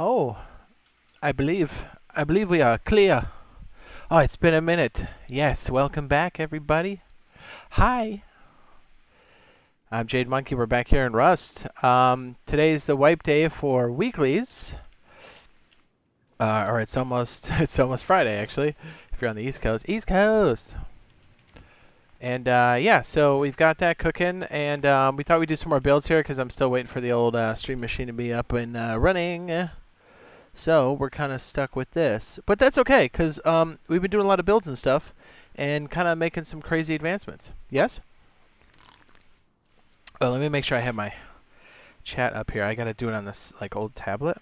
Oh, I believe we are clear. Oh, it's been a minute. Yes, welcome back, everybody. Hi, I'm Jade Monkey. We're back here in Rust. Today's the wipe day for weeklies, or it's almost it's almost Friday actually. If you're on the East Coast, East Coast. And yeah, so we've got that cooking, and we thought we'd do some more builds here because I'm still waiting for the old stream machine to be up and running. So we're kind of stuck with this, but that's okay because we've been doing a lot of builds and stuff, and kind of making some crazy advancements. Yes. Well, let me make sure I have my chat up here. I gotta do it on this like old tablet.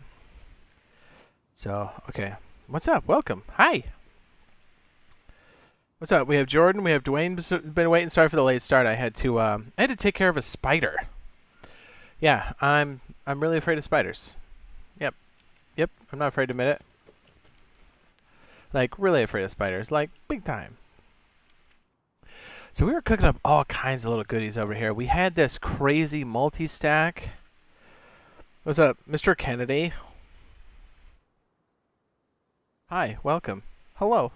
So okay, what's up? Welcome. Hi. What's up? We have Jordan. We have Dwayne. Been waiting. Sorry for the late start. I had to take care of a spider. Yeah, I'm really afraid of spiders. Yep. Yep. I'm not afraid to admit it. Like, really afraid of spiders. Like, big time. So we were cooking up all kinds of little goodies over here. We had this crazy multi-stack. What's up, Mr. Kennedy? Hi, welcome. Hello.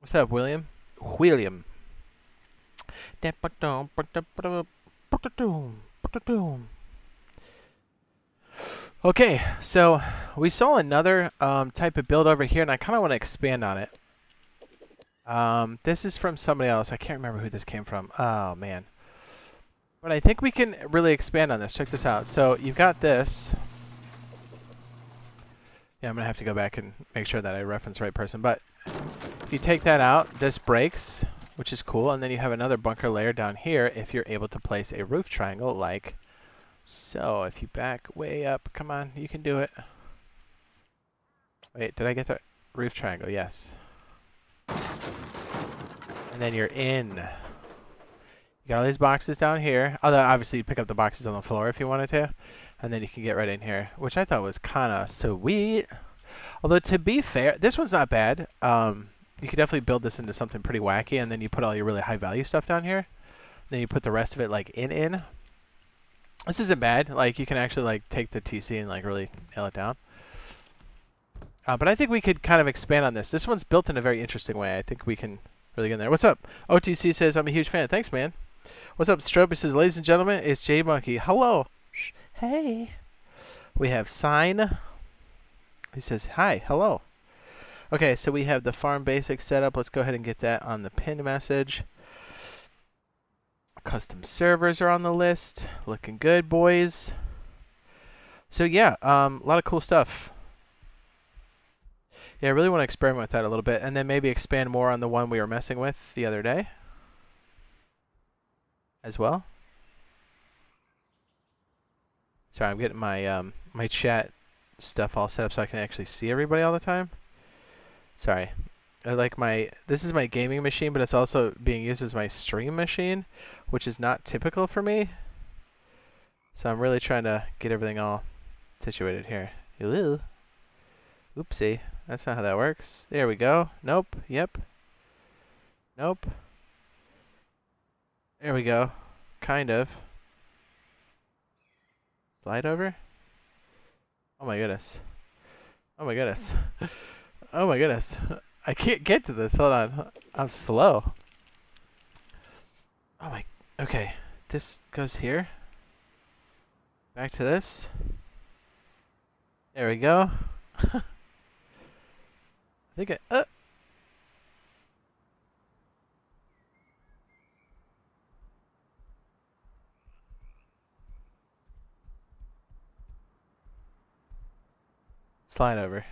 What's up, William? William. Okay, so we saw another type of build over here, and I kind of want to expand on it. This is from somebody else. I can't remember who this came from. Oh, man. But I think we can really expand on this. Check this out. So you've got this. Yeah, I'm going to have to go back and make sure that I reference the right person. But if you take that out, this breaks, which is cool. And then you have another bunker layer down here if you're able to place a roof triangle like so. If you back way up, come on, you can do it. Wait, did I get the roof triangle? Yes. And then you're in. You got all these boxes down here. Although obviously you pick up the boxes on the floor if you wanted to. And then you can get right in here, which I thought was kind of sweet. Although to be fair, this one's not bad. You could definitely build this into something pretty wacky, and then you put all your really high value stuff down here. Then you put the rest of it like in. This isn't bad. Like you can actually like take the TC and like really nail it down. But I think we could kind of expand on this. This one's built in a very interesting way. I think we can really get in there. What's up? OTC says, I'm a huge fan. Thanks, man. What's up, Strobe? He says, ladies and gentlemen, it's J Monkey. Hello. Hey. We have Sign. He says, hi. Hello. Okay, so we have the farm basics set up. Let's go ahead and get that on the pinned message. Custom servers are on the list. Looking good, boys. So yeah, a lot of cool stuff. Yeah, I really want to experiment with that a little bit, and then maybe expand more on the one we were messing with the other day as well. Sorry, I'm getting my my chat stuff all set up so I can actually see everybody all the time. Sorry. I like this is my gaming machine, but it's also being used as my stream machine, which is not typical for me. So I'm really trying to get everything all situated here. Hello. Oopsie. That's not how that works. There we go. Nope. Yep. Nope. There we go. Kind of. Slide over? Oh my goodness. Oh my goodness. Oh my goodness. I can't get to this. Hold on. I'm slow. Oh my. Okay. This goes here. Back to this. There we go. I think slide over.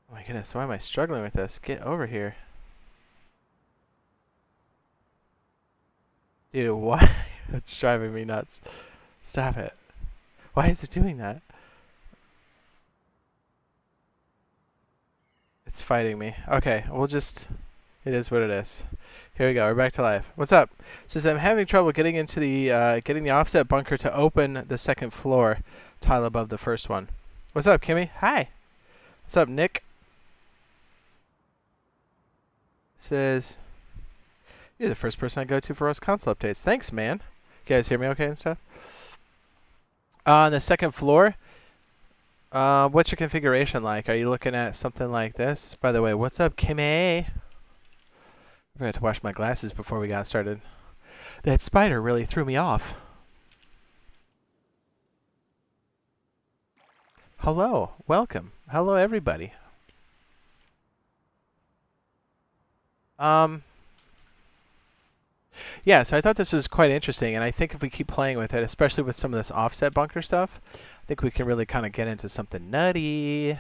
Oh my goodness, why am I struggling with this? Get over here. Dude, why? It's driving me nuts. Stop it. Why is it doing that? It's fighting me. Okay, we'll just... It is what it is. Here we go. We're back to life. What's up? Says I'm having trouble getting into the getting the offset bunker to open the second floor tile above the first one. What's up, Kimmy? Hi. What's up, Nick? Says you're the first person I go to for Rust console updates. Thanks, man. You guys hear me okay and stuff? On the second floor, what's your configuration like? Are you looking at something like this? By the way, what's up, Kimmy? I forgot to wash my glasses before we got started. That spider really threw me off. Hello, welcome. Hello, everybody. Yeah, so I thought this was quite interesting, and I think if we keep playing with it, especially with some of this offset bunker stuff, I think we can really kind of get into something nutty.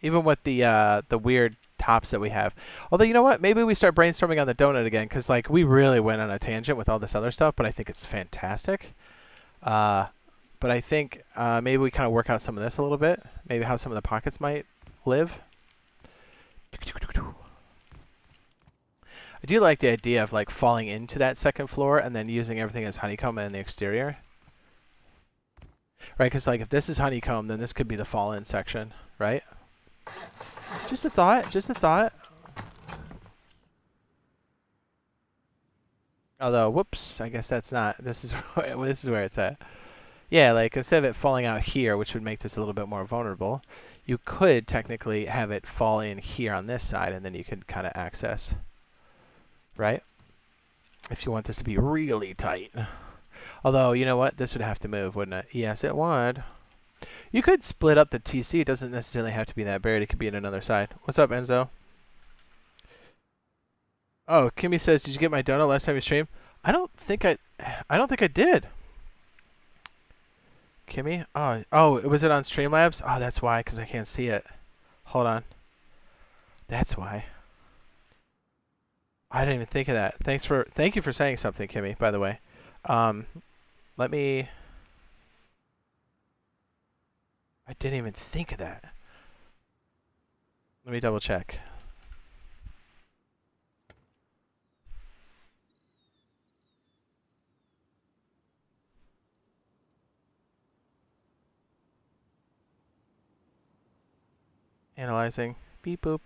Even with the weird tops that we have. Although, you know what? Maybe we start brainstorming on the donut again, because like we really went on a tangent with all this other stuff, but I think it's fantastic. But I think maybe we kind of work out some of this a little bit. Maybe how some of the pockets might live. I do like the idea of like falling into that second floor and then using everything as honeycomb in the exterior. Right, because like if this is honeycomb, then this could be the fall-in section, right? Just a thought, just a thought. Although, whoops, I guess that's not, this is where it's at. Yeah, like instead of it falling out here, which would make this a little bit more vulnerable, you could technically have it fall in here on this side, and then you could kind of access, right? If you want this to be really tight. Although, you know what? This would have to move, wouldn't it? Yes, it would. You could split up the TC. It doesn't necessarily have to be that buried. It could be in another side. What's up, Enzo? Oh, Kimmy says, did you get my donut last time you streamed? I don't think I did. Kimmy? Oh, was it on Streamlabs? Oh, that's why, because I can't see it. Hold on. That's why. I didn't even think of that. Thank you for saying something, Kimmy, by the way. Let me... I didn't even think of that. Let me double check. Analyzing. Beep boop.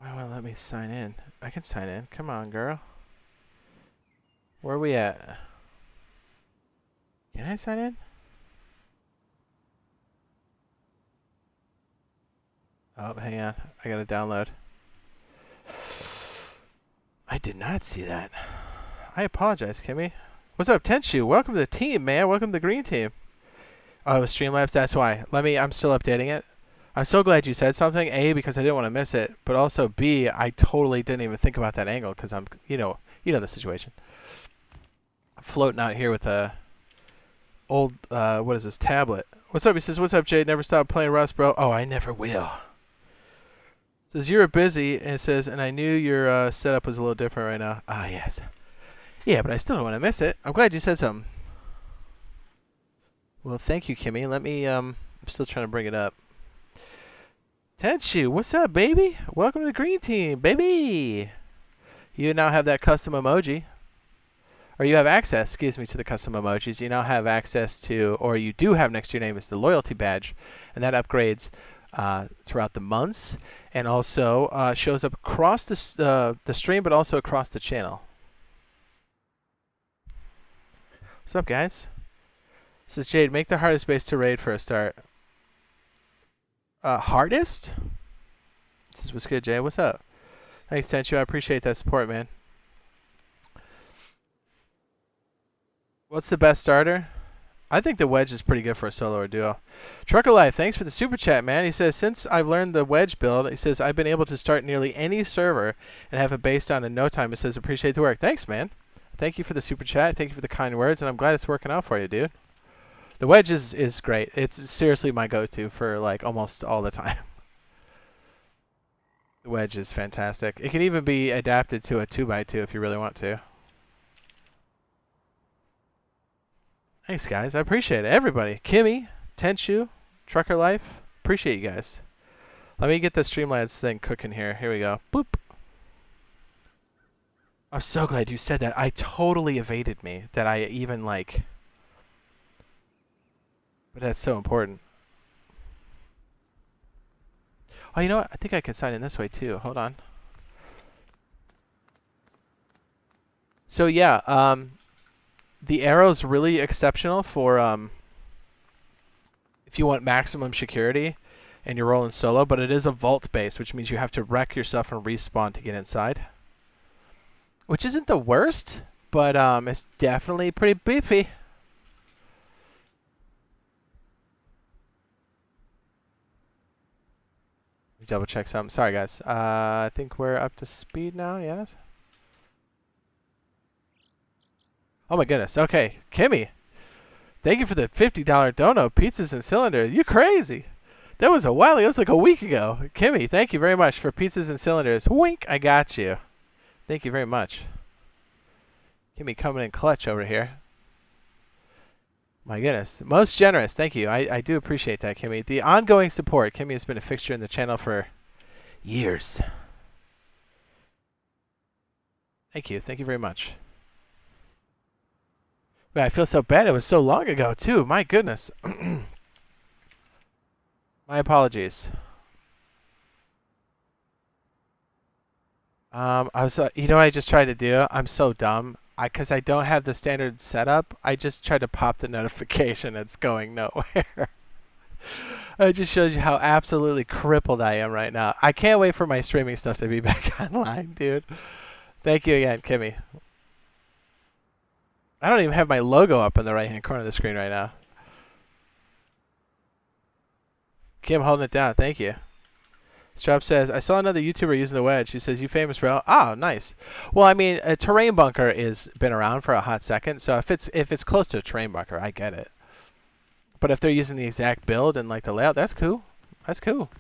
Why won't it let me sign in? I can sign in. Come on, girl. Where are we at? Can I sign in? Oh, hang on. I gotta download. I did not see that. I apologize, Kimmy. What's up, Tenshu? Welcome to the team, man. Welcome to the green team. Oh, it was Streamlabs? That's why. I'm still updating it. I'm so glad you said something. A, because I didn't want to miss it. But also, B, I totally didn't even think about that angle because I'm, you know the situation. I'm floating out here with a old, what is this, tablet. What's up? He says, what's up, Jade? Never stop playing Rust, bro. Oh, I never will. Says, you were busy, and it says, and I knew your setup was a little different right now. Ah, yes. Yeah, but I still don't want to miss it. I'm glad you said something. Well, thank you, Kimmy. Let me, I'm still trying to bring it up. Tenshu, what's up, baby? Welcome to the green team, baby. You now have that custom emoji. Or you have access, excuse me, to the custom emojis. You now have access to, or you do have next to your name is the loyalty badge. And that upgrades throughout the months. And also shows up across the stream, but also across the channel. What's up, guys? Says Jade, make the hardest base to raid for a start. Hardest? This is what's good, Jay. What's up? Thanks, Tenchu. I appreciate that support, man. What's the best starter? I think the wedge is pretty good for a solo or duo. Trucker Life, thanks for the super chat, man. He says, since I've learned the wedge build, he says, I've been able to start nearly any server and have a base down in no time. It says, appreciate the work. Thanks, man. Thank you for the super chat. Thank you for the kind words, and I'm glad it's working out for you, dude. The wedge is great. It's seriously my go-to for like almost all the time. The wedge is fantastic. It can even be adapted to a 2x2 if you really want to. Thanks, guys. I appreciate it. Everybody. Kimmy, Tenshu, Trucker Life. Appreciate you guys. Let me get the Streamlabs thing cooking here. Here we go. Boop. I'm so glad you said that. I totally evaded me that I even like... But that's so important. Oh, you know what? I think I can sign in this way too. Hold on. So yeah, the arrow's really exceptional for if you want maximum security and you're rolling solo, but it is a vault base, which means you have to wreck yourself and respawn to get inside. Which isn't the worst, but it's definitely pretty beefy. Double check something. Sorry guys. I think we're up to speed now, yes? Oh my goodness. Okay, Kimmy. Thank you for the $50 dono. Pizzas and cylinder. You crazy. That was a while ago. It was like a week ago. Kimmy, thank you very much for pizzas and cylinders. Wink, I got you. Thank you very much. Kimmy coming in clutch over here. My goodness. Most generous. Thank you. I do appreciate that, Kimmy. The ongoing support. Kimmy has been a fixture in the channel for years. Thank you. Thank you very much. But I feel so bad. It was so long ago, too. My goodness. My apologies. You know what I just tried to do? I'm so dumb. Because I don't have the standard setup, I just tried to pop the notification. It's going nowhere. It just shows you how absolutely crippled I am right now. I can't wait for my streaming stuff to be back online, dude. Thank you again, Kimmy. I don't even have my logo up in the right-hand corner of the screen right now. Kim holding it down. Thank you. Strap says, I saw another YouTuber using the wedge. He says, you famous, bro? Oh, nice. Well, I mean, a terrain bunker is been around for a hot second, so if it's close to a terrain bunker, I get it. But if they're using the exact build and like the layout, that's cool. That's cool.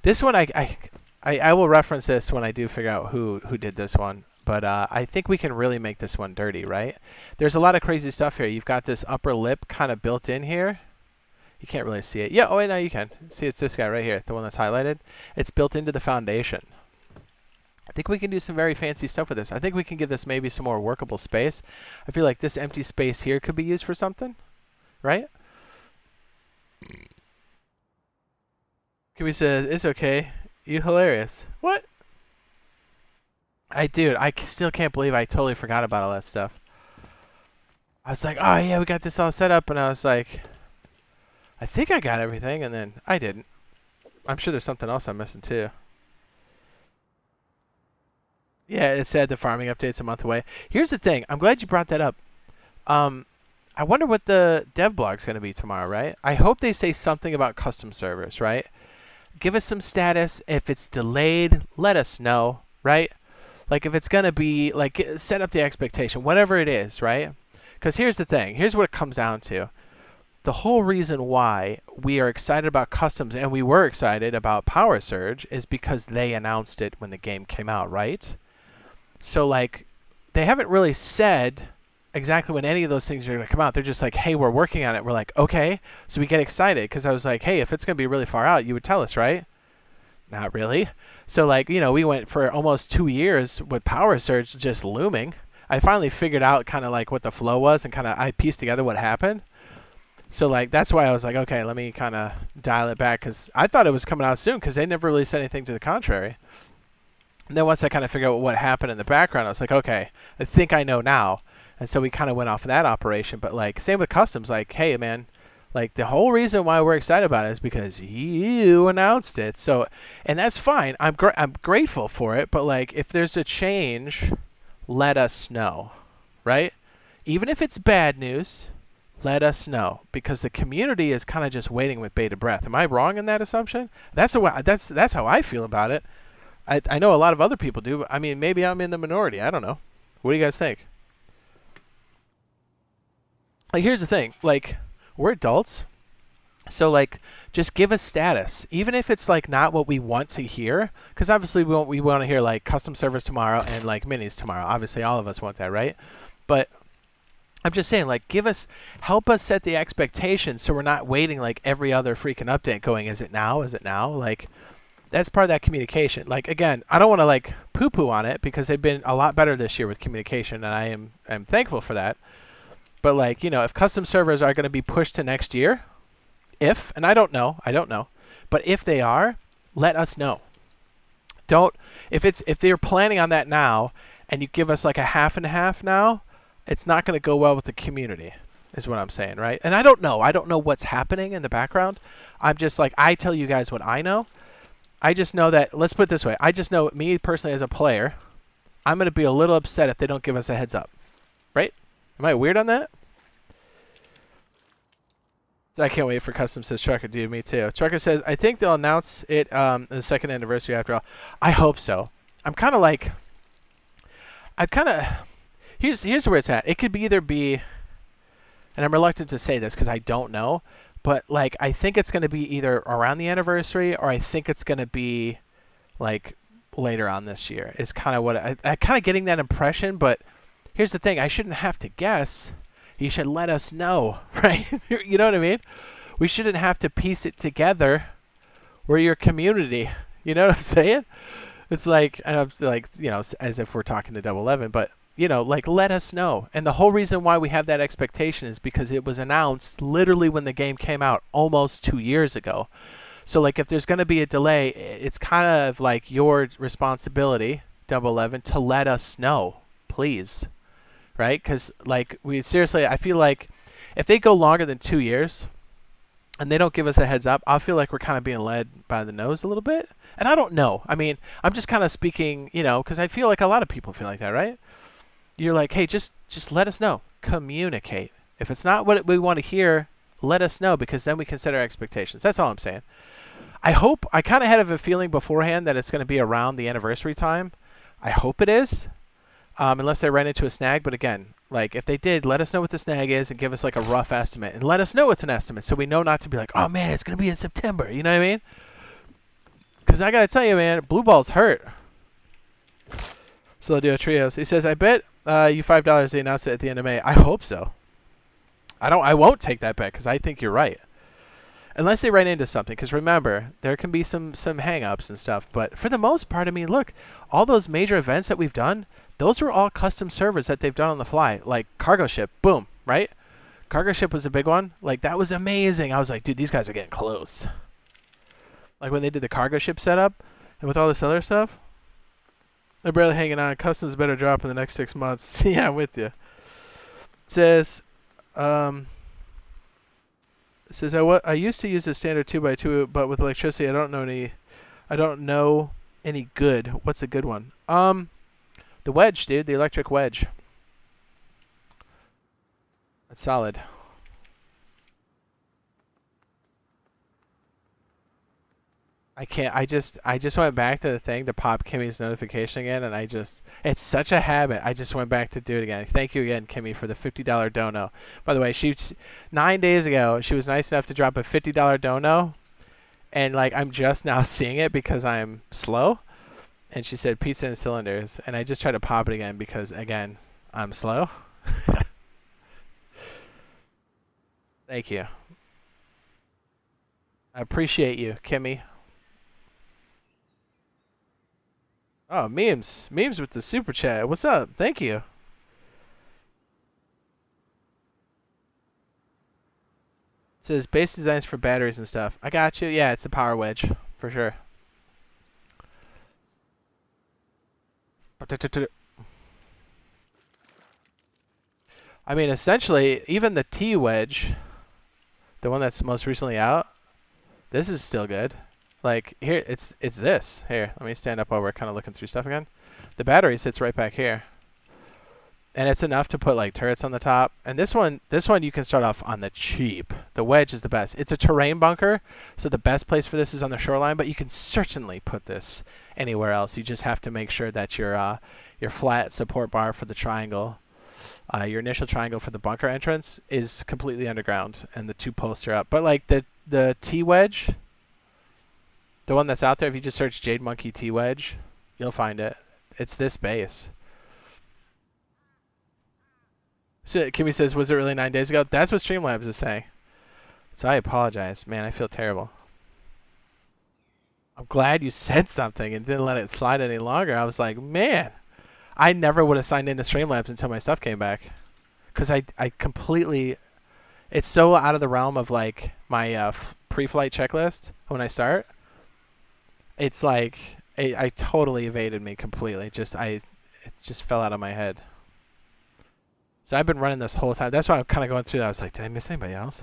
This one, I will reference this when I do figure out who did this one. But I think we can really make this one dirty, right? There's a lot of crazy stuff here. You've got this upper lip kind of built in here. You can't really see it. Yeah, oh wait, no, you can. See, it's this guy right here, the one that's highlighted. It's built into the foundation. I think we can do some very fancy stuff with this. I think we can give this maybe some more workable space. I feel like this empty space here could be used for something, right? Kimmy says, it's okay. You hilarious. What? Dude, I still can't believe I totally forgot about all that stuff. I was like, oh yeah, we got this all set up, and I was like, I think I got everything, and then I didn't. I'm sure there's something else I'm missing too. Yeah, it said the farming update's a month away. Here's the thing. I'm glad you brought that up. I wonder what the dev blog's going to be tomorrow, right? I hope they say something about custom servers, right? Give us some status. If it's delayed, let us know, right? Like if it's going to be, like, set up the expectation, whatever it is, right? Because here's the thing. Here's what it comes down to. The whole reason why we are excited about customs, and we were excited about Power Surge, is because they announced it when the game came out, right? So, like, they haven't really said exactly when any of those things are going to come out. They're just like, hey, we're working on it. We're like, okay. So we get excited because I was like, hey, if it's going to be really far out, you would tell us, right? Not really. So, like, you know, we went for almost 2 years with Power Surge just looming. I finally figured out kind of like what the flow was, and kind of I pieced together what happened. So, like, that's why I was like, okay, let me kind of dial it back, because I thought it was coming out soon because they never really said anything to the contrary. And then once I kind of figured out what happened in the background, I was like, okay, I think I know now. And so we kind of went off of that operation. But, like, same with customs. Like, hey, man, like, the whole reason why we're excited about it is because you announced it. So, and that's fine. I'm grateful for it. But, like, if there's a change, let us know, right? Even if it's bad news, let us know, because the community is kind of just waiting with bated breath. Am I wrong in that assumption? That's how I feel about it. I know a lot of other people do, but I mean, maybe I'm in the minority. I don't know. What do you guys think? Like, here's the thing. Like, we're adults, so, like, just give us status, even if it's, like, not what we want to hear, because obviously we want to hear, like, custom servers tomorrow and, like, minis tomorrow. Obviously, all of us want that, right? But I'm just saying, like, help us set the expectations so we're not waiting, like, every other freaking update going, is it now? Is it now? Like, that's part of that communication. Like, again, I don't want to, like, poo-poo on it, because they've been a lot better this year with communication, and I'm thankful for that. But, like, you know, if custom servers are going to be pushed to next year, If, and I don't know, but if they are, let us know. Don't, if they're planning on that now, and you give us like a half and half now, it's not going to go well with the community, is what I'm saying, right? And I don't know what's happening in the background. I'm just like, I tell you guys what I know. I just know that, let's put it this way, I just know me personally as a player, I'm going to be a little upset if they don't give us a heads up, right? Am I weird on that? So I can't wait for Custom, says Trucker. Dude, me too. Trucker says, I think they'll announce it the second anniversary after all. I hope so. I'm kind of like, here's where it's at. It could either be, and I'm reluctant to say this because I don't know, but like I think it's going to be either around the anniversary or I think it's going to be like later on this year. Is kind of what I kind of getting that impression. But here's the thing: I shouldn't have to guess. You should let us know, right? You know what I mean? We shouldn't have to piece it together. We're your community. You know what I'm saying? It's like, you know, as if we're talking to Double 11, but, you know, like, let us know. And the whole reason why we have that expectation is because it was announced literally when the game came out almost 2 years ago. So, like, if there's going to be a delay, it's kind of like your responsibility, Double 11, to let us know, please. Right? Because, like, I feel like if they go longer than 2 years and they don't give us a heads up, I feel like we're kind of being led by the nose a little bit. And I don't know. I mean, I'm just kind of speaking, you know, because I feel like a lot of people feel like that, right? You're like, hey, just let us know. Communicate. If it's not what we want to hear, let us know, because then we can set our expectations. That's all I'm saying. I kind of had a feeling beforehand that it's going to be around the anniversary time. I hope it is. Unless they ran into a snag. But again, like if they did, let us know what the snag is and give us like a rough estimate. And let us know it's an estimate so we know not to be like, oh man, it's going to be in September. You know what I mean? Because I got to tell you, man, blue balls hurt. So Duo Trios. He says, I bet you $5 they announce it at the end of May. I hope so. I won't take that bet because I think you're right. Unless they ran into something. Because remember, there can be some hang-ups and stuff. But for the most part, I mean, look, all those major events that we've done, those were all custom servers that they've done on the fly. Like Cargo Ship, boom, right? Cargo Ship was a big one. Like, that was amazing. I was like, dude, these guys are getting close. Like, when they did the Cargo Ship setup, and with all this other stuff, they're barely hanging on. Customs better drop in the next 6 months. Yeah, I'm with you. It says, I used to use a standard 2x2, but with electricity, I don't know any good. What's a good one? The wedge, dude. The electric wedge. That's solid. I can't. I just went back to the thing to pop Kimmy's notification again, and it's such a habit. I just went back to do it again. Thank you again, Kimmy, for the $50 dono. By the way, 9 days ago, she was nice enough to drop a $50 dono, and like I'm just now seeing it because I'm slow. And she said pizza and cylinders, and I just tried to pop it again because, again, I'm slow. Thank you. I appreciate you, Kimmy. Oh, memes with the super chat. What's up? Thank you. It says base designs for batteries and stuff. I got you. Yeah, it's the power wedge for sure. I mean, essentially, even the T-wedge, the one that's most recently out, this is still good. Like, here, it's this. Here, let me stand up while we're kind of looking through stuff again. The battery sits right back here. And it's enough to put, like, turrets on the top. And this one you can start off on the cheap. The wedge is the best. It's a terrain bunker, so the best place for this is on the shoreline, but you can certainly put this anywhere else. You just have to make sure that your flat support bar for the triangle, your initial triangle for the bunker entrance is completely underground, and the 2 posts are up. But, like, the T-wedge, the one that's out there, if you just search Jade Monkey T-wedge, you'll find it. It's this base. So Kimmy says, was it really 9 days ago? That's what Streamlabs is saying. So I apologize. Man, I feel terrible. I'm glad you said something and didn't let it slide any longer. I was like, man, I never would have signed into Streamlabs until my stuff came back. Because I completely It's so out of the realm of like my pre-flight checklist when I start. It's like I totally evaded me completely. It just fell out of my head. So I've been running this whole time. That's why I'm kind of going through that. I was like, did I miss anybody else?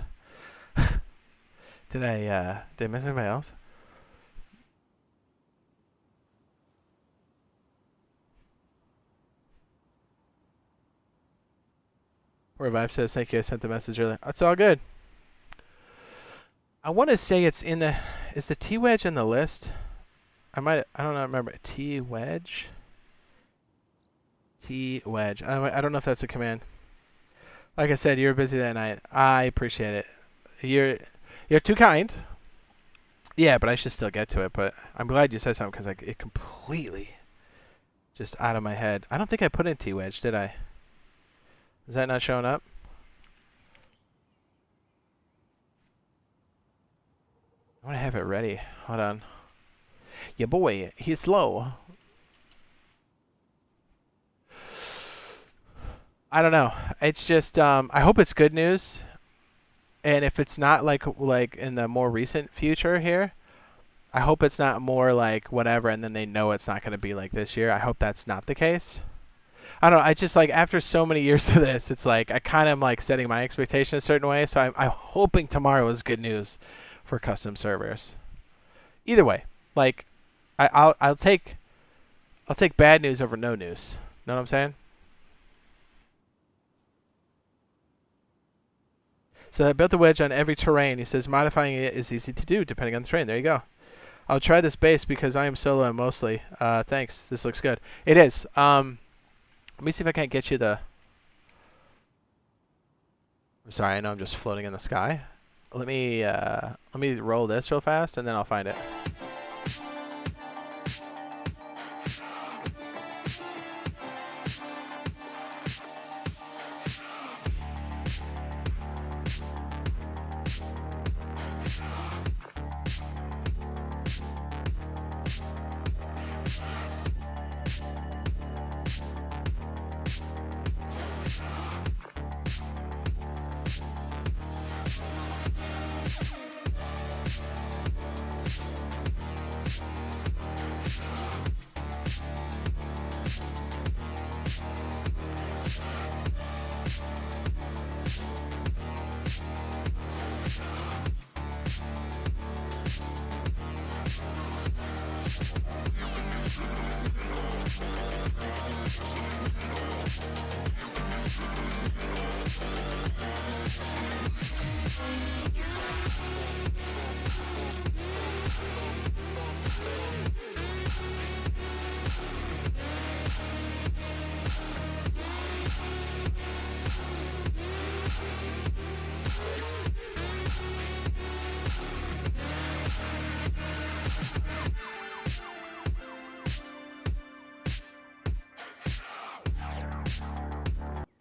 Did I miss anybody else? Revive says, thank you. I sent the message earlier. It's all good. I want to say it's in the. Is the T-wedge in the list? I don't know. Remember T-wedge. T-wedge. I don't know if that's a command. Like I said, you were busy that night. I appreciate it. You're too kind. Yeah, but I should still get to it. But I'm glad you said something because like it completely just out of my head. I don't think I put in T-wedge, did I? Is that not showing up? I want to have it ready. Hold on. Yeah, boy, he's slow. I don't know. It's just I hope it's good news. And if it's not like in the more recent future here, I hope it's not more like whatever and then they know it's not going to be like this year. I hope that's not the case. I don't know. I just like after so many years of this, it's like I kind of am like setting my expectation a certain way. So I'm hoping tomorrow is good news for custom servers. Either way, like I'll take bad news over no news. Know what I'm saying? So I built the wedge on every terrain. He says modifying it is easy to do depending on the terrain. There you go. I'll try this base because I am solo mostly. Thanks. This looks good. It is. Let me see if I can't get you the... I'm sorry, I know I'm just floating in the sky. Let me roll this real fast and then I'll find it.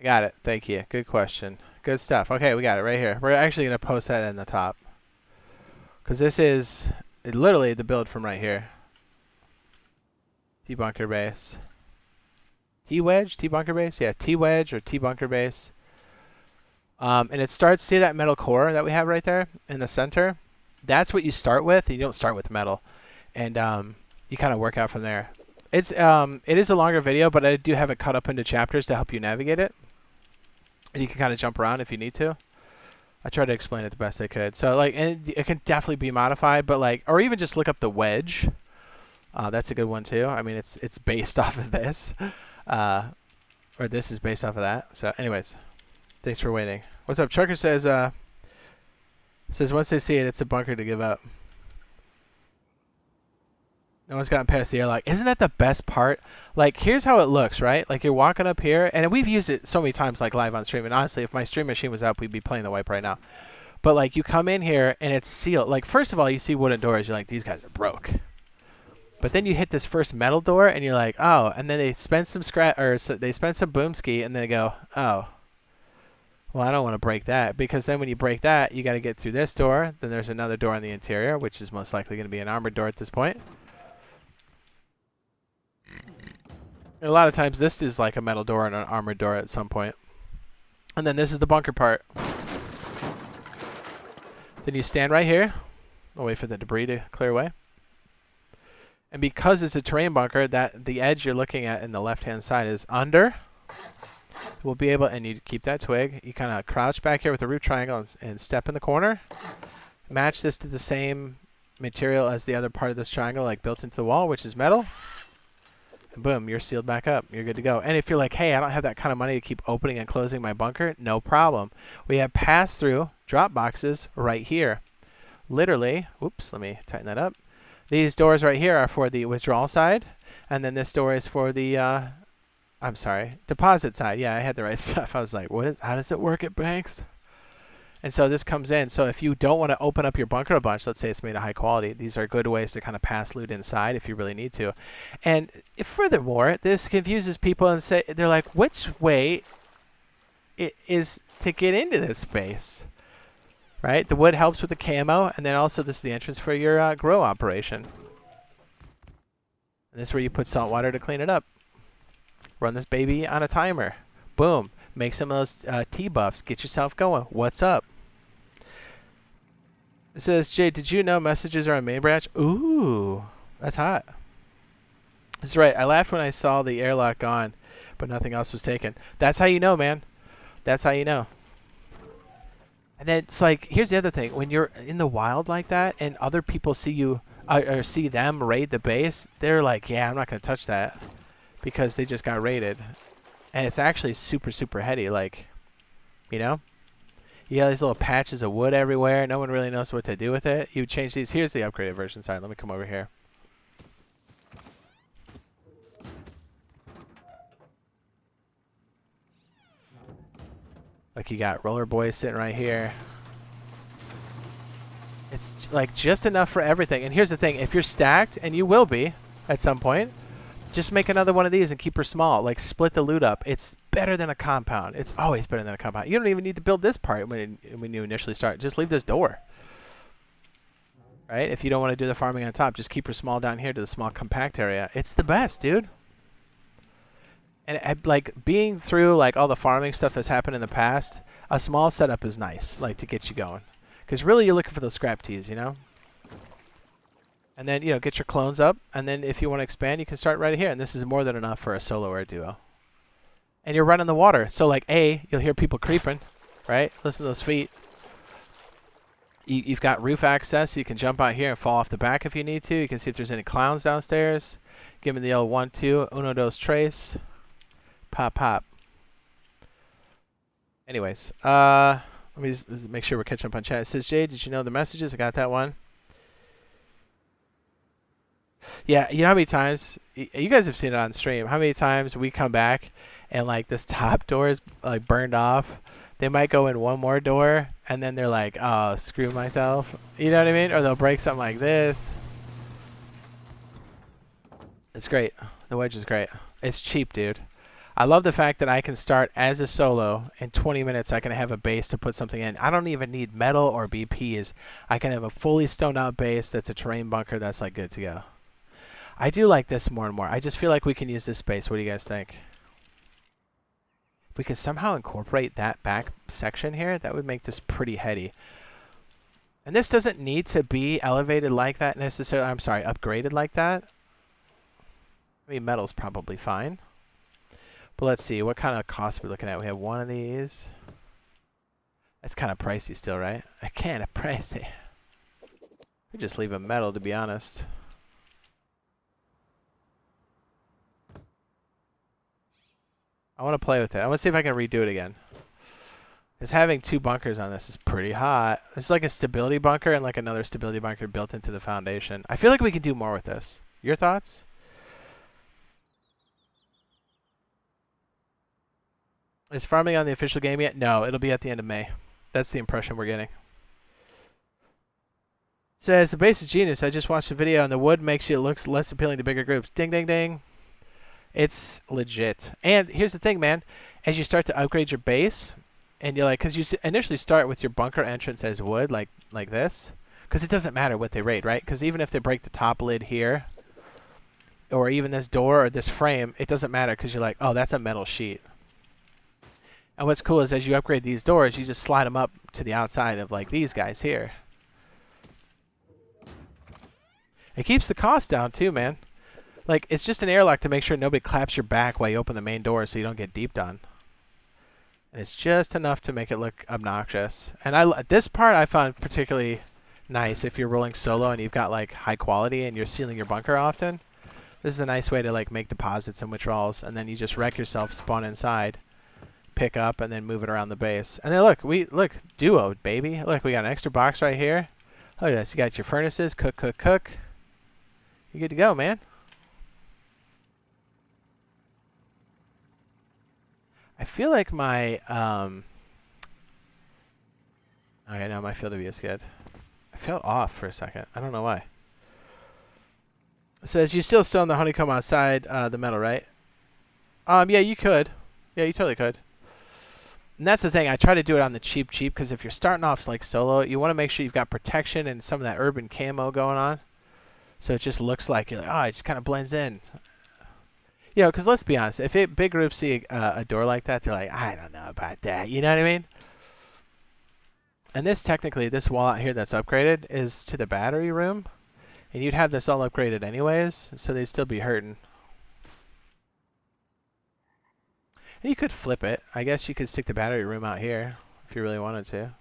Got it. Thank you. Good question. Good stuff. Okay, we got it right here. We're actually going to post that in the top. Because this is literally the build from right here. T-bunker base. T-wedge? T-bunker base? Yeah, T-wedge or T-bunker base. And it starts, see that metal core that we have right there in the center? That's what you start with. You don't start with metal. And you kind of work out from there. It is a longer video, but I do have it cut up into chapters to help you navigate it. And you can kind of jump around if you need to. I tried to explain it the best I could. So like, and it can definitely be modified, but like, or even just look up the wedge. That's a good one too. I mean, it's based off of this, or this is based off of that. So, anyways, thanks for waiting. What's up? Trucker says once they see it, it's a bunker to give up. No one's gotten past the airlock. Isn't that the best part? Like, here's how it looks, right? Like, you're walking up here, and we've used it so many times, like, live on stream. And honestly, if my stream machine was up, we'd be playing the wipe right now. But, like, you come in here, and it's sealed. Like, first of all, you see wooden doors. You're like, these guys are broke. But then you hit this first metal door, and you're like, oh. And then they spend some they spend some boomski, and they go, oh. Well, I don't want to break that. Because then when you break that, you got to get through this door. Then there's another door on the interior, which is most likely going to be an armored door at this point. A lot of times this is like a metal door and an armored door at some point. And then this is the bunker part. Then you stand right here. I'll wait for the debris to clear away. And because it's a terrain bunker, that the edge you're looking at in the left-hand side is under. We'll be able, and you keep that twig. You kind of crouch back here with the root triangle and step in the corner. Match this to the same material as the other part of this triangle, like built into the wall, which is metal. And boom, you're sealed back up. You're good to go. And if you're like, hey, I don't have that kind of money to keep opening and closing my bunker, no problem. We have pass-through drop boxes right here. Literally, whoops, let me tighten that up. These doors right here are for the withdrawal side, and then this door is for the, I'm sorry, deposit side. Yeah, I had the right stuff. I was like, how does it work at banks? And so this comes in. So if you don't want to open up your bunker a bunch, let's say it's made of high quality, these are good ways to kind of pass loot inside if you really need to. And furthermore, this confuses people and they're like, which way it is to get into this space? Right? The wood helps with the camo, and then also this is the entrance for your grow operation. And this is where you put salt water to clean it up. Run this baby on a timer. Boom. Make some of those T-buffs. Get yourself going. What's up? It says, Jade, did you know messages are on main branch? Ooh, that's hot. That's right. I laughed when I saw the airlock gone, but nothing else was taken. That's how you know, man. That's how you know. And then it's like, here's the other thing. When you're in the wild like that and other people see you or see them raid the base, they're like, yeah, I'm not going to touch that because they just got raided. And it's actually super, super heady. Like, you know, you got these little patches of wood everywhere. No one really knows what to do with it. You change these. Here's the upgraded version. Sorry, let me come over here. Like you got roller boys sitting right here. It's like just enough for everything. And here's the thing, if you're stacked, and you will be at some point, just make another one of these and keep her small. Like split the loot up. It's better than a compound. It's always better than a compound. You don't even need to build this part when you initially start. Just leave this door. Right? If you don't want to do the farming on top, just keep her small down here to the small compact area. It's the best, dude. And like being through like all the farming stuff that's happened in the past, a small setup is nice, like to get you going. Because really you're looking for those scrap teas, you know? And then, you know, get your clones up, and then if you want to expand, you can start right here. And this is more than enough for a solo or a duo. And you're running the water. So like you'll hear people creeping, right? Listen to those feet. You've got roof access. You can jump out here and fall off the back if you need to. You can see if there's any clowns downstairs. Give me the old 1, 2, uno, dos, tres. Pop, pop. Anyways, let me just make sure we're catching up on chat. It says, Jade, did you know the messages? I got that one. Yeah, you know how many times, you guys have seen it on stream, how many times we come back and like this top door is like burned off. They might go in one more door and then they're like, oh, screw myself. You know what I mean? Or they'll break something like this. It's great. The wedge is great. It's cheap, dude. I love the fact that I can start as a solo. In 20 minutes, I can have a base to put something in. I don't even need metal or BPs. I can have a fully stoned out base that's a terrain bunker that's like good to go. I do like this more and more. I just feel like we can use this space. What do you guys think? If we could somehow incorporate that back section here, that would make this pretty heady. And this doesn't need to be elevated like that necessarily. I'm sorry, upgraded like that. I mean, metal's probably fine. But let's see, what kind of cost we're looking at. We have one of these. That's kind of pricey still, right? Kind of pricey. We just leave a metal, to be honest. I want to play with it. I want to see if I can redo it again. Because having two bunkers on this is pretty hot. This is like a stability bunker and like another stability bunker built into the foundation. I feel like we can do more with this. Your thoughts? Is farming on the official game yet? No, it'll be at the end of May. That's the impression we're getting. Says, the base is genius. I just watched the video and the wood makes it look less appealing to bigger groups. Ding, ding, ding. It's legit. And here's the thing, man. As you start to upgrade your base, and you're like, because you initially start with your bunker entrance as wood, like this. Because it doesn't matter what they raid, right? Because even if they break the top lid here, or even this door or this frame, it doesn't matter because you're like, oh, that's a metal sheet. And what's cool is as you upgrade these doors, you just slide them up to the outside of like these guys here. It keeps the cost down too, man. Like, it's just an airlock to make sure nobody claps your back while you open the main door so you don't get deeped on. And it's just enough to make it look obnoxious. And this part I found particularly nice if you're rolling solo and you've got like high quality and you're sealing your bunker often. This is a nice way to like make deposits and withdrawals, and then you just wreck yourself, spawn inside, pick up, and then move it around the base. And then look, duo, baby. Look, we got an extra box right here. Look at this. You got your furnaces, cook. You're good to go, man. I feel like my okay, now my field of view is good. I felt off for a second. I don't know why. It says you still in the honeycomb outside the metal, right? Yeah, you could. Yeah, you totally could. And that's the thing. I try to do it on the cheap because if you're starting off like solo, you want to make sure you've got protection and some of that urban camo going on. So it just looks like you're like, oh, it just kind of blends in. You know, because let's be honest, if big groups see a door like that, they're like, I don't know about that. You know what I mean? And this technically, this wall out here that's upgraded is to the battery room. And you'd have this all upgraded anyways, so they'd still be hurting. And you could flip it. I guess you could stick the battery room out here if you really wanted to.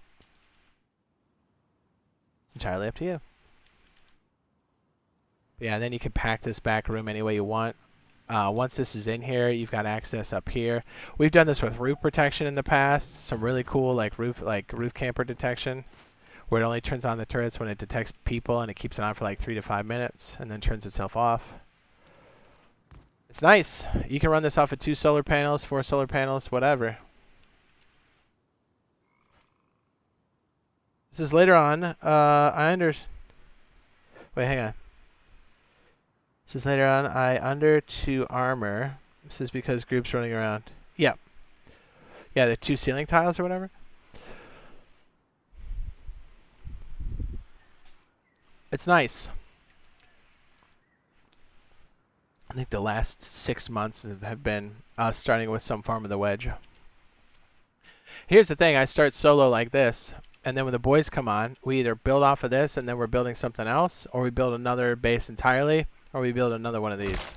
It's entirely up to you. But yeah, then you can pack this back room any way you want. Once this is in here, you've got access up here. We've done this with roof protection in the past. Some really cool like roof camper detection, where it only turns on the turrets when it detects people, and it keeps it on for like 3 to 5 minutes, and then turns itself off. It's nice. You can run this off of 2 solar panels, 4 solar panels, whatever. This is later on. Wait, hang on. This is later on. I under 2 armor. This is because groups running around. Yeah. Yeah, the 2 ceiling tiles or whatever. It's nice. I think the last 6 months have been us starting with some form of the wedge. Here's the thing. I start solo like this, and then when the boys come on, we either build off of this and then we're building something else, or we build another base entirely, or we build another one of these.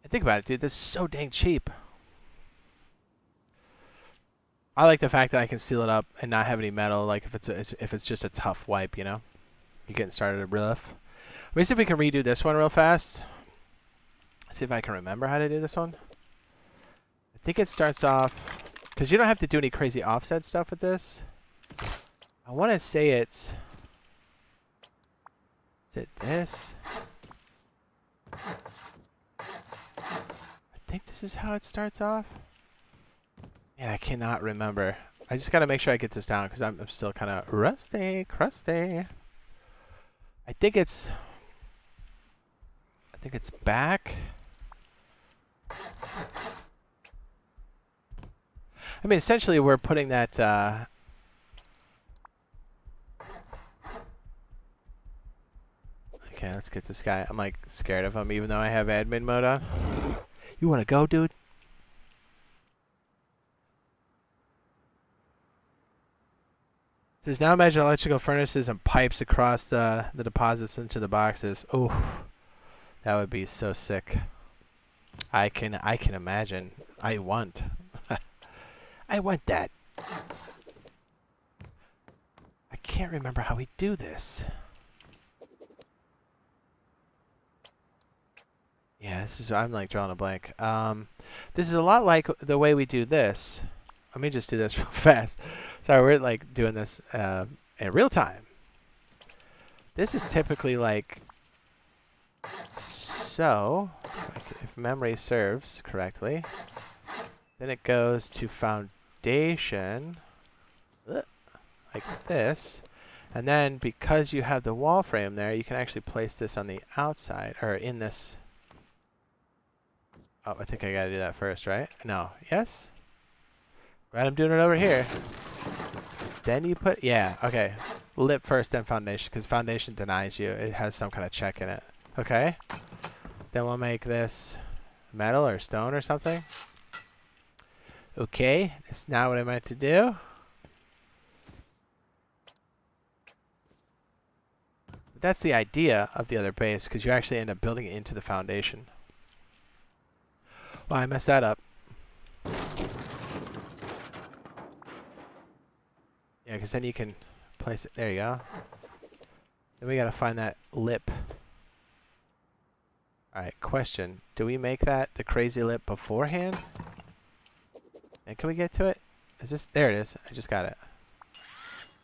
And think about it, dude. This is so dang cheap. I like the fact that I can seal it up and not have any metal, like if it's just a tough wipe, you know? You're getting started at rough. Let me see if we can redo this one real fast. See if I can remember how to do this one. I think it starts off, because you don't have to do any crazy offset stuff with this. I want to say is it this? I think this is how it starts off. Yeah, I cannot remember. I just got to make sure I get this down because I'm still kind of crusty. I think it's back. I mean, essentially, we're putting that. Okay, let's get this guy. I'm like scared of him, even though I have admin mode on. You want to go, dude? There's now imagine electrical furnaces and pipes across the deposits into the boxes. Oh, that would be so sick. I can imagine. I want. I want that. I can't remember how we do this. Yeah, this is. I'm like drawing a blank. This is a lot like the way we do this. Let me just do this real fast. Sorry, we're like doing this in real time. This is typically like so. If memory serves correctly, then it goes to foundation like this, and then because you have the wall frame there, you can actually place this on the outside or in this. Oh, I think I gotta do that first, right? No. Yes? Right, I'm doing it over here. Then you put, yeah, okay. Lip first, then foundation, because foundation denies you. It has some kind of check in it. Okay. Then we'll make this metal or stone or something. Okay, that's not what I meant to do. That's the idea of the other base, because you actually end up building it into the foundation. Well, I messed that up. Yeah, because then you can place it. There you go. Then we gotta find that lip. Alright, question. Do we make that the crazy lip beforehand? And can we get to it? Is this... There it is. I just got it.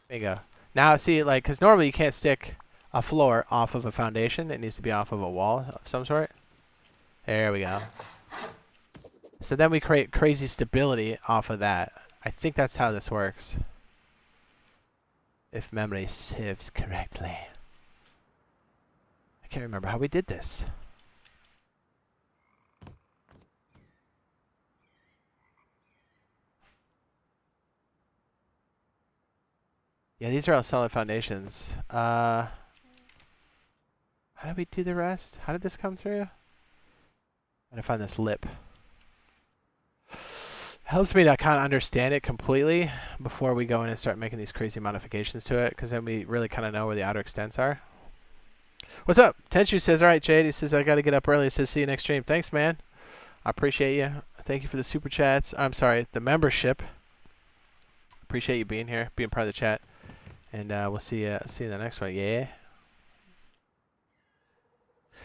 There you go. Now, see, like, because normally you can't stick a floor off of a foundation. It needs to be off of a wall of some sort. There we go. So then we create crazy stability off of that. I think that's how this works. If memory serves correctly. I can't remember how we did this. Yeah, these are all solid foundations. How did we do the rest? How did this come through? I'm gonna find this lip. Helps me to kind of understand it completely before we go in and start making these crazy modifications to it, because then we really kind of know where the outer extents are. What's up? Tenshu says, alright, Jade. He says, I got to get up early. He says, see you next stream. Thanks, man. I appreciate you. Thank you for the super chats. I'm sorry, the membership. Appreciate you being here, being part of the chat. And we'll see you in the next one. Yeah.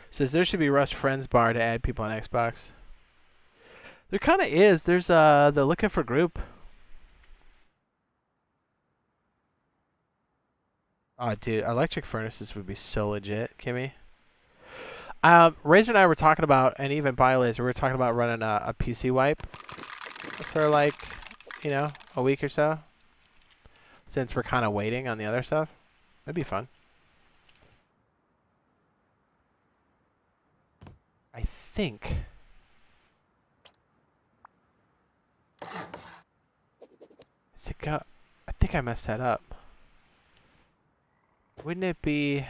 Says there should be Rust Friends bar to add people on Xbox. There kind of is. There's the looking for group. Oh, dude, electric furnaces would be so legit, Kimmy. Razor and I were talking about, and even BioLazer, we were talking about running a PC wipe for like, you know, a week or so. Since we're kind of waiting on the other stuff. That'd be fun. I think... Does it go? I think I messed that up. Wouldn't it be...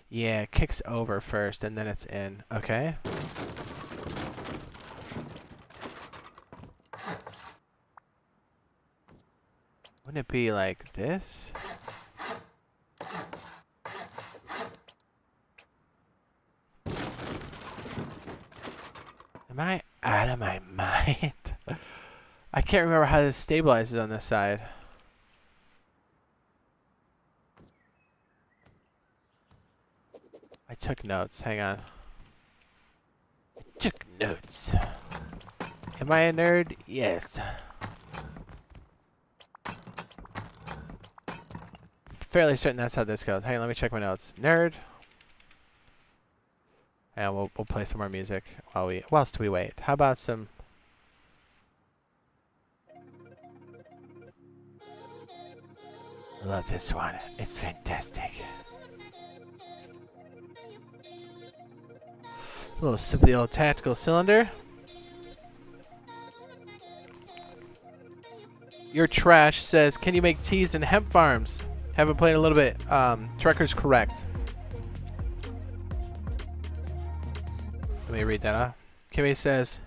Yeah, it kicks over first and then it's in. Okay. Wouldn't it be like this? Am I out of my mind? I can't remember how this stabilizes on this side. I took notes. Hang on. I took notes. Am I a nerd? Yes. Fairly certain that's how this goes. Hang on, let me check my notes. Nerd. And we'll play some more music whilst we wait. How about some... I love this one. It's fantastic. A little sip of the old tactical cylinder. Your trash says, can you make teas and hemp farms? Haven't played a little bit. Trekker's correct. Let me read that, huh? Kimmy says,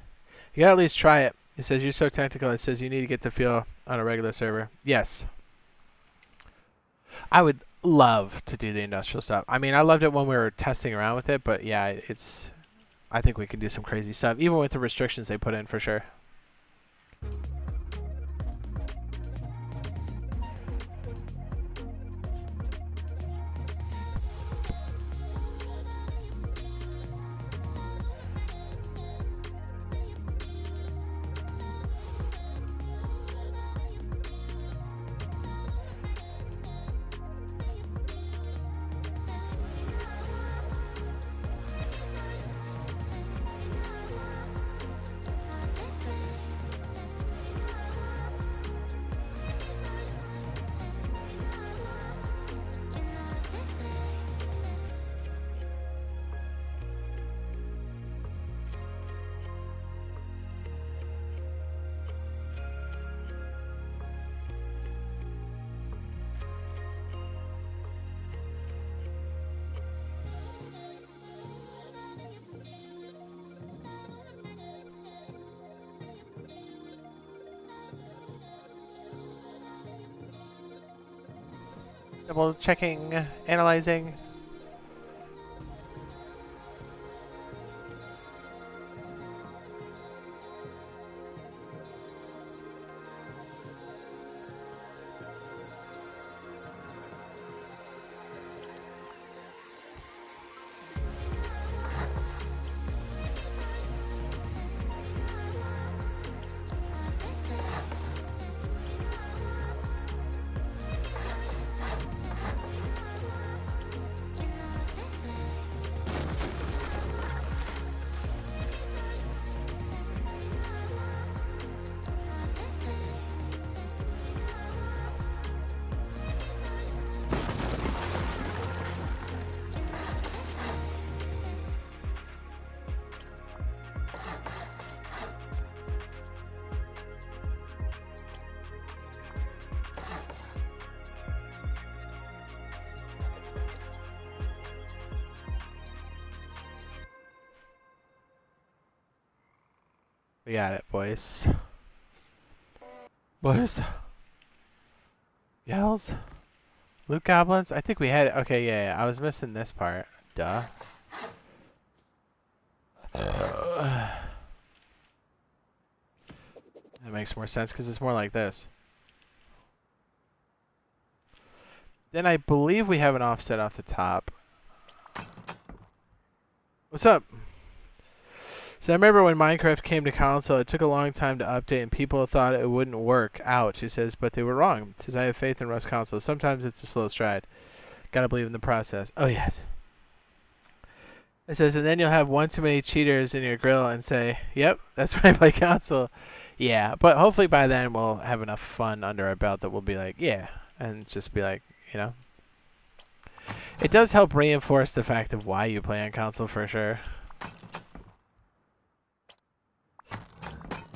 you gotta at least try it. He says, you're so technical. It says you need to get the feel on a regular server. Yes. I would love to do the industrial stuff. I mean, I loved it when we were testing around with it, but yeah, it's... I think we can do some crazy stuff, even with the restrictions they put in, for sure. Double checking, analyzing. We got it, boys. Boys. Yells. Loot goblins? I think we had it. Okay, yeah. I was missing this part. Duh. That makes more sense because it's more like this. Then I believe we have an offset off the top. What's up? So I remember when Minecraft came to console, it took a long time to update and people thought it wouldn't work out, she says, but they were wrong. She says, I have faith in Rust console. Sometimes it's a slow stride. Gotta believe in the process. Oh, yes. It says, and then you'll have one too many cheaters in your grill and say, yep, that's why I play console. Yeah, but hopefully by then we'll have enough fun under our belt that we'll be like, yeah, and just be like, you know. It does help reinforce the fact of why you play on console for sure.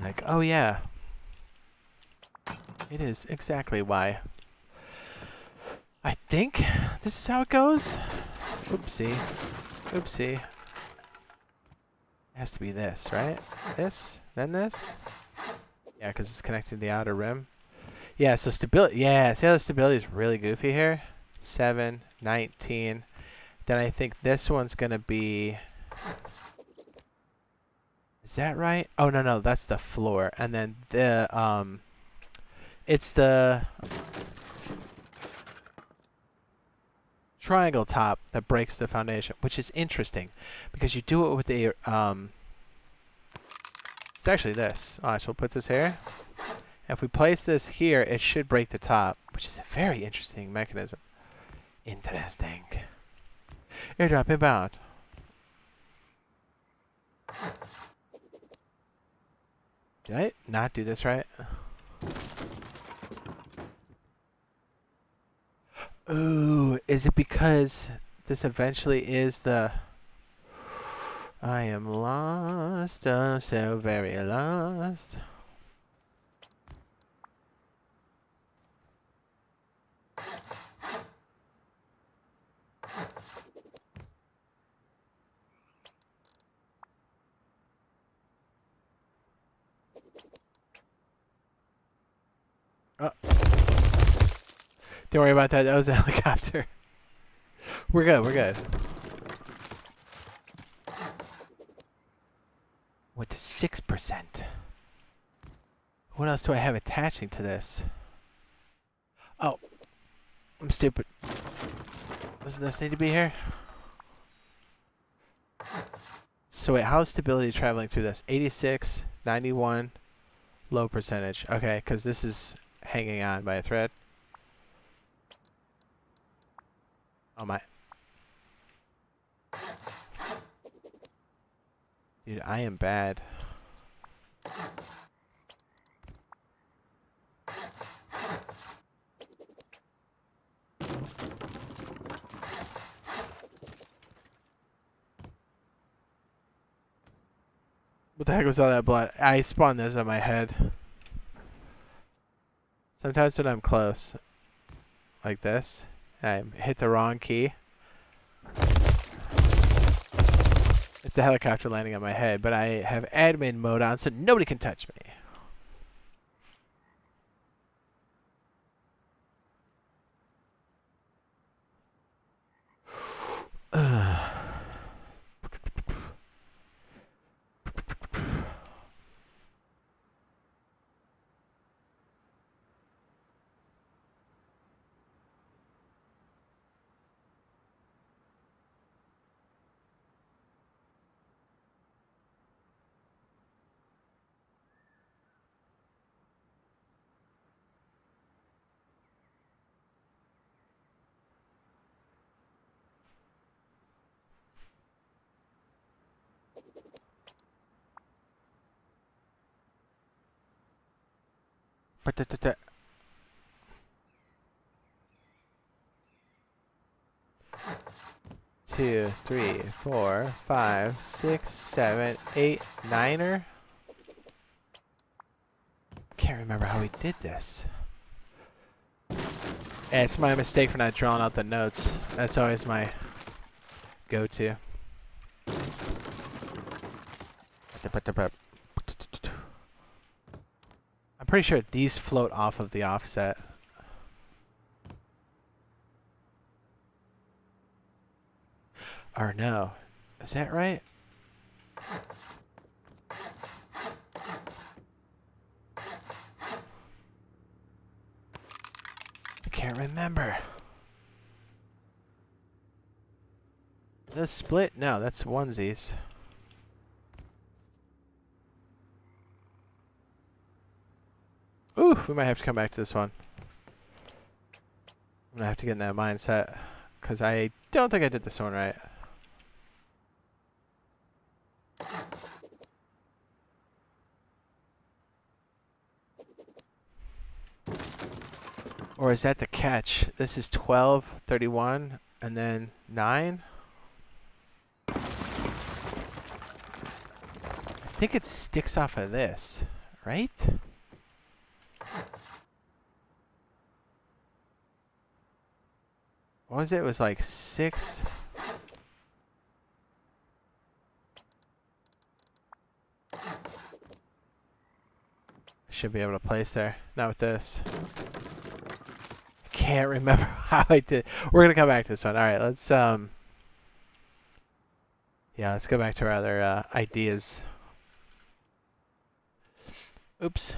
Like, oh yeah. It is exactly why. I think this is how it goes. Oopsie. Oopsie. It has to be this, right? This, then this? Yeah, because it's connected to the outer rim. Yeah, so stability. Yeah, see how the stability is really goofy here? 7, 19. Then I think this one's going to be... Is that right? Oh, no, that's the floor. And then the, it's the triangle top that breaks the foundation, which is interesting because you do it with a, it's actually this. Alright, so we'll put this here. If we place this here, it should break the top, which is a very interesting mechanism. Interesting. Airdrop inbound. Did I not do this right? Ooh, is it because this eventually is the... I am lost, oh so very lost. Oh. Don't worry about that. That was a helicopter. We're good. We're good. Went to 6%. What else do I have attaching to this? Oh, I'm stupid. Doesn't this need to be here? So wait, how's stability traveling through this? 86, 91, low percentage. Okay, because this is hanging on by a thread. Oh my. Dude, I am bad. What the heck was all that blood? I spawned this on my head. Sometimes when I'm close, like this, I hit the wrong key. It's the helicopter landing on my head, but I have admin mode on so nobody can touch me. Two, three, four, five, six, seven, eight, niner. Can't remember how we did this. Yeah, it's my mistake for not drawing out the notes. That's always my go-to. I'm pretty sure these float off of the offset. Or no. Is that right? I can't remember. The split? No, that's onesies. Ooh, we might have to come back to this one. I'm gonna have to get in that mindset, because I don't think I did this one right. Or is that the catch? This is 12, 31, and then 9? I think it sticks off of this, right? What was it? It was like 6. Should be able to place there. Not with this. Can't remember how I did. We're gonna come back to this one. All right, let's yeah, let's go back to our other ideas. Oops.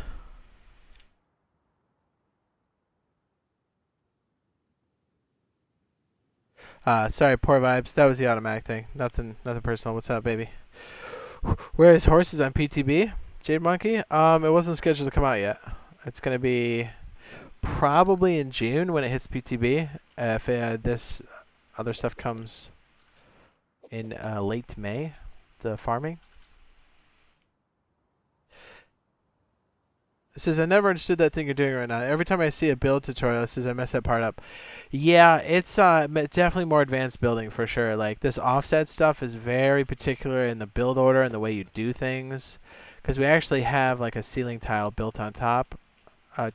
Sorry, poor vibes. That was the automatic thing. Nothing personal. What's up, baby? Where is horses on PTB? Jade Monkey? It wasn't scheduled to come out yet. It's gonna be probably in June when it hits PTB. If this other stuff comes in late May, the farming. It says, I never understood that thing you're doing right now. Every time I see a build tutorial, it says I messed that part up. Yeah, it's definitely more advanced building for sure. Like, this offset stuff is very particular in the build order and the way you do things. Because we actually have, like, a ceiling tile built on top.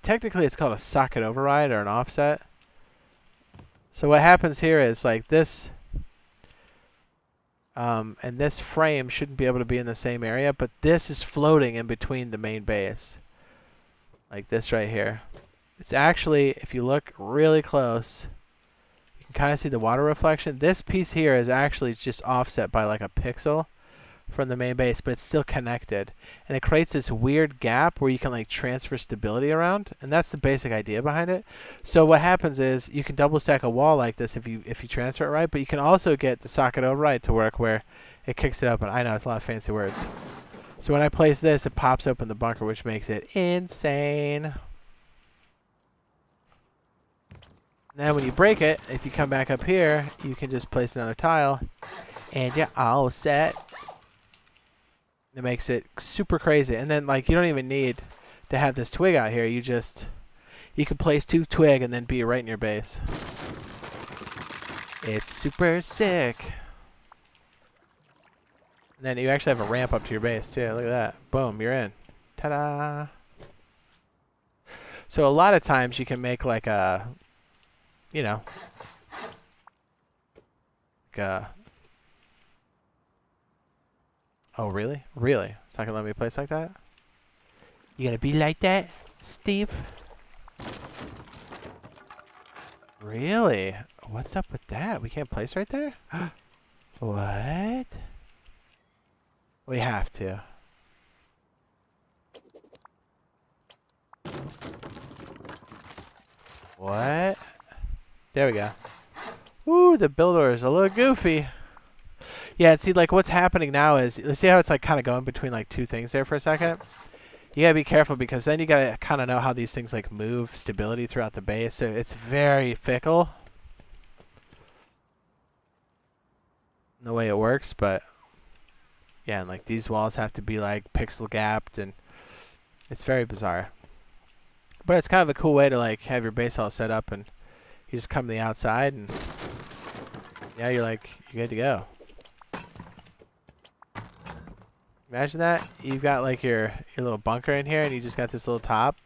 Technically, it's called a socket override or an offset. So what happens here is, like, this... and this frame shouldn't be able to be in the same area, but this is floating in between the main base. Like this right here. It's actually, if you look really close, you can kind of see the water reflection. This piece here is actually just offset by like a pixel from the main base, but it's still connected. And it creates this weird gap where you can like transfer stability around, and that's the basic idea behind it. So what happens is you can double stack a wall like this if you transfer it right, but you can also get the socket override to work where it kicks it open. I know, it's a lot of fancy words. So when I place this, it pops open the bunker, which makes it insane. Now when you break it, if you come back up here, you can just place another tile, and you're all set. It makes it super crazy. And then, like, you don't even need to have this twig out here. You can place 2 twig and then be right in your base. It's super sick. And then you actually have a ramp up to your base too. Look at that. Boom, you're in. Ta-da! So a lot of times you can make like a, you know, like a... Oh, really? Really? It's not gonna let me place like that? You gonna be like that, Steve? Really? What's up with that? We can't place right there? What? We have to. What? There we go. Ooh, the builder is a little goofy. Yeah, see, like, what's happening now is, let's see how it's, like, kind of going between, like, 2 things there for a second? You gotta be careful, because then you gotta kind of know how these things, like, move stability throughout the base, so it's very fickle in the way it works, but... Yeah, and like these walls have to be like pixel gapped, and it's very bizarre. But it's kind of a cool way to like have your base all set up, and you just come to the outside, and yeah, you're good to go. Imagine that you've got like your little bunker in here, and you just got this little top.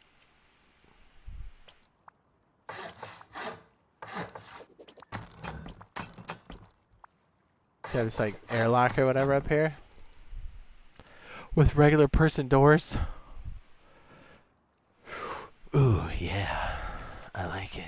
You have this like airlock or whatever up here with regular person doors. Ooh, yeah, I like it.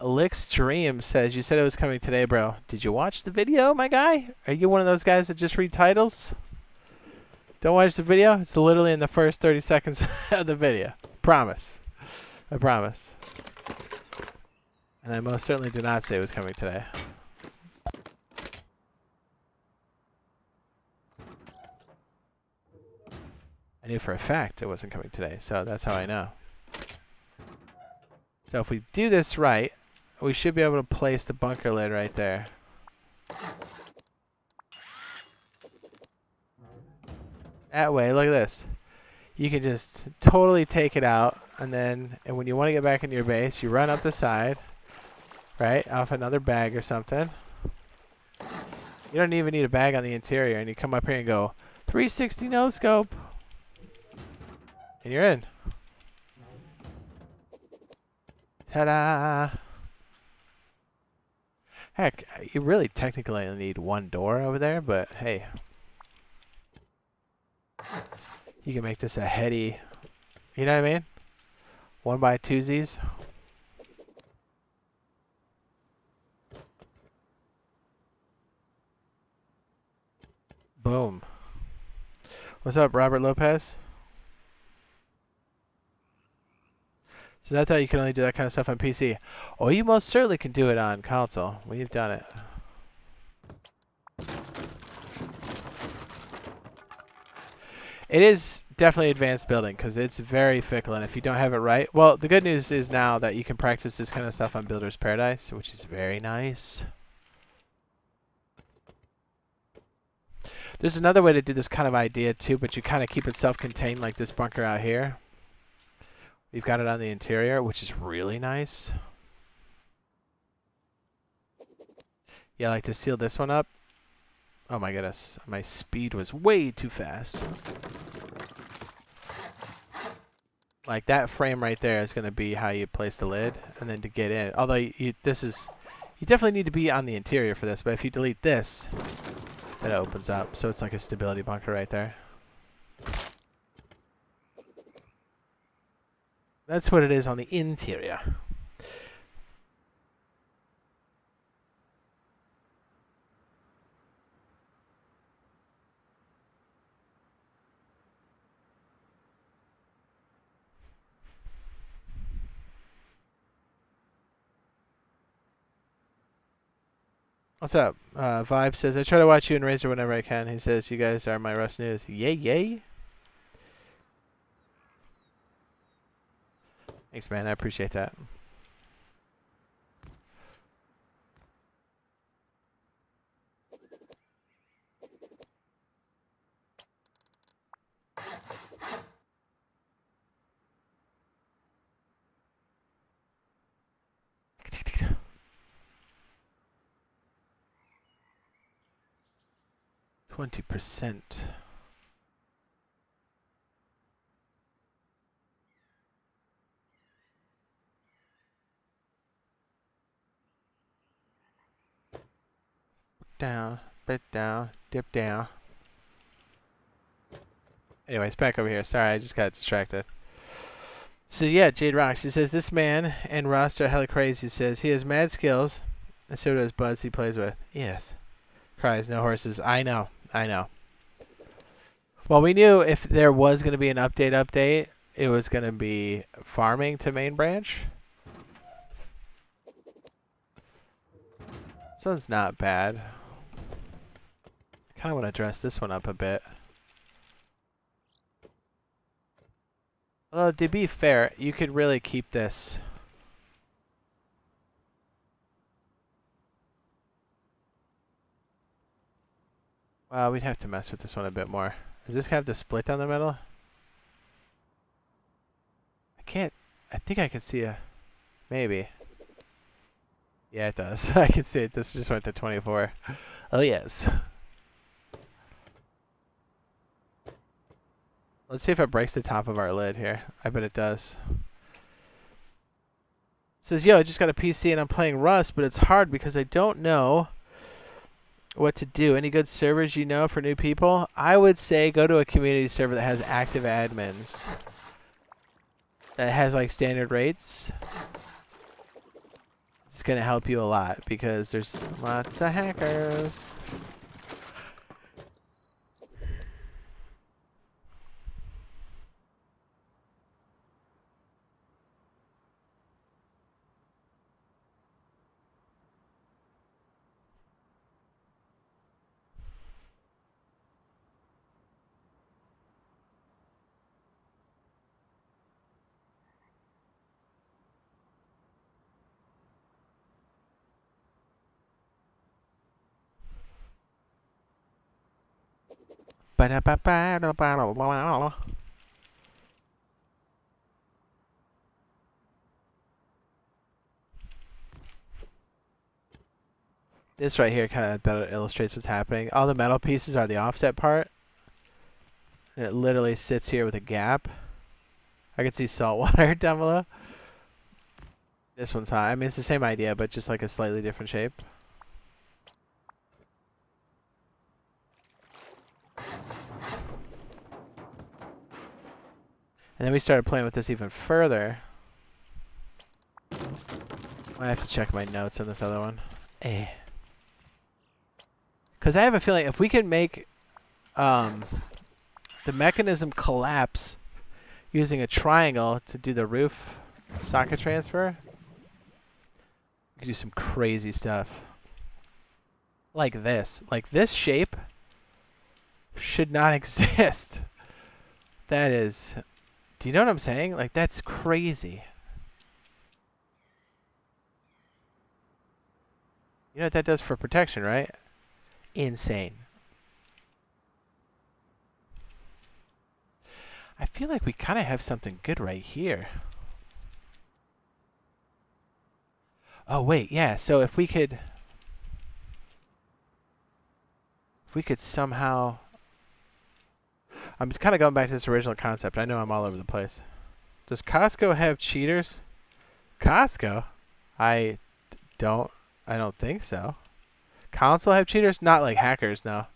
Lickstream says, you said it was coming today, bro. Did you watch the video, my guy? Are you one of those guys that just read titles? Don't watch the video? It's literally in the first 30 seconds of the video. Promise. I promise. And I most certainly did not say it was coming today. I knew for a fact it wasn't coming today, so that's how I know. So if we do this right, we should be able to place the bunker lid right there. That way, look at this. You can just totally take it out, and when you want to get back into your base, you run up the side, right, off another bag or something. You don't even need a bag on the interior, and you come up here and go 360 no scope, and you're in. Ta-da! Heck, you really technically only need one door over there, but hey. You can make this a heady, you know what I mean? 1x2s. Boom. What's up, Robert Lopez? So I thought you could only do that kind of stuff on PC. Oh, you most certainly can do it on console. We've done it. It is definitely advanced building because it's very fickle, and if you don't have it right, well, the good news is now that you can practice this kind of stuff on Builder's Paradise, which is very nice. There's another way to do this kind of idea too, but you kind of keep it self-contained like this bunker out here. We've got it on the interior, which is really nice. Yeah, I like to seal this one up. Oh my goodness, my speed was way too fast. Like that frame right there is going to be how you place the lid, and then to get in. Although you definitely need to be on the interior for this, but if you delete this, then it opens up. So it's like a stability bunker right there. That's what it is on the interior. What's up? Vibe says, I try to watch you and Razor whenever I can. He says, you guys are my Rust News. Yay, yay. Thanks, man. I appreciate that. %. Down, bit down, dip down. Anyways, back over here. Sorry, I just got distracted. So yeah, Jade Rocks. He says, this man and Rust are hella crazy. He says, he has mad skills, and so does Buzz he plays with. Yes. Cries, no horses. I know. I know. Well, we knew if there was going to be an update, it was going to be farming to main branch. This one's not bad. I kind of want to dress this one up a bit. Although, to be fair, you could really keep this Well, we'd have to mess with this one a bit more. Does this have the split down the middle? I can't. I think I can see a. Maybe. Yeah, it does. I can see it. This just went to 24. Oh, yes. Let's see if it breaks the top of our lid here. I bet it does. It says, yo, I just got a PC and I'm playing Rust, but it's hard because I don't know what to do. Any good servers you know for new people? I would say go to a community server that has active admins. That has like standard rates. It's going to help you a lot because there's lots of hackers. This right here kind of better illustrates what's happening. All the metal pieces are the offset part. And it literally sits here with a gap. I can see salt water down below. This one's high. I mean, it's the same idea, but just like a slightly different shape. And then we started playing with this even further. I have to check my notes on this other one. Because I have a feeling if we can make the mechanism collapse using a triangle to do the roof socket transfer, we can do some crazy stuff. Like this. Like this shape should not exist. That is... Do you know what I'm saying? Like, that's crazy. You know what that does for protection, right? Insane. I feel like we kind of have something good right here. Oh, wait, yeah. So if we could somehow... I'm just kind of going back to this original concept. I know I'm all over the place. Does Costco have cheaters? Costco? I don't think so. Console have cheaters? Not like hackers, no.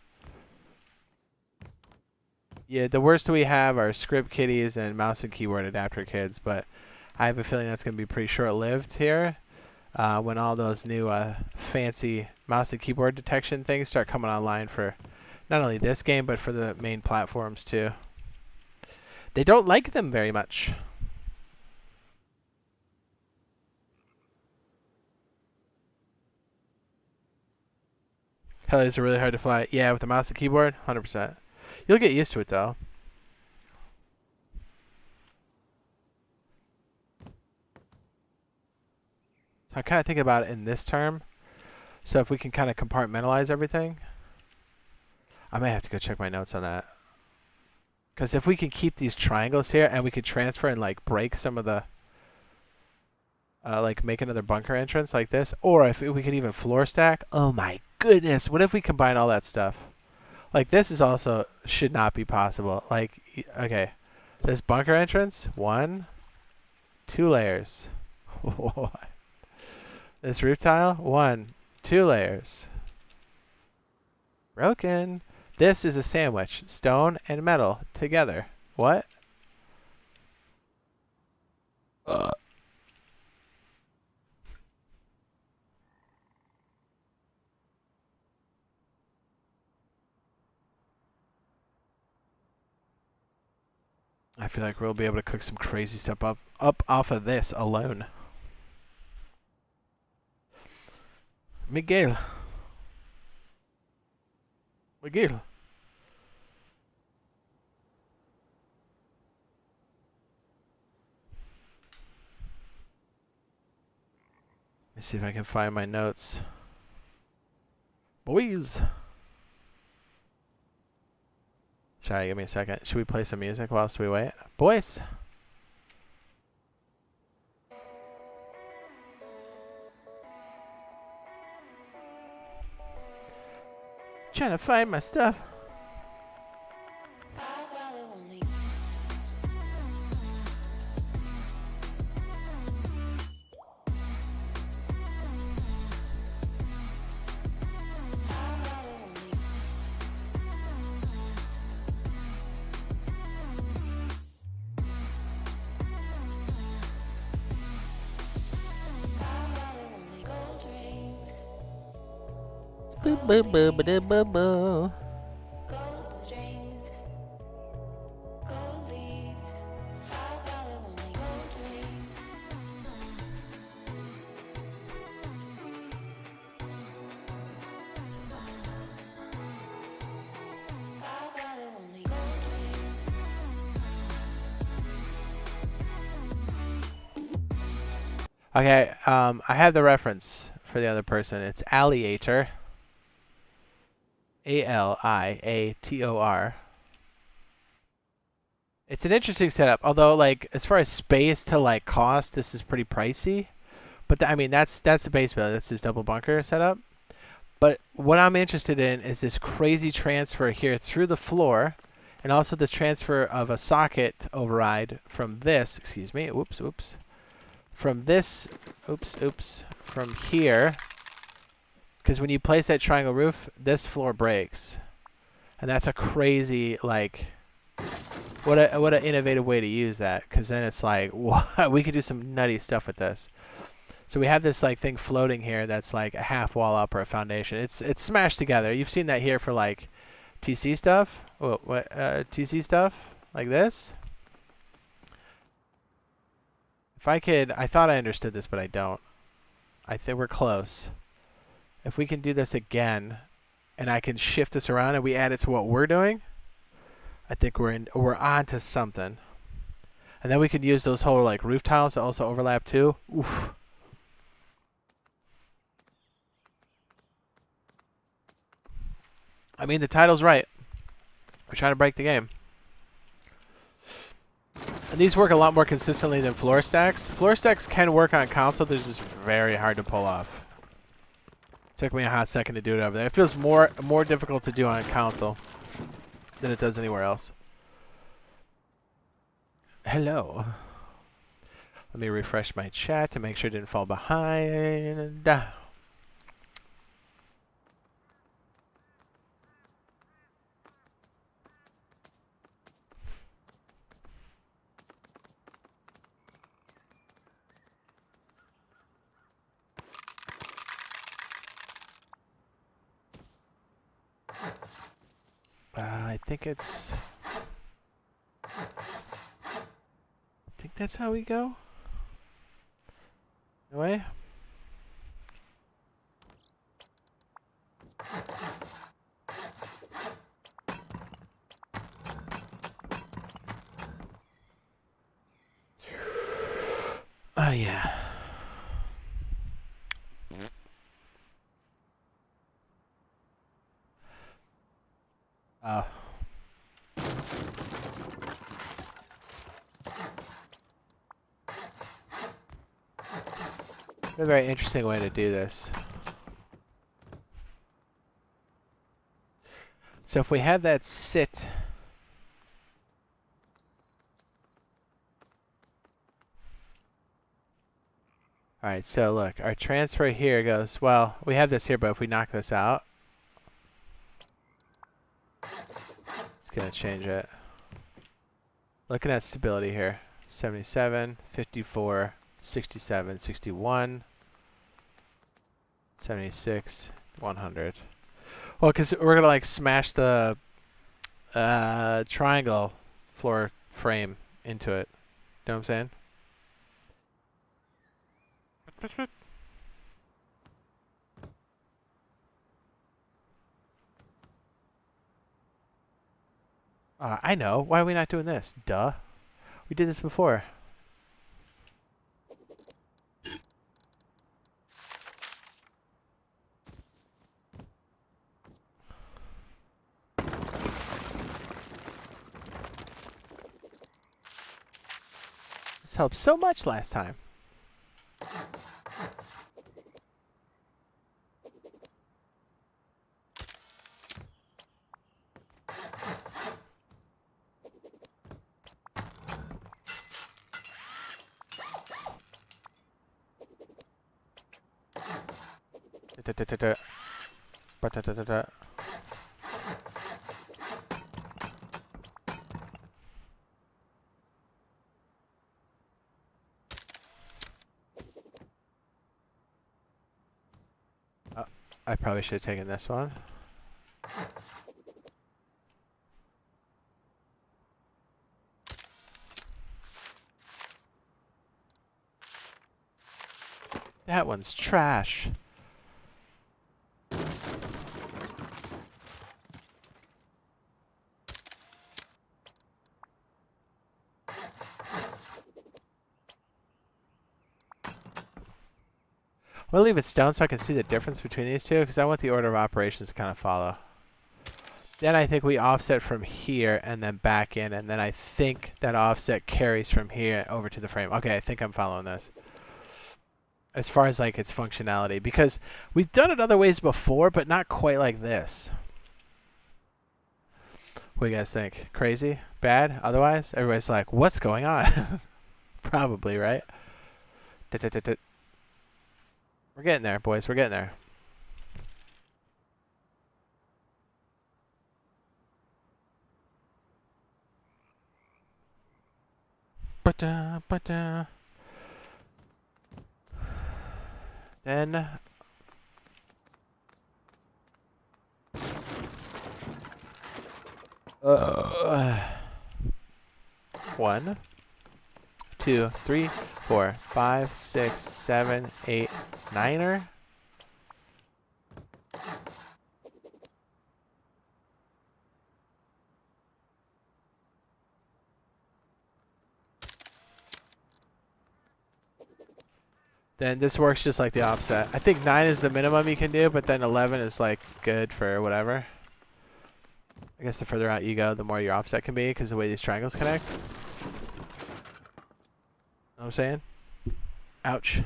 Yeah, the worst we have are script kiddies and mouse and keyboard adapter kids, but I have a feeling that's going to be pretty short-lived here when all those new fancy mouse and keyboard detection things start coming online for not only this game, but for the main platforms too. They don't like them very much. Helis are really hard to fly. Yeah, with the mouse and keyboard, 100%. You'll get used to it though. So I kind of think about it in this term. So if we can kind of compartmentalize everything, I may have to go check my notes on that. Because if we can keep these triangles here and we could transfer and like break some of the, like make another bunker entrance like this, or if we could even floor stack, oh my goodness, what if we combine all that stuff? Like this is also, should not be possible. Like, okay, this bunker entrance, 1, 2 layers. This roof tile, 1, 2 layers. Broken. This is a sandwich, stone and metal together. What? I feel like we'll be able to cook some crazy stuff up off of this alone. Miguel. Miguel. Let me see if I can find my notes. Boys. Sorry, give me a second. Should we play some music whilst we wait? Boys! Trying to find my stuff. Boo boo boo boo boo boo. Okay, I have the reference for the other person. It's Aliator. Aliator. It's an interesting setup, although like as far as space to like cost, this is pretty pricey. But I mean that's the base build. That's his double bunker setup. But what I'm interested in is this crazy transfer here through the floor, and also this transfer of a socket override from this. Excuse me. Oops. From this. Oops. From here. Because when you place that triangle roof, this floor breaks, and that's a crazy like. What an innovative way to use that, because then it's like, wow, we could do some nutty stuff with this. So we have this like thing floating here that's like a half wall up or a foundation. It's smashed together. You've seen that here for like TC stuff. Oh, what TC stuff like this. If I could, I thought I understood this, but I don't. I think we're close. If we can do this again, and I can shift this around and we add it to what we're doing, I think we're on to something. And then we could use those whole like roof tiles to also overlap too. Oof. I mean, the title's right. We're trying to break the game. And these work a lot more consistently than floor stacks. Floor stacks can work on console, they're just very hard to pull off. Took me a hot second to do it over there. It feels more difficult to do on console than it does anywhere else. Hello. Let me refresh my chat to make sure it didn't fall behind. I think that's how we go. Anyway. Oh yeah. A very interesting way to do this. So if we have that sit. Alright, so look, our transfer here goes, well, we have this here, but if we knock this out, it's going to change it. Looking at stability here, 77, 54, 67, 61, 76, 100. Well, because we're going to like smash the triangle floor frame into it. You know what I'm saying? I know. Why are we not doing this? Duh. We did this before. helped so much last time. I probably should have taken this one. That one's trash. We'll leave it stone so I can see the difference between these two, because I want the order of operations to kind of follow. Then I think we offset from here and then back in, and then I think that offset carries from here over to the frame. Okay, I think I'm following this. As far as like its functionality, because we've done it other ways before, but not quite like this. What do you guys think? Crazy? Bad? Otherwise? Everybody's like, what's going on? Probably, right? We're getting there, boys. We're getting there. Then 1, 2, 3, 4, 5, 6, 7, 8, 9er. Then this works just like the offset. I think 9 is the minimum you can do, but then 11 is like good for whatever. I guess the further out you go, the more your offset can be, because the way these triangles connect. Know what I'm saying? Ouch.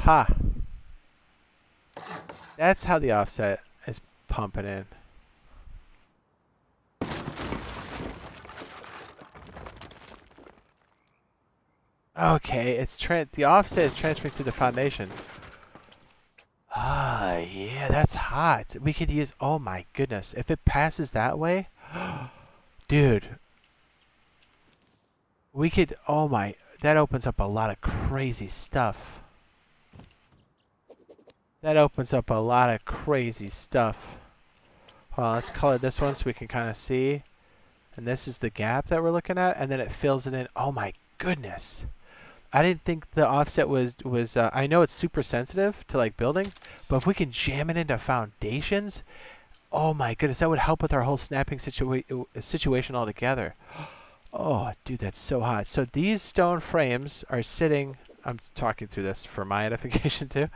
Ha! That's how the offset is pumping in. Okay, it's the offset is transferring to the foundation. Ah, yeah, that's hot. We could use, oh my goodness, if it passes that way, dude, we could, oh my, that opens up a lot of crazy stuff. That opens up a lot of crazy stuff. Well, let's color this one so we can kind of see. And this is the gap that we're looking at, and then it fills it in. Oh my goodness. I didn't think the offset was I know it's super sensitive to like building, but if we can jam it into foundations, oh my goodness, that would help with our whole snapping situation altogether. Oh, dude, that's so hot. So these stone frames are sitting, I'm talking through this for my edification too.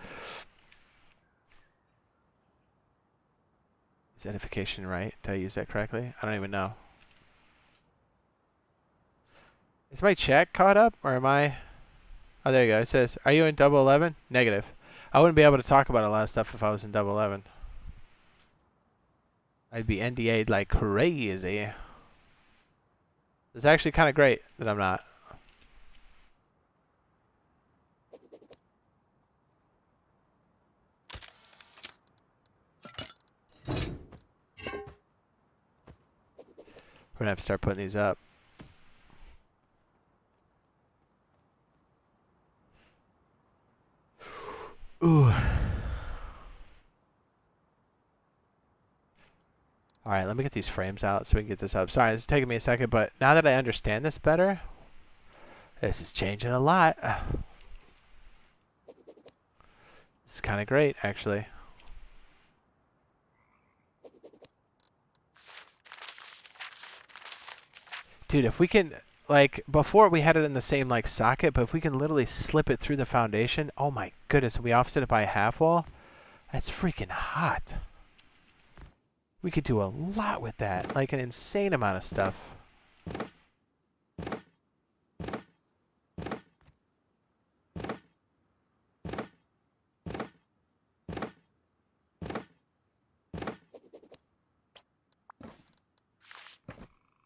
Is edification right? Did I use that correctly? I don't even know. Is my chat caught up, or am I? Oh, there you go. It says, are you in double 11? Negative. I wouldn't be able to talk about a lot of stuff if I was in double 11. I'd be NDA'd like crazy. It's actually kind of great that I'm not. We're gonna have to start putting these up. Ooh. Alright, let me get these frames out so we can get this up. Sorry, this is taking me a second, but now that I understand this better, this is changing a lot. This is kind of great, actually. Dude, if we can, like, before we had it in the same, like, socket, but if we can literally slip it through the foundation, oh my goodness, and we offset it by a half wall, that's freaking hot. We could do a lot with that, like an insane amount of stuff.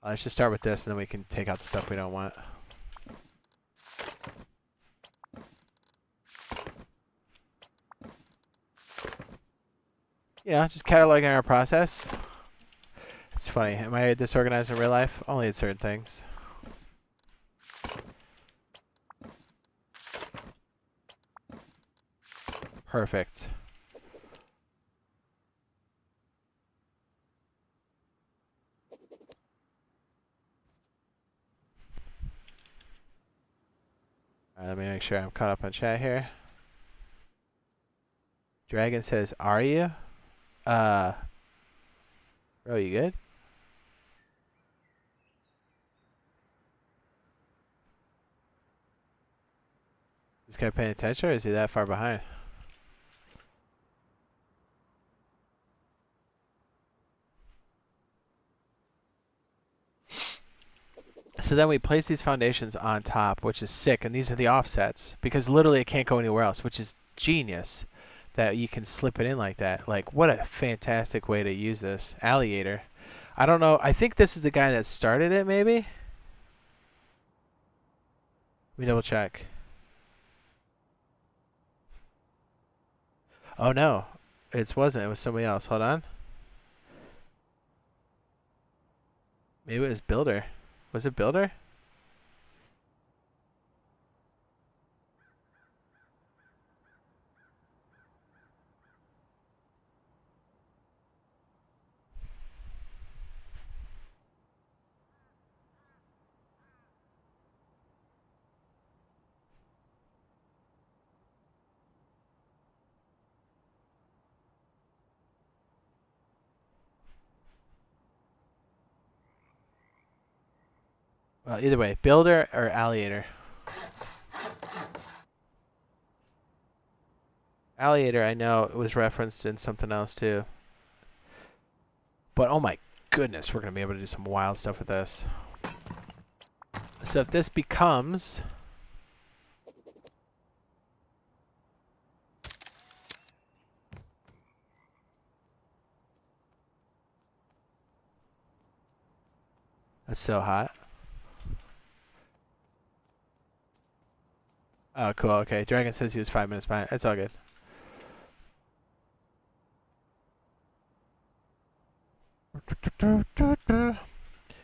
Let's just start with this, and then we can take out the stuff we don't want. Yeah, just cataloging our process. It's funny. Am I disorganized in real life? Only at certain things. Perfect. Alright, let me make sure I'm caught up on chat here. Dragon says, "Are you? Bro, you good?" Is this guy paying attention, or is he that far behind? So then we place these foundations on top, which is sick, and these are the offsets, because literally it can't go anywhere else, which is genius that you can slip it in like that. Like, what a fantastic way to use this. Alligator. I don't know. I think this is the guy that started it, maybe? Let me double check. Oh, no. It wasn't. It was somebody else. Hold on. Maybe it was Builder. Was it Builder? Well, either way, Builder or Alligator. Alligator, I know it was referenced in something else too. But oh my goodness, we're going to be able to do some wild stuff with this. So if this becomes... That's so hot. Oh, cool. Okay. Dragon says he was 5 minutes behind. It's all good.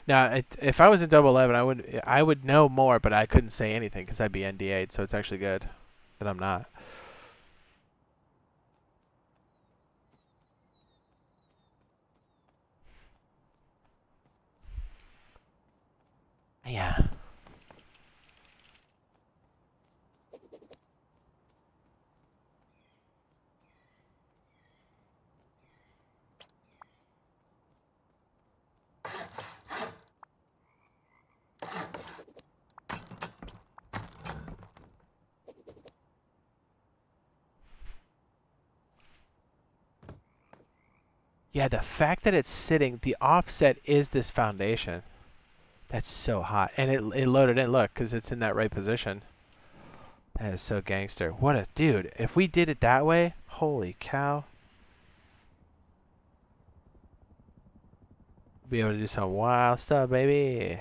Now, if I was in Double 11, I would know more, but I couldn't say anything because I'd be NDA'd. So it's actually good that I'm not. Yeah. Yeah, the fact that it's sitting, the offset is this foundation. That's so hot. And it loaded in, look, because it's in that right position. That is so gangster. What a dude. If we did it that way, holy cow. Be able to do some wild stuff, baby.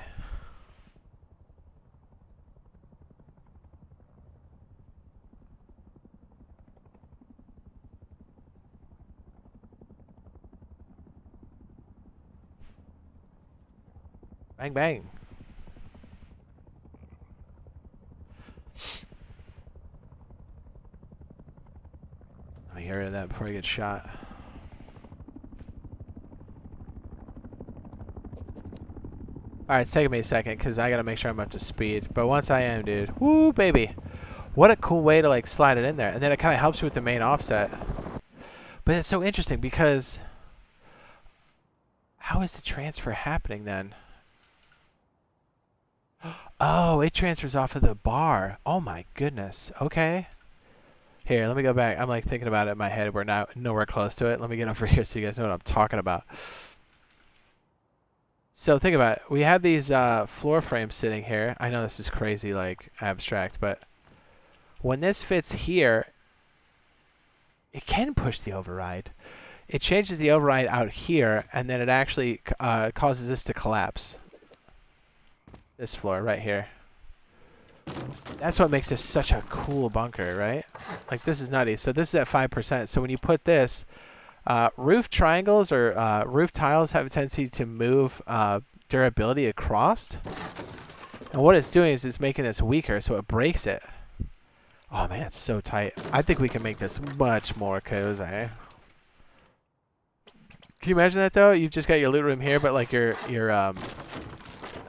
Bang, bang. that before I get shot. Alright, it's taking me a second because I gotta make sure I'm up to speed. But once I am, dude, woo, baby. What a cool way to like slide it in there. And then it kind of helps you with the main offset. But it's so interesting because how is the transfer happening then? Oh, it transfers off of the bar. Oh my goodness. Okay. Here, let me go back. I'm like thinking about it in my head. We're not nowhere close to it. Let me get over here so you guys know what I'm talking about. So think about it. We have these floor frames sitting here. I know this is crazy, like abstract, but when this fits here, it can push the override. It changes the override out here, and then it actually causes this to collapse. This floor right here. That's what makes this such a cool bunker, right? Like, this is nutty. So this is at 5%. So when you put this, roof triangles or roof tiles have a tendency to move durability across. And what it's doing is it's making this weaker, so it breaks it. Oh, man, it's so tight. I think we can make this much more cozy. Can you imagine that, though? You've just got your loot room here, but, like, your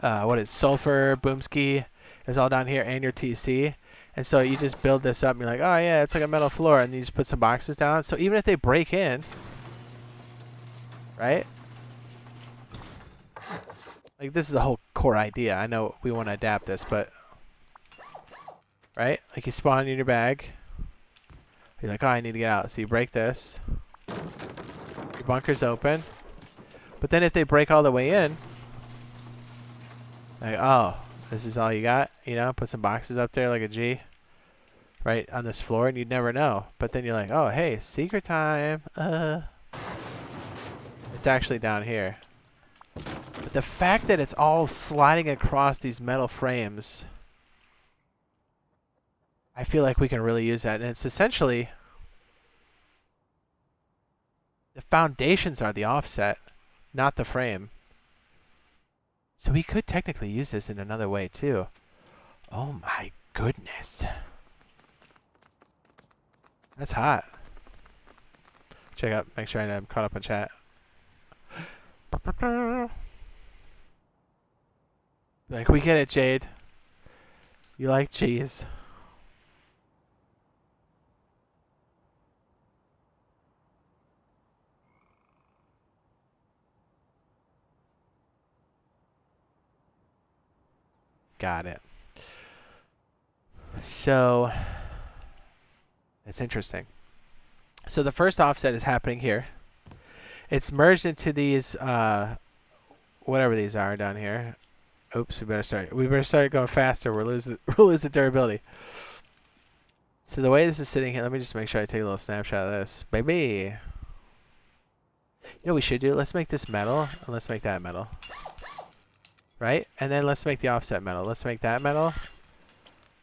what is sulfur, boomski is all down here, and your TC. And so you just build this up, and you're like, oh, yeah, it's like a metal floor, and you just put some boxes down. So even if they break in, right? Like, this is the whole core idea. I know we want to adapt this, but... Right? Like, you spawn in your bag. You're like, oh, I need to get out. So you break this. Your bunker's open. But then if they break all the way in... Like, oh, this is all you got? You know, put some boxes up there like a G. Right? On this floor, and you'd never know. But then you're like, oh, hey, secret time. It's actually down here. But the fact that it's all sliding across these metal frames... I feel like we can really use that. And it's essentially... The foundations are the offset, not the frame. So we could technically use this in another way, too. Oh my goodness. That's hot. Check out, make sure I'm caught up on chat. Like, we get it, Jade. You like cheese. Got it. So, it's interesting. So the first offset is happening here. It's merged into these, whatever these are down here. Oops, we better start going faster. We'll lose the durability. So the way this is sitting here, let me just make sure I take a little snapshot of this. Baby! You know what we should do? Let's make this metal, and let's make that metal. Right? And then let's make the offset metal. Let's make that metal.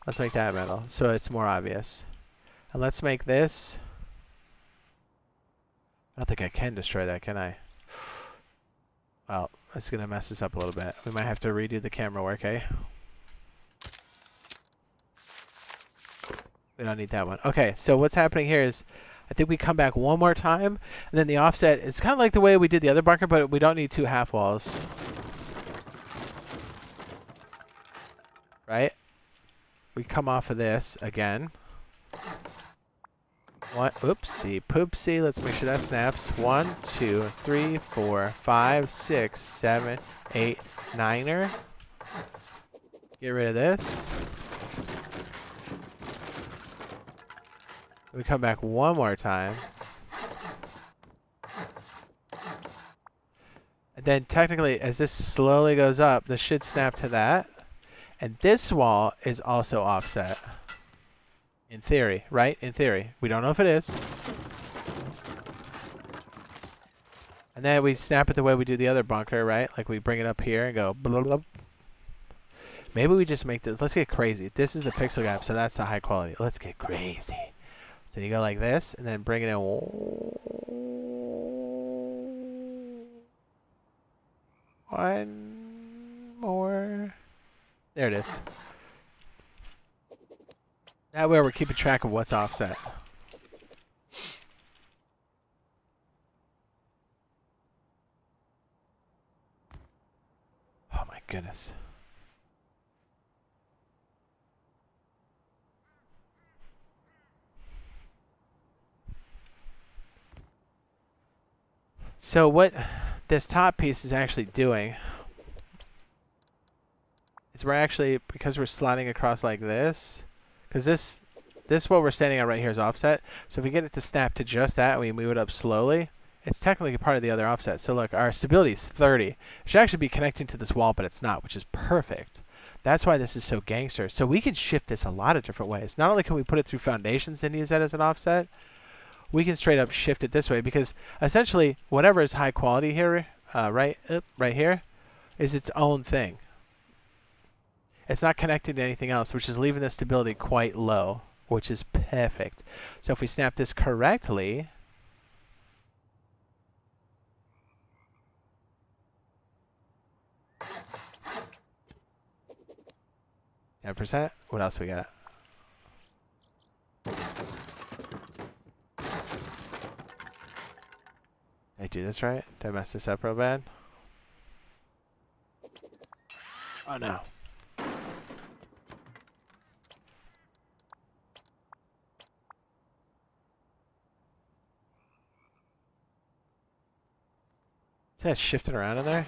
Let's make that metal, so it's more obvious. And let's make this. I don't think I can destroy that, can I? Well, it's going to mess this up a little bit. We might have to redo the camera work, eh? We don't need that one. Okay, so what's happening here is I think we come back one more time, and then the offset, it's kind of like the way we did the other bunker, but we don't need two half walls. Right? We come off of this again. What? Oopsie poopsie. Let's make sure that snaps. 1, 2, 3, 4, 5, 6, 7, 8, 9er. Get rid of this. We come back one more time. And then technically, as this slowly goes up, this should snap to that. And this wall is also offset. In theory, right? In theory. We don't know if it is. And then we snap it the way we do the other bunker, right? Like we bring it up here and go blah, blah. Maybe we just make this. Let's get crazy. This is the pixel gap, so that's the high quality. Let's get crazy. So you go like this, and then bring it in. One more. There it is. That way we're keeping track of what's offset. goodness. So what this top piece is actually doing is we're actually, because we're sliding across like this, because this what we're standing on right here is offset. So if we get it to snap to just that and we move it up slowly, it's technically part of the other offset. So look, our stability is 30. It should actually be connecting to this wall, but it's not, which is perfect. That's why this is so gangster. So we can shift this a lot of different ways. Not only can we put it through foundations and use that as an offset, we can straight up shift it this way, because essentially whatever is high quality here, right here, is its own thing. It's not connected to anything else, which is leaving the stability quite low, which is perfect. So if we snap this correctly, 10%. What else we got? Did I do this right? Did I mess this up real bad? Oh no. Is that shifting around in there?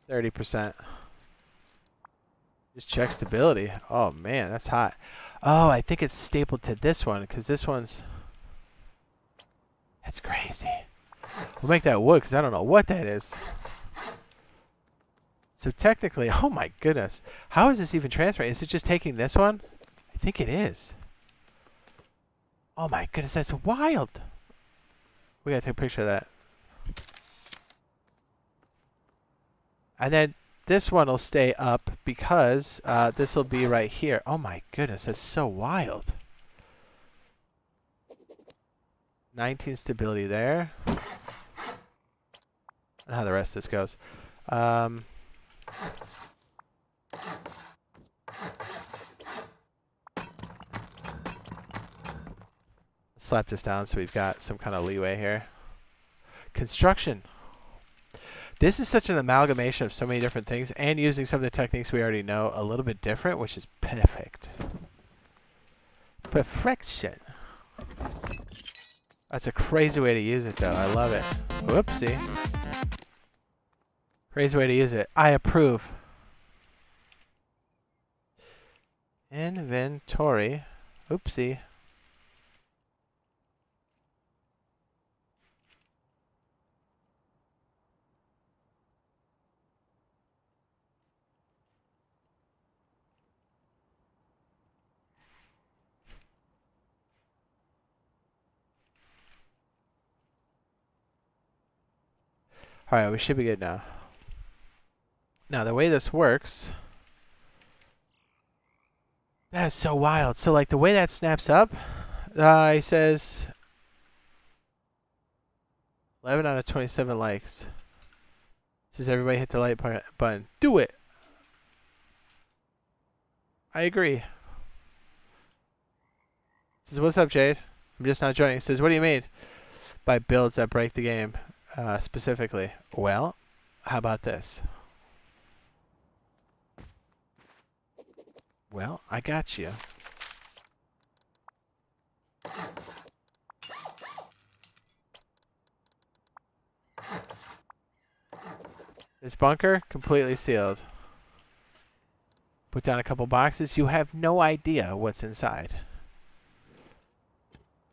%. Just check stability. Oh man, that's hot. Oh, I think it's stapled to this one, because this one's... That's crazy. We'll make that wood, because I don't know what that is. So technically, oh my goodness. How is this even transferring? Is it just taking this one? I think it is. Oh my goodness, that's wild. We gotta take a picture of that. And then this one will stay up because this will be right here. Oh my goodness, that's so wild. 19 stability there. I don't know how the rest of this goes. Slap this down so we've got some kind of leeway here. Construction. This is such an amalgamation of so many different things, and using some of the techniques we already know a little bit different, which is perfect. Perfection. That's a crazy way to use it, though. I love it. Whoopsie. Crazy way to use it. I approve. Inventory. Oopsie. Alright, we should be good now. Now, the way this works... That is so wild. So, like, the way that snaps up, he says... 11 out of 27 likes. Says everybody hit the like button. Do it! I agree. Says, what's up, Jade? I'm just now joining. Says, what do you mean by builds that break the game specifically? Well, how about this? Well, I got you. This bunker, completely sealed. Put down a couple boxes. You have no idea what's inside.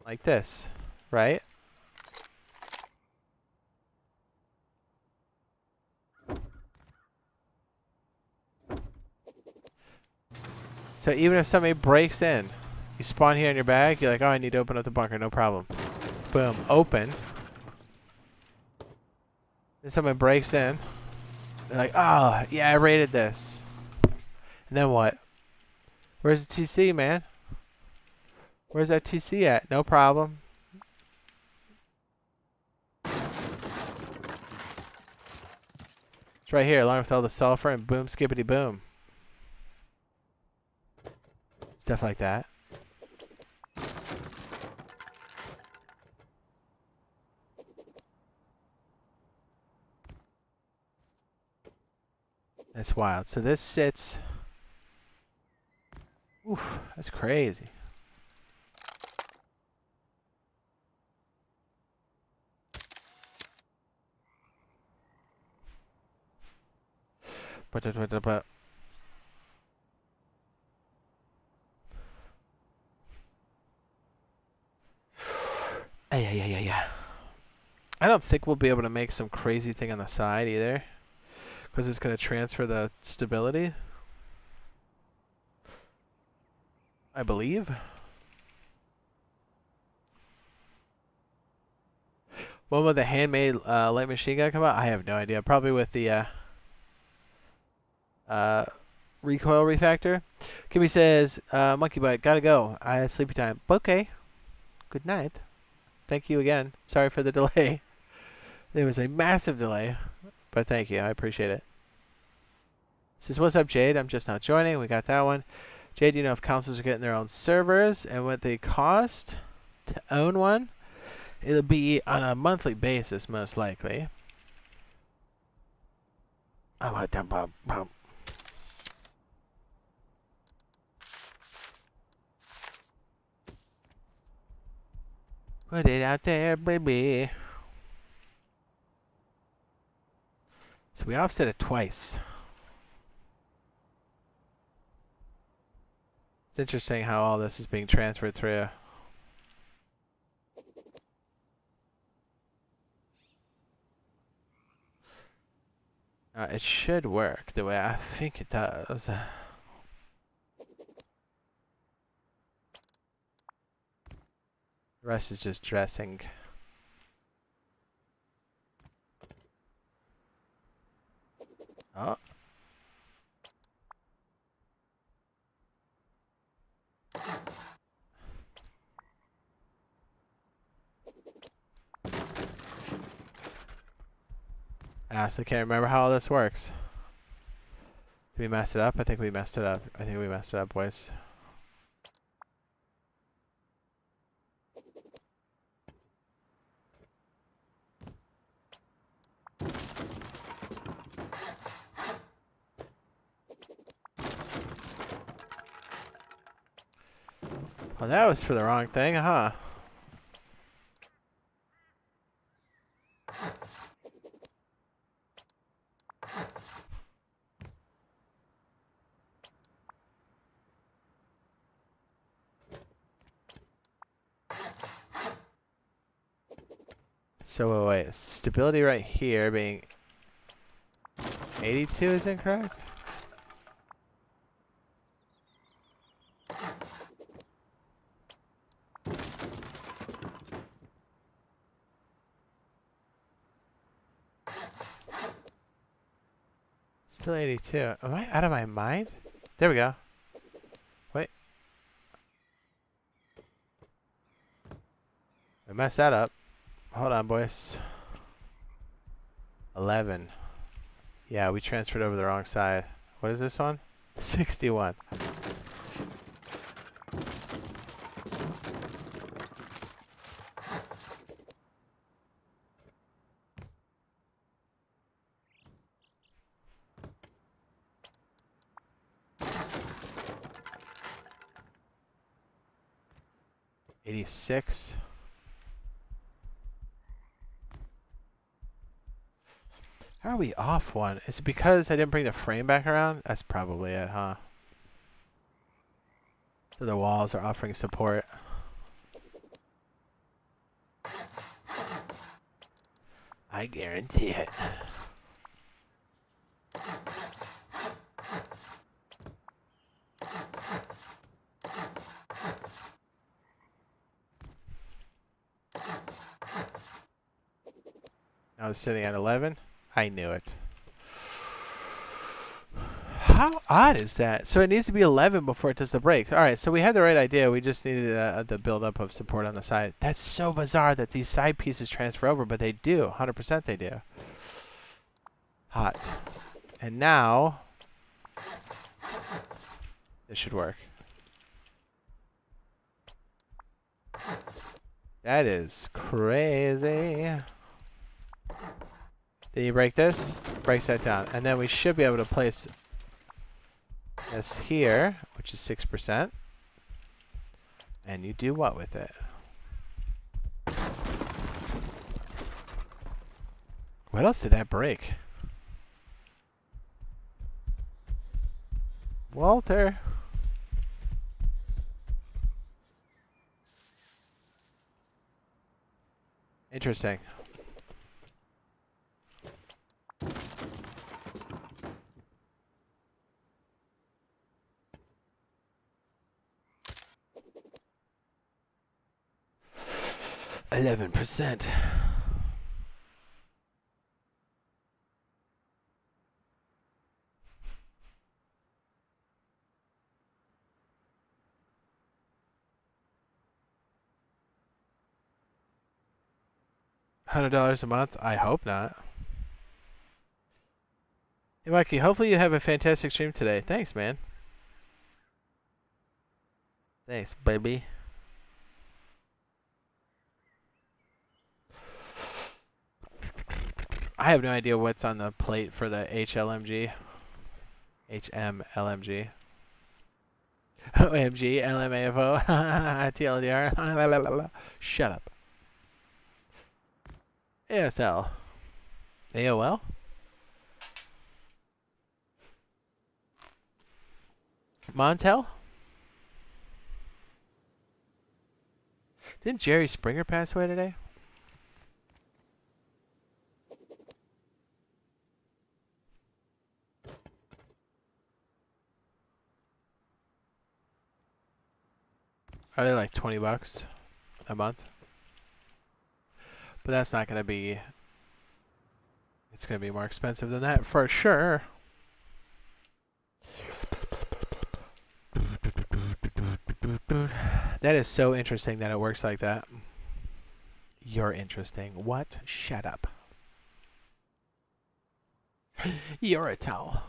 Like this, right? So even if somebody breaks in, you spawn here in your bag, you're like, oh, I need to open up the bunker, no problem. Boom, open. Then someone breaks in. They're like, oh, yeah, I raided this. And then what? Where's the TC, man? Where's that TC at? No problem. It's right here, along with all the sulfur, and boom, skippity boom. Stuff like that. It's wild. So this sits. Oof, that's crazy. But yeah. I don't think we'll be able to make some crazy thing on the side either, because it's going to transfer the stability, I believe. When will the handmade light machine gun come out? I have no idea. Probably with the recoil refactor. Kimmy says, Monkey Butt, gotta go. I had sleepy time. Okay. Good night. Thank you again. Sorry for the delay. There was a massive delay, but thank you. I appreciate it. Says, what's up, Jade? I'm just now joining. We got that one. Jade, you know if councils are getting their own servers and what they cost to own one? It'll be on a monthly basis, most likely. Oh, put it out there, baby. So we offset it twice. It's interesting how all this is being transferred through. It should work the way I think it does. The rest is just dressing. Oh. I honestly can't remember how all this works. Did we mess it up? I think we messed it up. I think we messed it up, boys. Well, that was for the wrong thing, huh? So wait, stability right here being 82 is incorrect? Still 82. Am I out of my mind? There we go. Wait. I messed that up. Hold on, boys. 11. Yeah, we transferred over the wrong side. What is this one? 61. $86. How are we off one? Is it because I didn't bring the frame back around? That's probably it, huh? So the walls are offering support. I guarantee it. I was sitting at 11. I knew it. How odd is that? So it needs to be 11 before it does the brakes. All right, so we had the right idea. We just needed the buildup of support on the side. That's so bizarre that these side pieces transfer over, but they do. 100% they do. Hot. And now, this should work. That is crazy. Then you break this, breaks that down. And then we should be able to place this here, which is 6%. And you do what with it? What else did that break? Walter. Interesting. %. $100 a month? I hope not. Hey, Mikey, hopefully you have a fantastic stream today. Thanks, man. Thanks, baby. I have no idea what's on the plate for the HLMG. HMLMG. OMG, LMAFO, TLDR. Shut up. ASL. AOL? Montel? Didn't Jerry Springer pass away today? Are they like $20 a month? But that's not going to be... It's going to be more expensive than that for sure. That is so interesting that it works like that. You're interesting. What? Shut up. You're a towel.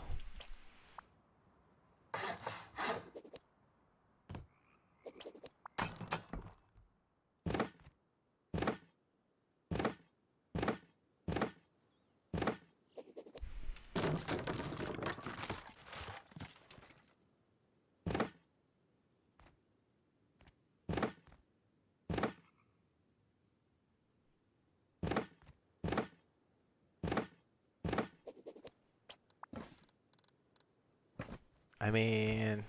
I mean...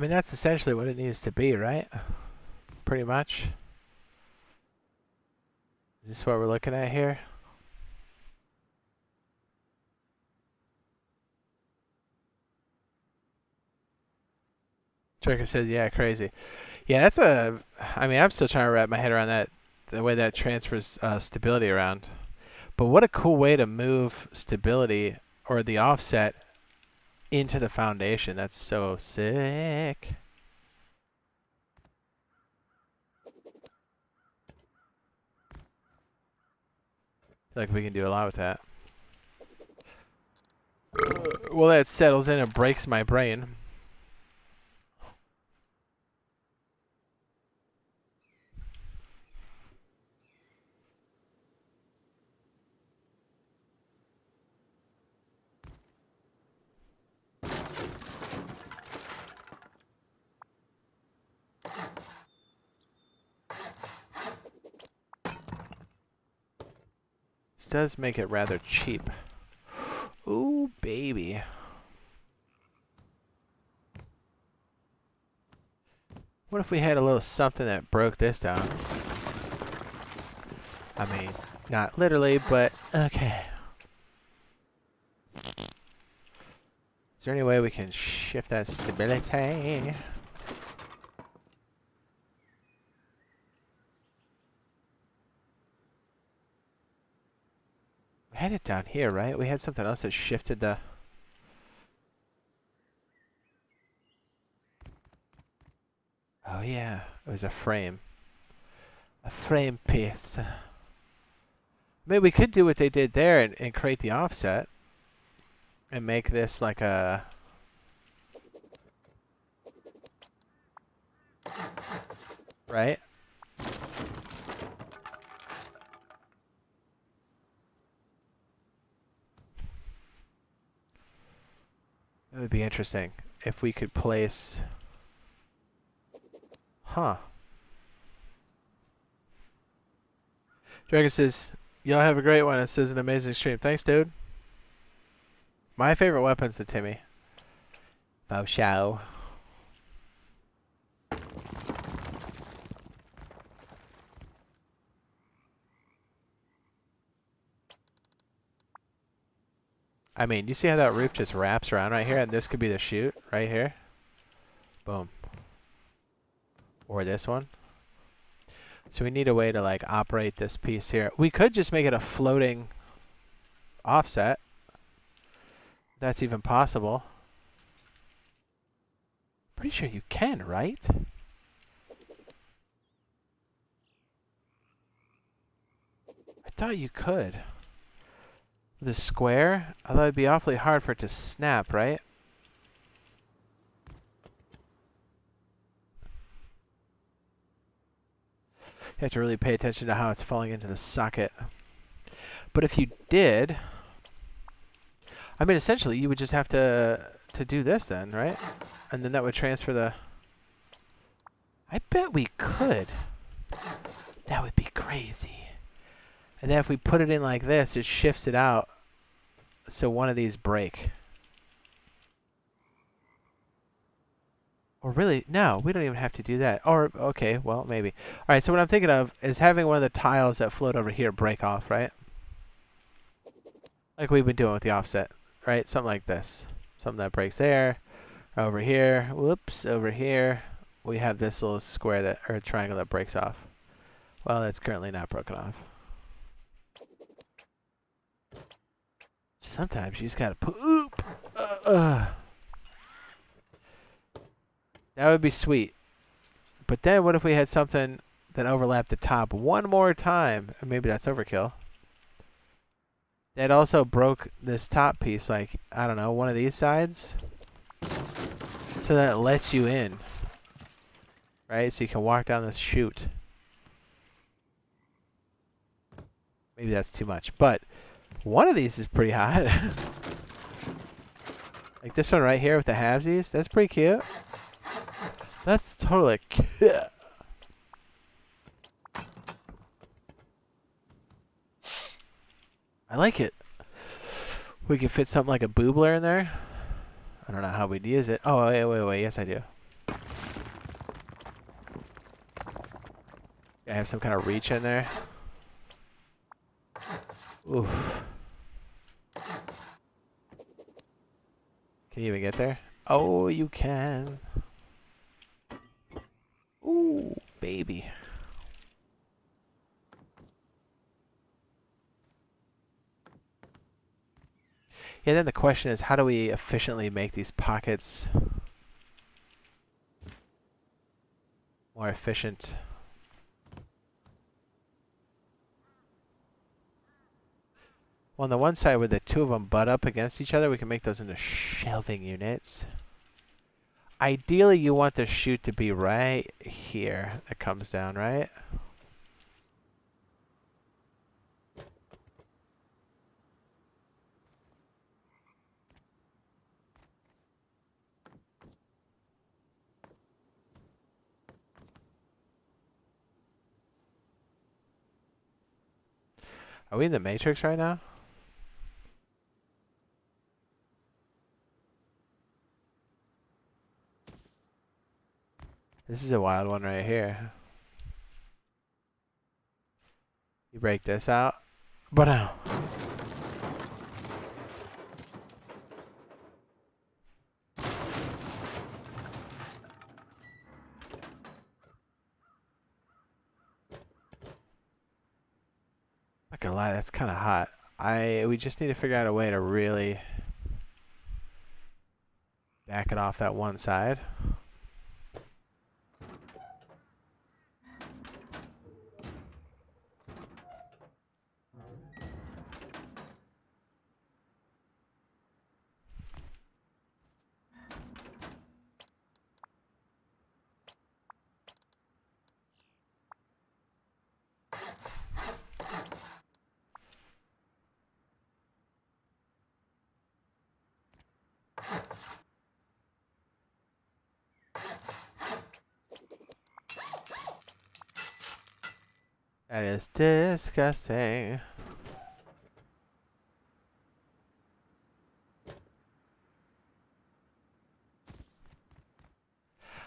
that's essentially what it needs to be, right? Pretty much. Is this what we're looking at here? Joker says, yeah, crazy. Yeah, that's a... I'm still trying to wrap my head around that, the way that transfers stability around. But what a cool way to move stability, or the offset, into the foundation. That's so sick. I feel like we can do a lot with that. Well, that settles in and breaks my brain. This does make it rather cheap. Ooh, baby. What if we had a little something that broke this down? I mean, not literally, but okay. Is there any way we can shift that stability? We had it down here, right? We had something else that shifted the... Oh yeah, it was a frame. A frame piece. Maybe we could do what they did there and create the offset. And make this like a... Right? It would be interesting if we could place... Huh. Dragon says, y'all have a great one. It says an amazing stream. Thanks, dude. My favorite weapon's the Timmy. Bow Shao. I mean, you see how that roof just wraps around right here? And this could be the chute right here. Boom. Or this one. So we need a way to like operate this piece here. We could just make it a floating offset. That's even possible. Pretty sure you can, right? I thought you could. The square? I thought it'd be awfully hard for it to snap, right? You have to really pay attention to how it's falling into the socket. But if you did, I mean, essentially, you would just have to do this then, right? And then that would transfer the... I bet we could. That would be crazy. And then if we put it in like this, it shifts it out. So one of these break. Or really, no, we don't even have to do that. Or, okay, well, maybe. All right, so what I'm thinking of is having one of the tiles that float over here break off, right? Like we've been doing with the offset, right? Something like this. Something that breaks there. Over here, whoops, over here. We have this little square that, or triangle that breaks off. Well, it's currently not broken off. Sometimes you just gotta poop. That would be sweet. But then what if we had something that overlapped the top one more time? Maybe that's overkill. That also broke this top piece, like, I don't know, one of these sides. So that lets you in. Right? So you can walk down this chute. Maybe that's too much. But one of these is pretty hot. Like this one right here with the halvesies. That's pretty cute. That's totally cute. I like it. We could fit something like a boobler in there. I don't know how we'd use it. Oh, wait. Yes, I do. I have some kind of reach in there. Oof. Can you even get there? Oh, you can. Ooh, baby. Yeah, then the question is, how do we efficiently make these pockets more efficient? Well, on the one side where the two of them butt up against each other, we can make those into shelving units. Ideally, you want the chute to be right here. That comes down, right? Are we in the Matrix right now? This is a wild one right here. You break this out. But not gonna lie, that's kind of hot. We just need to figure out a way to really back it off that one side. That is disgusting.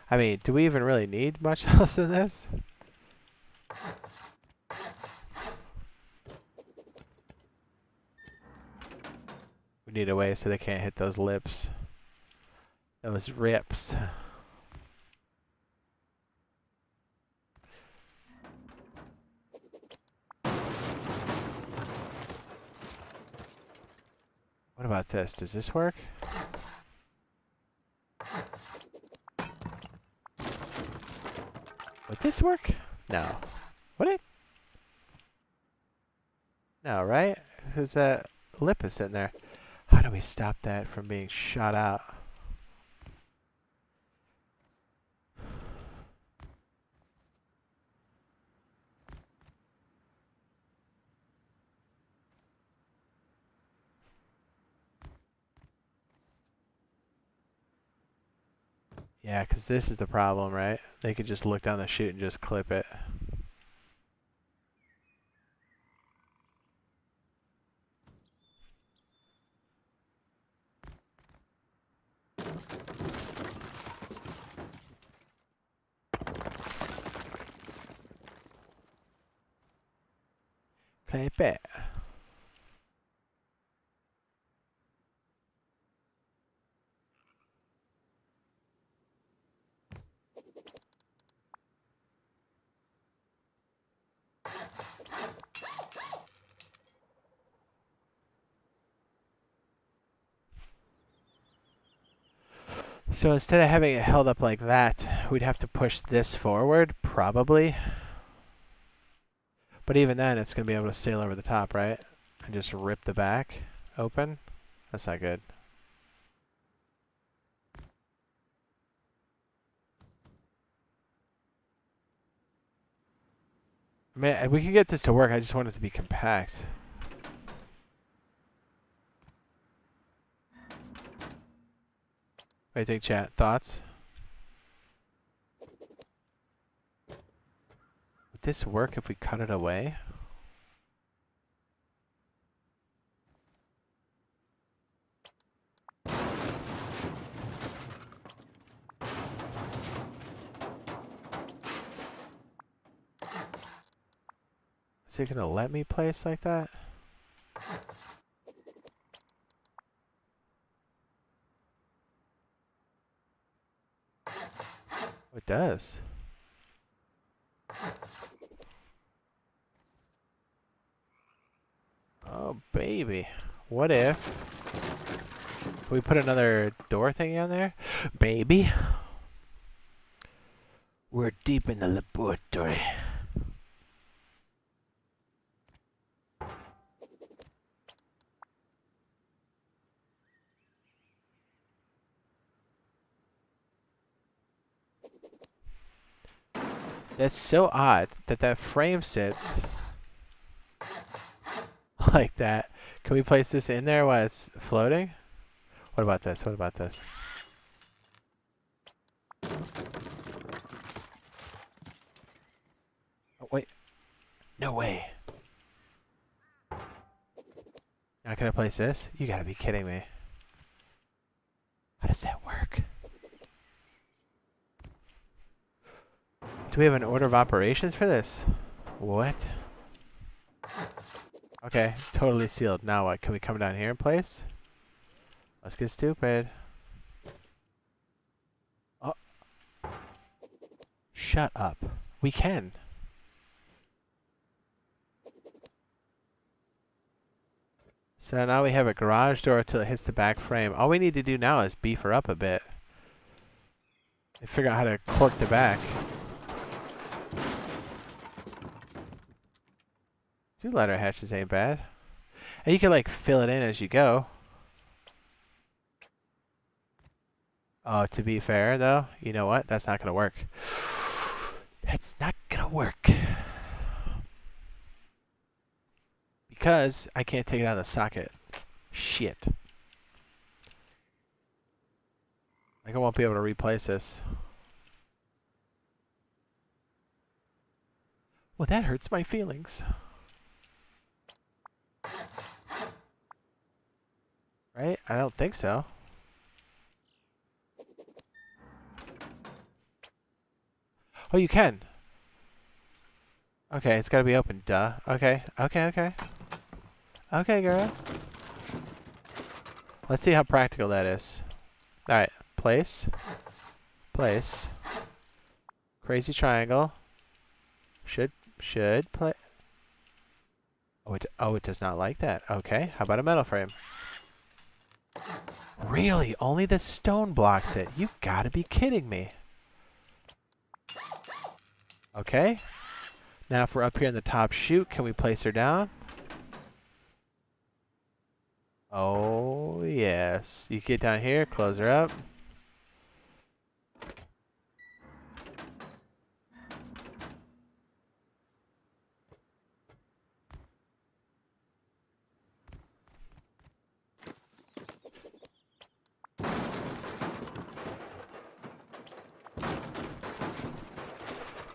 I mean, do we even really need much else than this? We need a way so they can't hit those lips. Those rips. What about this? Does this work? Would this work? No. Would it? No, right? Because that lip is sitting there. How do we stop that from being shot out? Yeah, because this is the problem, right? They could just look down the chute and just clip it. Clip it. So instead of having it held up like that, we'd have to push this forward, probably. But even then, it's going to be able to sail over the top, right? And just rip the back open. That's not good. I mean, we can get this to work. I just want it to be compact. What do you think, chat? Thoughts? Would this work if we cut it away? Is it gonna let me place like that? It does. Oh, baby. What if we put another door thing on there? Baby. We're deep in the laboratory. That's so odd that that frame sits like that. Can we place this in there while it's floating? What about this? What about this? Oh, wait. No way. Not gonna place this? You gotta be kidding me. How does that work? Do we have an order of operations for this? What? Okay, totally sealed. Now what? Can we come down here and place? Let's get stupid. Oh. Shut up. We can. So now we have a garage door till it hits the back frame. All we need to do now is beef her up a bit. And figure out how to cork the back. Two ladder hatches ain't bad. And you can like fill it in as you go. Oh, to be fair though, you know what? That's not gonna work. That's not gonna work. Because I can't take it out of the socket. Shit. Like I won't be able to replace this. Well, that hurts my feelings. Right? I don't think so. Oh, you can. Okay, it's gotta be open. Duh. Okay. Okay. Okay, girl. Let's see how practical that is. Alright. Place. Place. Crazy triangle. Should play. Oh, it does not like that. Okay. How about a metal frame? Really? Only the stone blocks it. You've got to be kidding me. Okay. Now if we're up here in the top chute, can we place her down? Oh, yes. You get down here, close her up.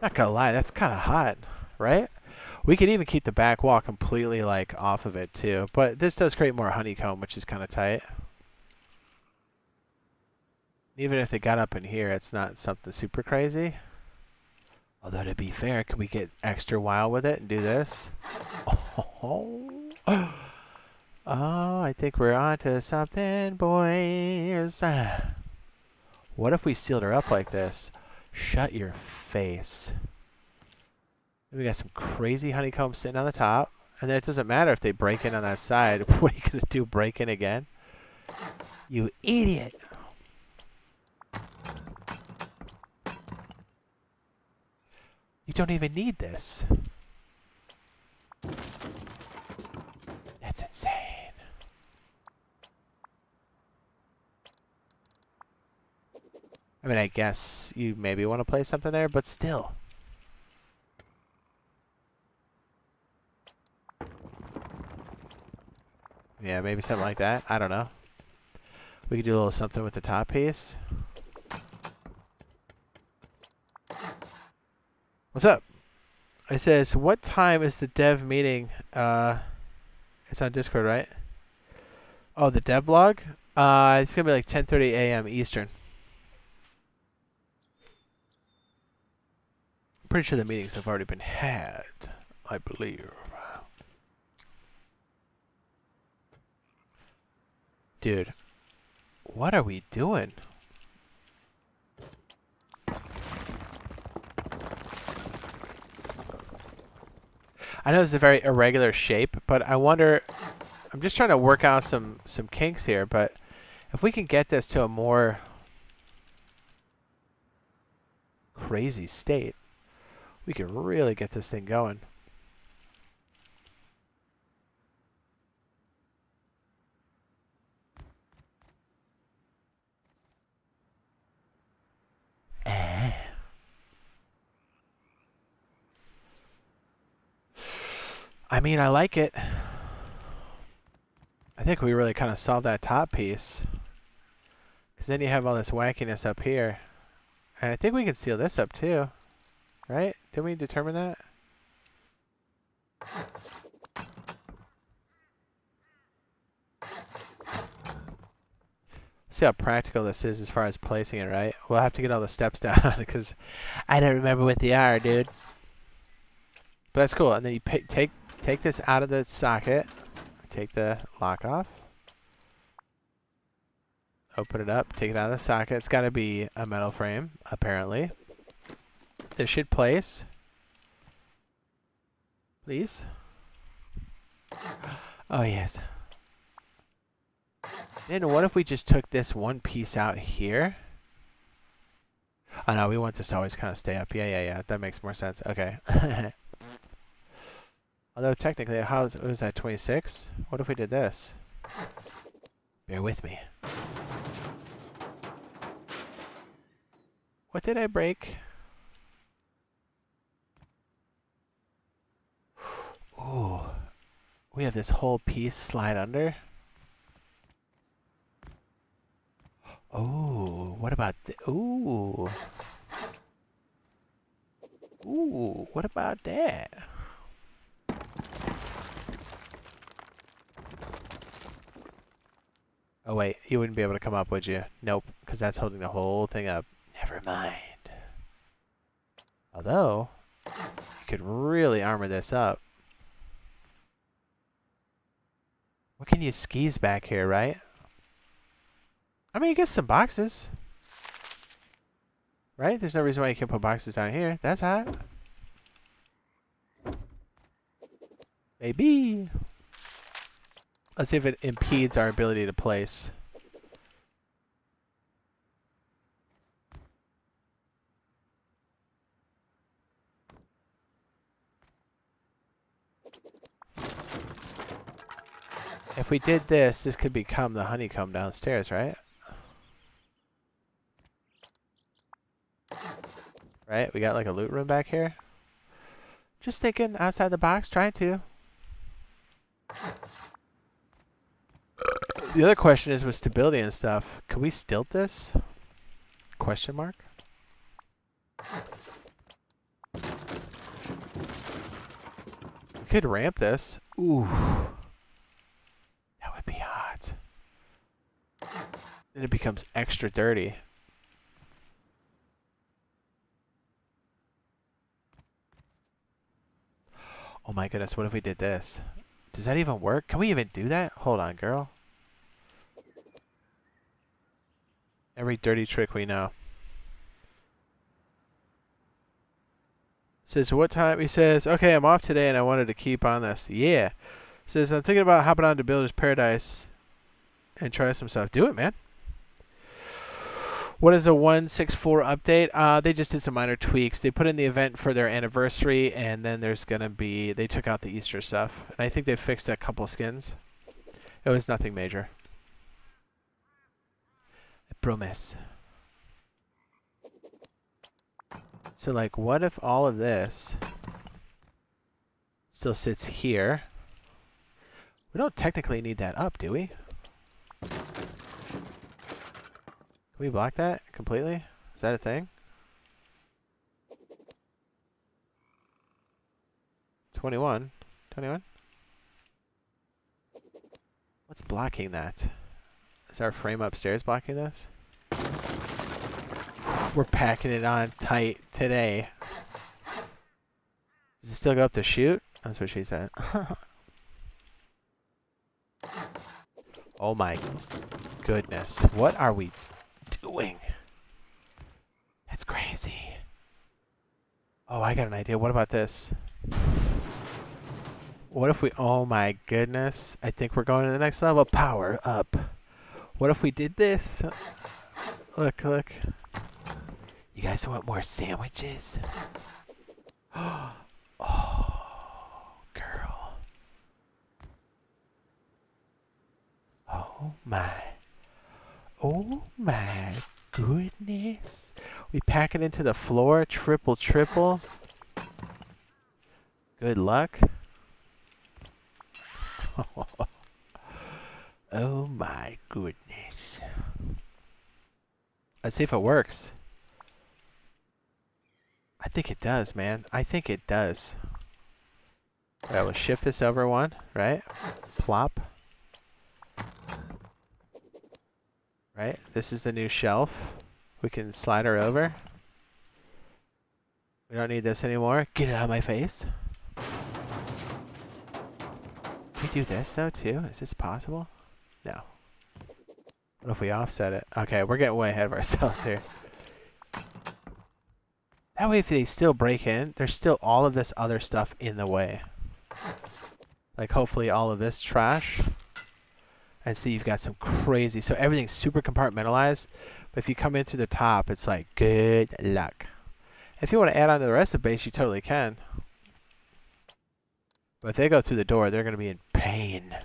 Not gonna lie, that's kind of hot, right? We could even keep the back wall completely like off of it too, but this does create more honeycomb, which is kind of tight. Even if they got up in here, it's not something super crazy. Although to be fair, could we get extra wild with it and do this? Oh, I think we're onto something, boys. What if we sealed her up like this? Shut your face. We got some crazy honeycomb sitting on the top. And then it doesn't matter if they break in on that side. What are you going to do, break in again? You idiot. You don't even need this. That's insane. I mean, I guess you maybe want to play something there, but still. Yeah, maybe something like that. I don't know. We could do a little something with the top piece. What's up? It says, what time is the dev meeting? It's on Discord, right? Oh, the dev blog? It's going to be like 10:30 a.m. Eastern. I'm pretty sure the meetings have already been had, I believe. Dude, what are we doing? I know it's a very irregular shape, but I wonder, I'm just trying to work out some kinks here, but if we can get this to a more crazy state, we could really get this thing going. I mean, I like it. I think we really kind of solved that top piece. Because then you have all this wackiness up here. And I think we can seal this up too. Right? Didn't we determine that? See how practical this is as far as placing it, right? We'll have to get all the steps down because I don't remember what they are, dude. But that's cool. And then you take this out of the socket. Take the lock off. Open it up. Take it out of the socket. It's got to be a metal frame, apparently. This should place. Please. Oh, yes. Then what if we just took this one piece out here? Oh, no, we want this to always kind of stay up. Yeah. That makes more sense. Okay. Although technically, what was that, 26? What if we did this? Bear with me. What did I break? Ooh. We have this whole piece slide under. Oh, what about ooh. Ooh, what about that? Oh wait, you wouldn't be able to come up, would you? Nope, because that's holding the whole thing up. Never mind. Although, you could really armor this up. What can you skis back here, right? I mean, you get some boxes. Right? There's no reason why you can't put boxes down here. That's hot. Maybe. Let's see if it impedes our ability to place. If we did this, this could become the honeycomb downstairs, right? Right? We got like a loot room back here. Just thinking outside the box, trying to. The other question is with stability and stuff. Can we stilt this? Question mark? We could ramp this. Ooh. That would be hot. Then it becomes extra dirty. Oh my goodness, what if we did this? Does that even work? Can we even do that? Hold on, girl. Every dirty trick we know. Says, what time? He says, okay, I'm off today and I wanted to keep on this. Yeah. Says, I'm thinking about hopping on to Builder's Paradise and try some stuff. Do it, man. What is a 1.6.4 update? They just did some minor tweaks. They put in the event for their anniversary, and then there's going to be... They took out the Easter stuff. And I think they fixed a couple skins. It was nothing major. I promise. So, like, what if all of this still sits here? We don't technically need that up, do we? Can we block that completely? Is that a thing? 21. 21? What's blocking that? Is our frame upstairs blocking this? We're packing it on tight today. Does it still go up to shoot? That's what she said. Oh my goodness. What are we doing? That's crazy. Oh, I got an idea. What about this? What if we... Oh my goodness. I think we're going to the next level. Power up. What if we did this? Look, look. You guys want more sandwiches? Oh, girl. Oh my. Oh my goodness. We pack it into the floor. Triple, triple. Good luck. Oh my goodness. Let's see if it works. I think it does, man. I think it does. Alright, we'll shift this over one, right? Plop. Right? This is the new shelf. We can slide her over. We don't need this anymore. Get it out of my face. Can we do this though too? Is this possible? No. What if we offset it? Okay, we're getting way ahead of ourselves here. That way if they still break in, there's still all of this other stuff in the way. Like hopefully all of this trash. And see, you've got some crazy... So everything's super compartmentalized. But if you come in through the top, it's like, good luck. If you want to add on to the rest of the base, you totally can. But if they go through the door, they're going to be in pain.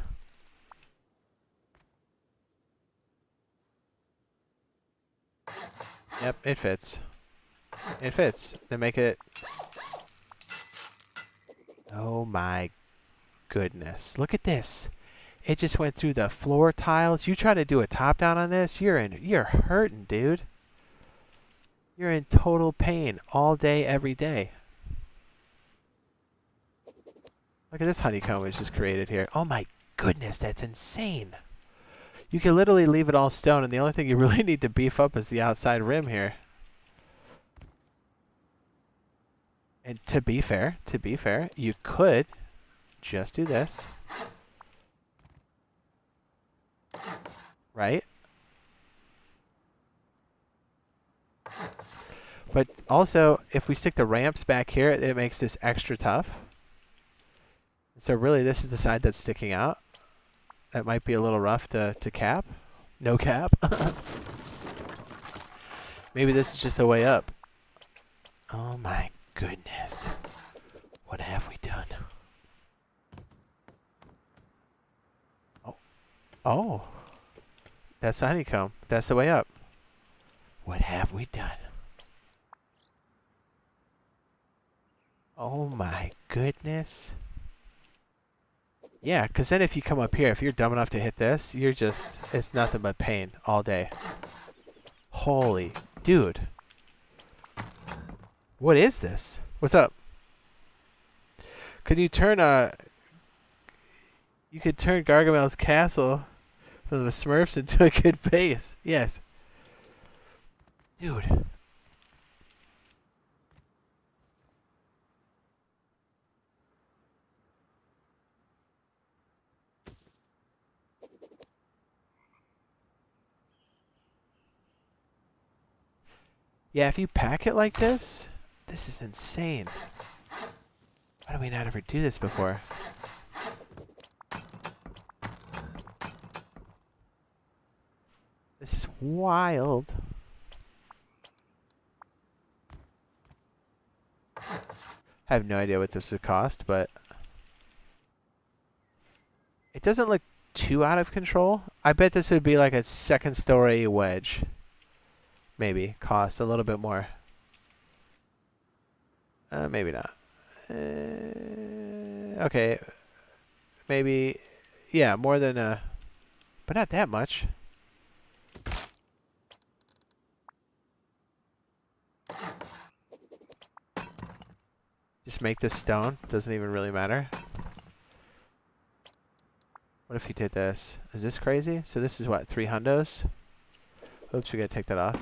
Yep, it fits. It fits. Then make it... Oh my goodness. Look at this. It just went through the floor tiles. You try to do a top down on this, you're hurting, dude. You're in total pain all day, every day. Look at this honeycomb we just created here. Oh my goodness, that's insane. You can literally leave it all stone, and the only thing you really need to beef up is the outside rim here. And to be fair, you could just do this. Right? But also, if we stick the ramps back here, it makes this extra tough. So really, this is the side that's sticking out. That might be a little rough to cap. No cap. Maybe this is just the way up. Oh my goodness. What have we done? Oh. That's the honeycomb. That's the way up. What have we done? Oh my goodness. Yeah, because then if you come up here, if you're dumb enough to hit this, you're just, it's nothing but pain all day. Holy dude. What is this? What's up? Could you turn you could turn Gargamel's castle from the Smurfs into a good base. Yes. Dude. Yeah, if you pack it like this, this is insane. Why did we not ever do this before? This is wild. I have no idea what this would cost, but it doesn't look too out of control. I bet this would be like a second story wedge. Maybe cost a little bit more. Maybe not. Okay. Maybe, yeah, more than but not that much. Just make this stone. Doesn't even really matter. What if you did this? Is this crazy? So this is what, 3 hundos? Oops, we gotta take that off.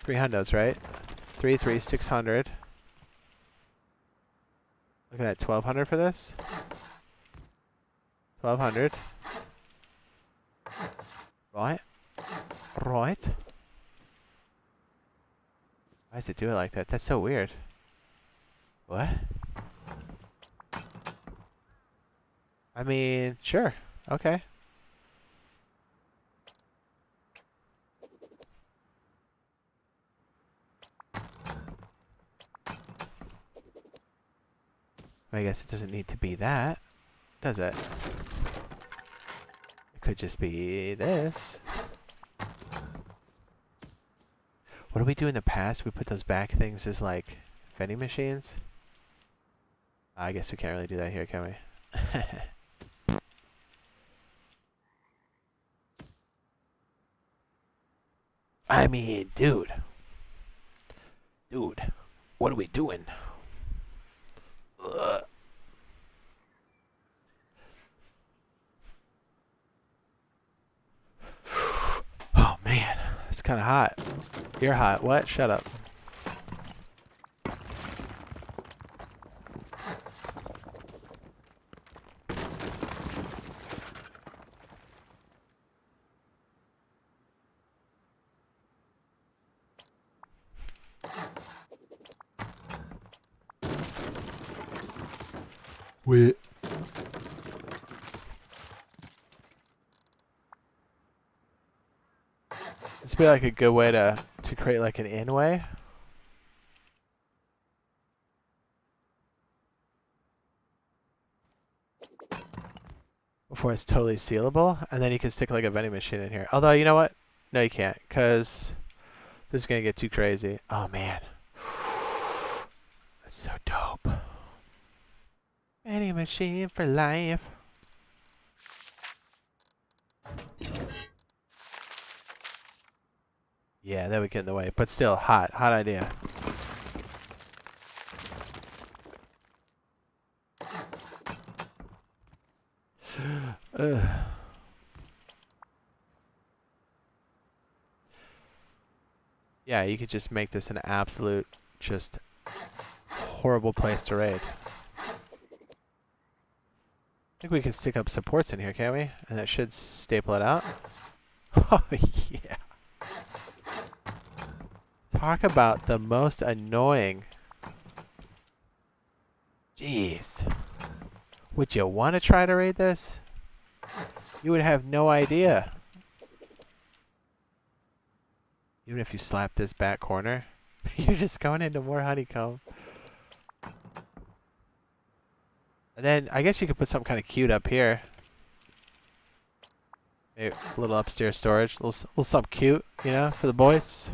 3 hundos, right? 3, 600. Looking at 1,200 for this. 1,200. Right. Right. Why does it do it like that? That's so weird. What? I mean, sure. Okay. I guess it doesn't need to be that, does it? It could just be this. What did we do in the past? We put those back things as like vending machines? I guess we can't really do that here, can we? I mean, dude. Dude, what are we doing? Ugh. Oh man, it's kind of hot. You're hot. What? Shut up. Wait. This would be like a good way to create like an in-way. Before it's totally sealable, and then you can stick like a vending machine in here. Although, you know what? No, you can't, because this is gonna get too crazy. Oh man. That's so dope. Vending machine for life. Yeah, that would get in the way, but still, hot idea. Ugh. Yeah, you could just make this an absolute, just horrible place to raid. I think we can stick up supports in here, can't we? And that should staple it out. Oh, yeah. Talk about the most annoying. Jeez. Would you want to try to raid this? You would have no idea. Even if you slap this back corner, you're just going into more honeycomb. And then I guess you could put something kind of cute up here. Maybe a little upstairs storage, a little something cute, you know, for the boys.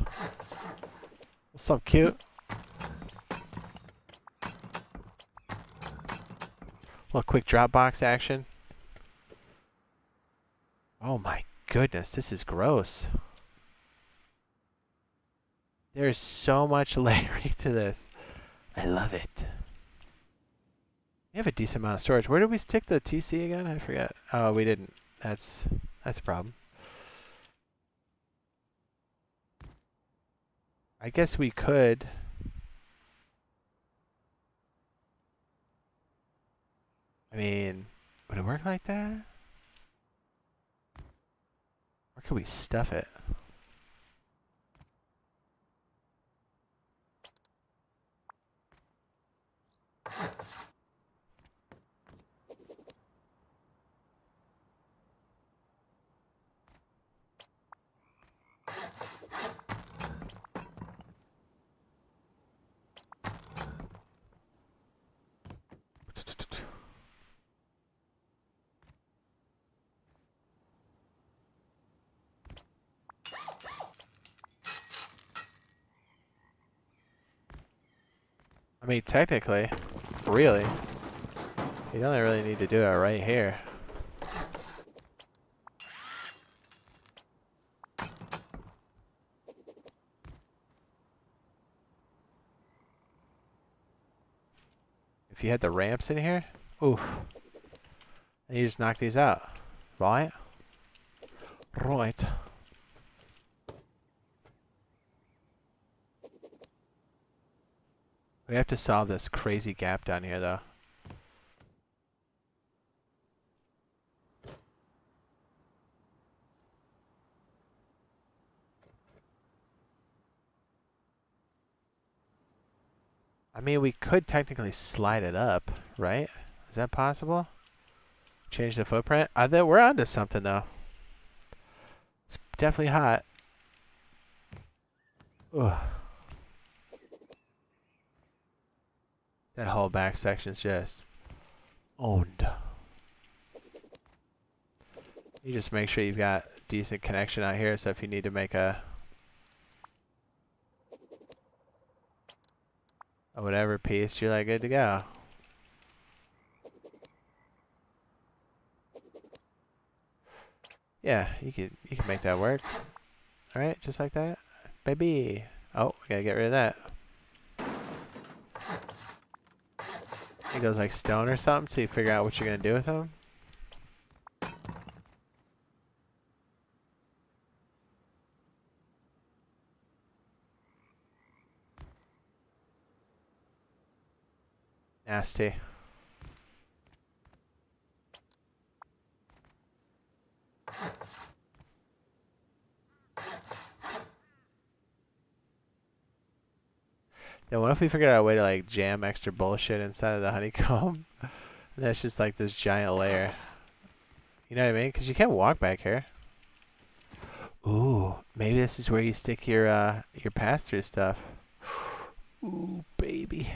Something cute. Little quick drop box action. Oh my goodness, this is gross. There's so much layering to this. I love it. We have a decent amount of storage. Where did we stick the TC again? I forget. Oh, we didn't. That's a problem. I guess we could. I mean, would it work like that? Or could we stuff it? I mean, technically, really, you don't really need to do it right here. If you had the ramps in here, oof, and you just knock these out, right? Right. We have to solve this crazy gap down here, though. I mean, we could technically slide it up, right? Is that possible? Change the footprint? We're onto something, though. It's definitely hot. Ugh. That whole back section's just owned. You just make sure you've got decent connection out here, so if you need to make a whatever piece, you're like good to go. Yeah, you can make that work. All right, just like that, baby. Oh, we gotta get rid of that. It goes like stone or something, so you figure out what you're gonna do with them. Nasty. Then what if we figured out a way to like jam extra bullshit inside of the honeycomb? And that's just like this giant layer. You know what I mean? Because you can't walk back here. Ooh, maybe this is where you stick your pass-through stuff. Ooh, baby.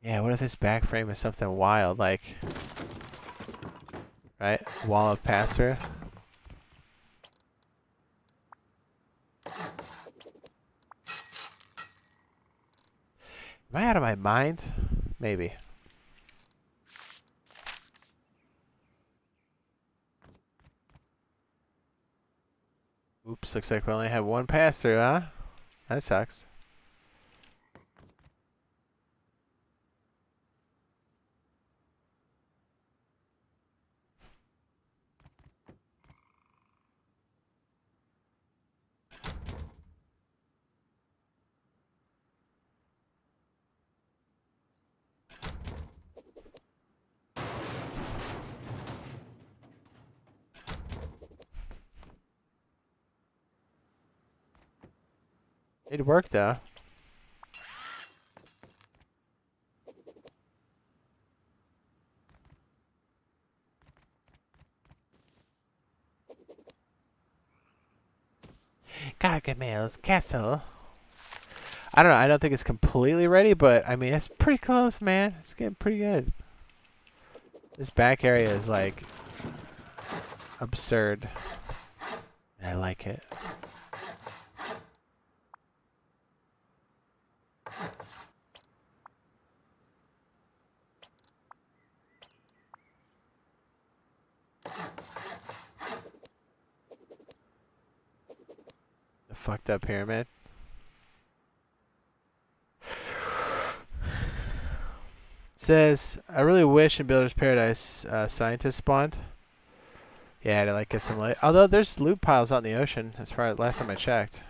Yeah, what if this back frame is something wild, like, right? Wall of pass-through. Am I out of my mind? Maybe. Oops, looks like we only have one pass-through, huh? That sucks. It'd work though. Gargamel's castle. I don't know. I don't think it's completely ready, but I mean, it's pretty close, man. It's getting pretty good. This back area is like absurd. I like it. The fucked up pyramid. It says, I really wish in Builder's Paradise scientists spawned. Yeah, to like get some light. Although there's loot piles out in the ocean, as far as last time I checked.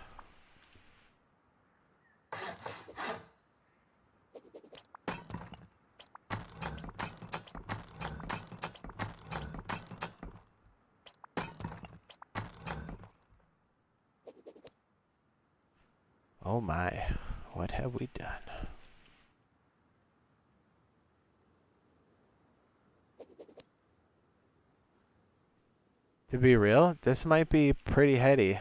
Oh my, what have we done? To be real, this might be pretty heady.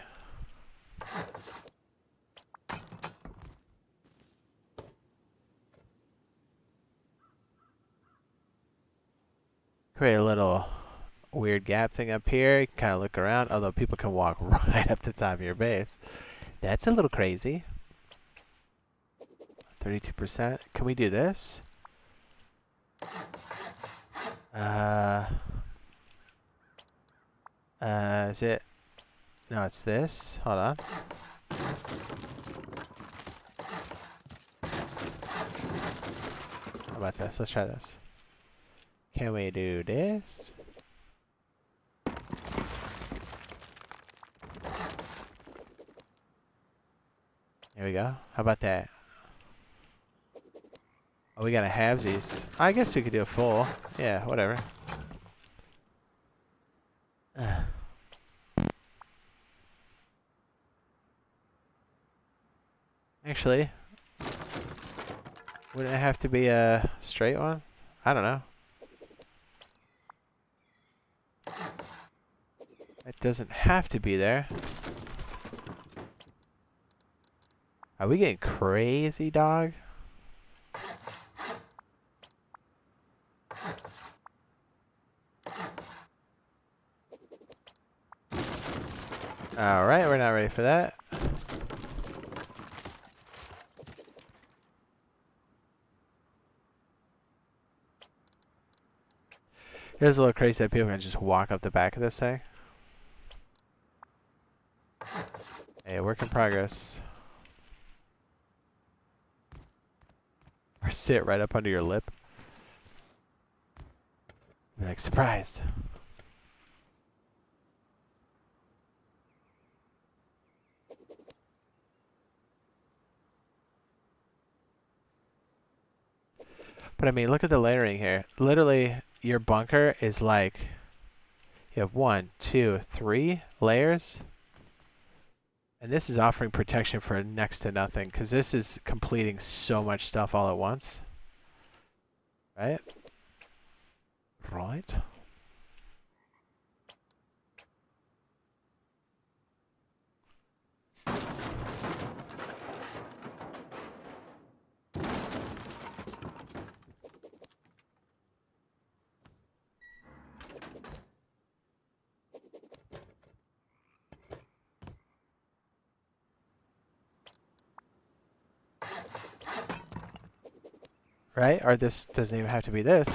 Create a little weird gap thing up here. You can kind of look around, although people can walk right up the top of your base. That's a little crazy. 32%. Can we do this? Is it? No, it's this. Hold on. How about this? Let's try this. Can we do this? There we go. How about that? Oh, we gotta halvesies. I guess we could do a full. Yeah, whatever. Actually, wouldn't it have to be a straight one? I don't know. It doesn't have to be there. Are we getting crazy, dog? Alright, we're not ready for that. Here's a little crazy that people can just walk up the back of this thing. Hey, work in progress. Or sit right up under your lip. Be like, surprise. But I mean, look at the layering here. Literally, your bunker is like, you have 1, 2, 3 layers. And this is offering protection for next to nothing, because this is completing so much stuff all at once. Right? Right. Right? Or this doesn't even have to be this.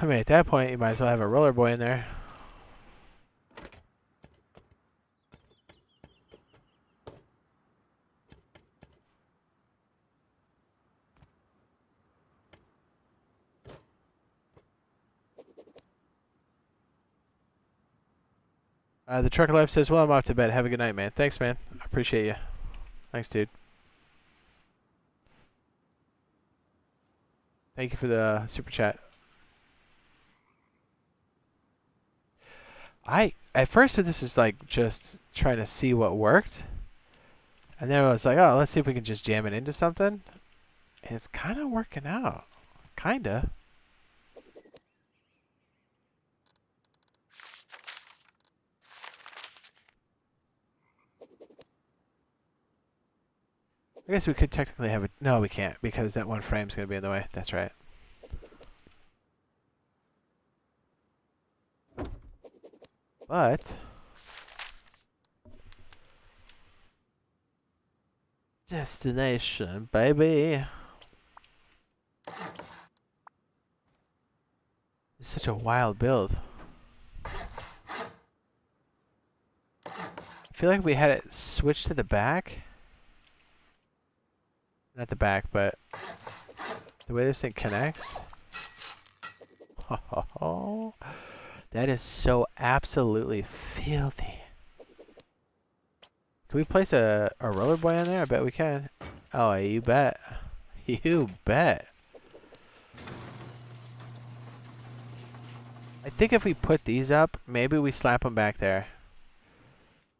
I mean, at that point, you might as well have a roller boy in there. The Trucker Life says, well, I'm off to bed. Have a good night, man. Thanks, man. I appreciate you. Thanks, dude. Thank you for the super chat. At first this was like just trying to see what worked. And then I was like, oh, let's see if we can just jam it into something. And it's kind of working out. Kinda. I guess we could technically have it. No, we can't because that one frame's going to be in the way. That's right. But destination, baby. It's such a wild build. I feel like we had it switched to the back. Not the back, but the way this thing connects. Oh, that is so absolutely filthy. Can we place a roller boy in there? I bet we can. Oh, you bet. You bet. I think if we put these up, maybe we slap them back there.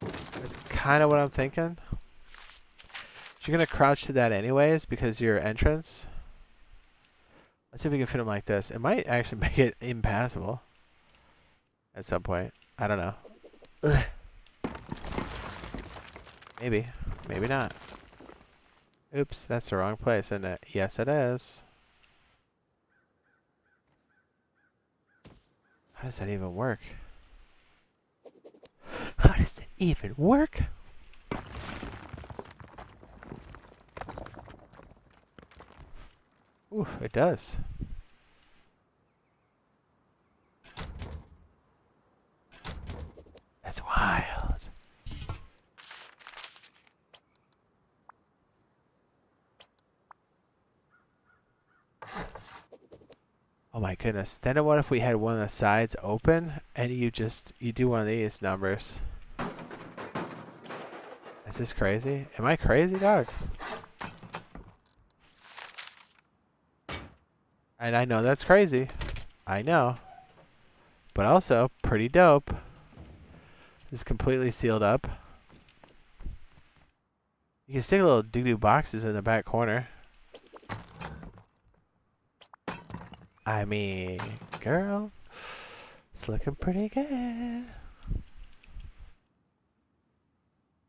That's kind of what I'm thinking. You're going to crouch to that anyways because your entrance. Let's see if we can fit them like this. It might actually make it impassable at some point. I don't know. Ugh. Maybe. Maybe not. Oops, that's the wrong place, isn't it? Yes, it is. How does that even work? How does it even work? Ooh, it does. That's wild. Oh my goodness. Then what if we had one of the sides open and you do one of these numbers? Is this crazy? Am I crazy, dog? And I know that's crazy. I know. But also, pretty dope. It's completely sealed up. You can stick little doo-doo boxes in the back corner. I mean, girl, it's looking pretty good.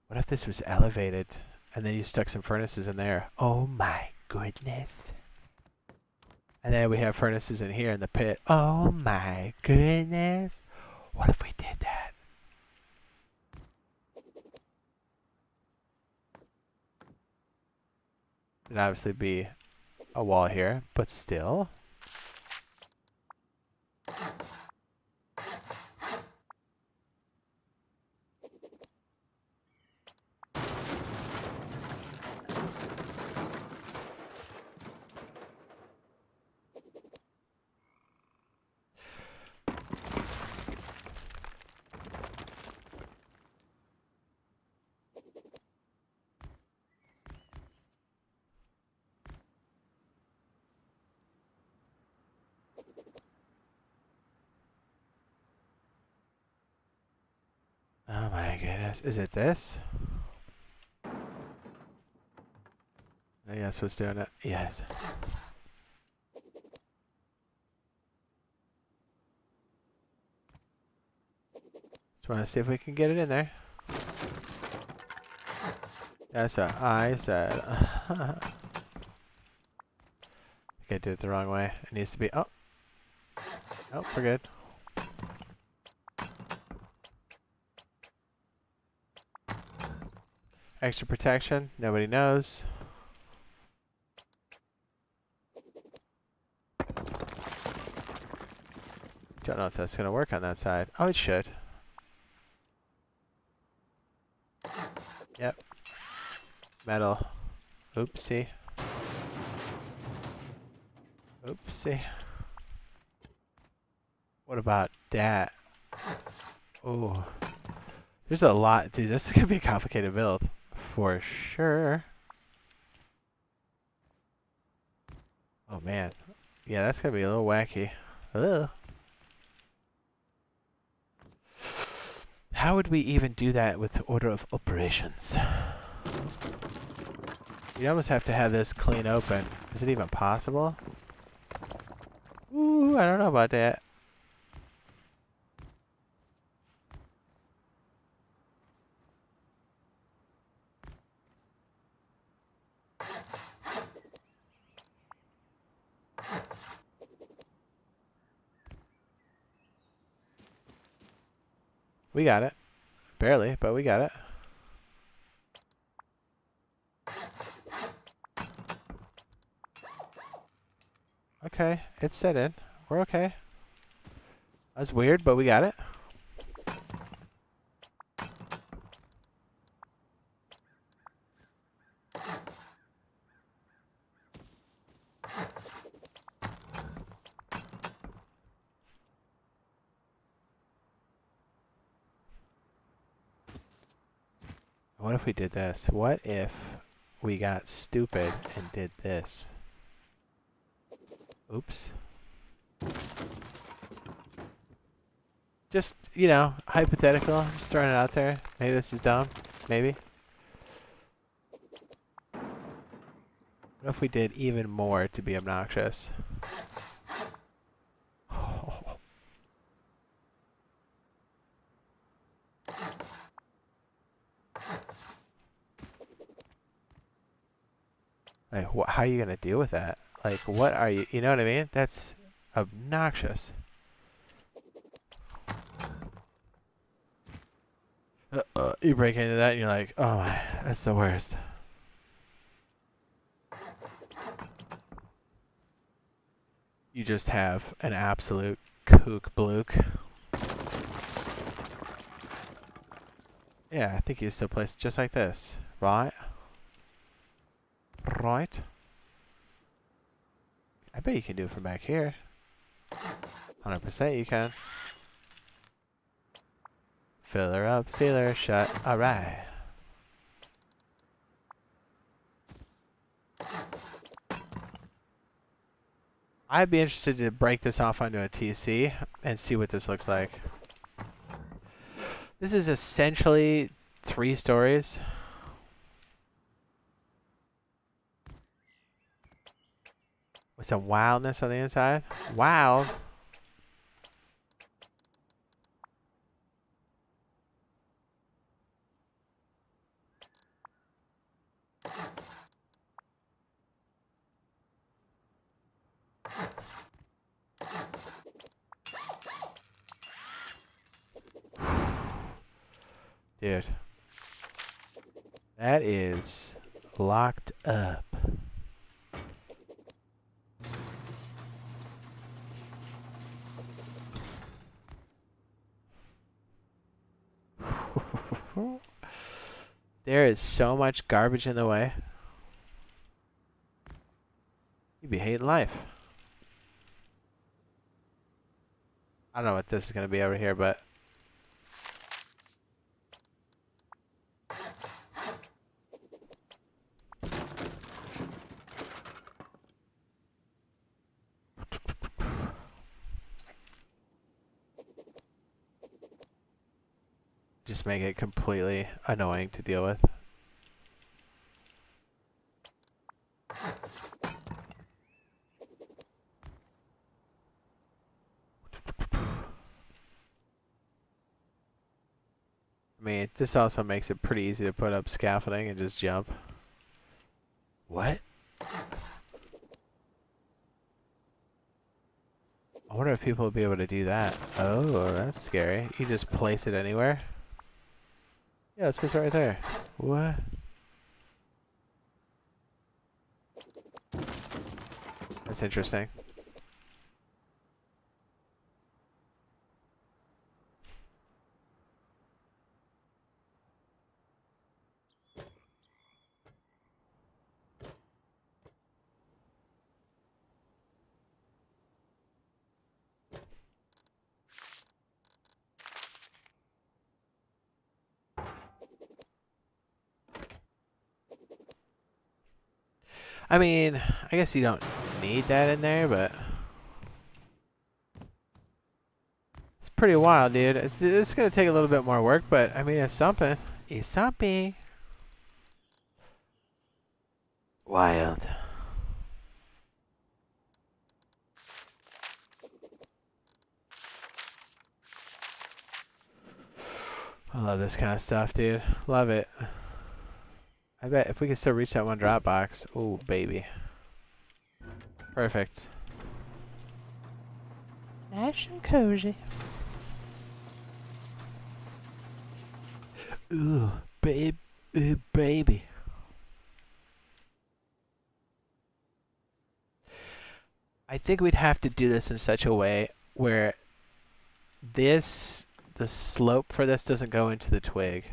What if this was elevated and then you stuck some furnaces in there? Oh my goodness. And then we have furnaces in here in the pit. Oh my goodness. What if we did that? It'd obviously be a wall here, but still. Oh my goodness. Is it this? Yes, what's doing it? Yes. Just want to see if we can get it in there. That's what I said. I think I did it the wrong way. It needs to be. Oh. Oh, we're good. Extra protection. Nobody knows. Don't know if that's going to work on that side. Oh, it should. Yep. Metal. Oopsie. Oopsie. What about that? Oh. There's a lot. Dude, this is going to be a complicated build. For sure. Oh, man. Yeah, that's going to be a little wacky. Ugh. How would we even do that with the order of operations? You almost have to have this clean open. Is it even possible? Ooh, I don't know about that. We got it. Barely, but we got it. Okay, it's set in. We're okay. That's weird, but we got it. What if we did this? What if we got stupid and did this? Oops. Just, you know, hypothetical. Just throwing it out there. Maybe this is dumb. Maybe. What if we did even more to be obnoxious? Like, how are you going to deal with that? Like, what are you... You know what I mean? That's obnoxious. You break into that and you're like, oh my, that's the worst. You just have an absolute kook blook. Yeah, I think you still place it just like this. Right? Right? I bet you can do it from back here. 100% you can. Fill her up, seal her shut. Alright. I'd be interested to break this off onto a TC and see what this looks like. This is essentially 3 stories. With some wildness on the inside. Wild. Dude. That is locked up. There is so much garbage in the way. You'd be hating life. I don't know what this is going to be over here, but... just make it completely annoying to deal with. I mean, this also makes it pretty easy to put up scaffolding and just jump. What? I wonder if people will be able to do that. Oh, that's scary. You just place it anywhere? Yeah, let's put it right there. What? That's interesting. I mean, I guess you don't need that in there, but... it's pretty wild, dude. It's gonna take a little bit more work, but I mean, it's something. It's something. Wild. I love this kind of stuff, dude. Love it. I bet if we can still reach that one drop box. Oh, baby. Perfect. Nice and cozy. Ooh, babe. Ooh, baby. I think we'd have to do this in such a way where the slope for this doesn't go into the twig.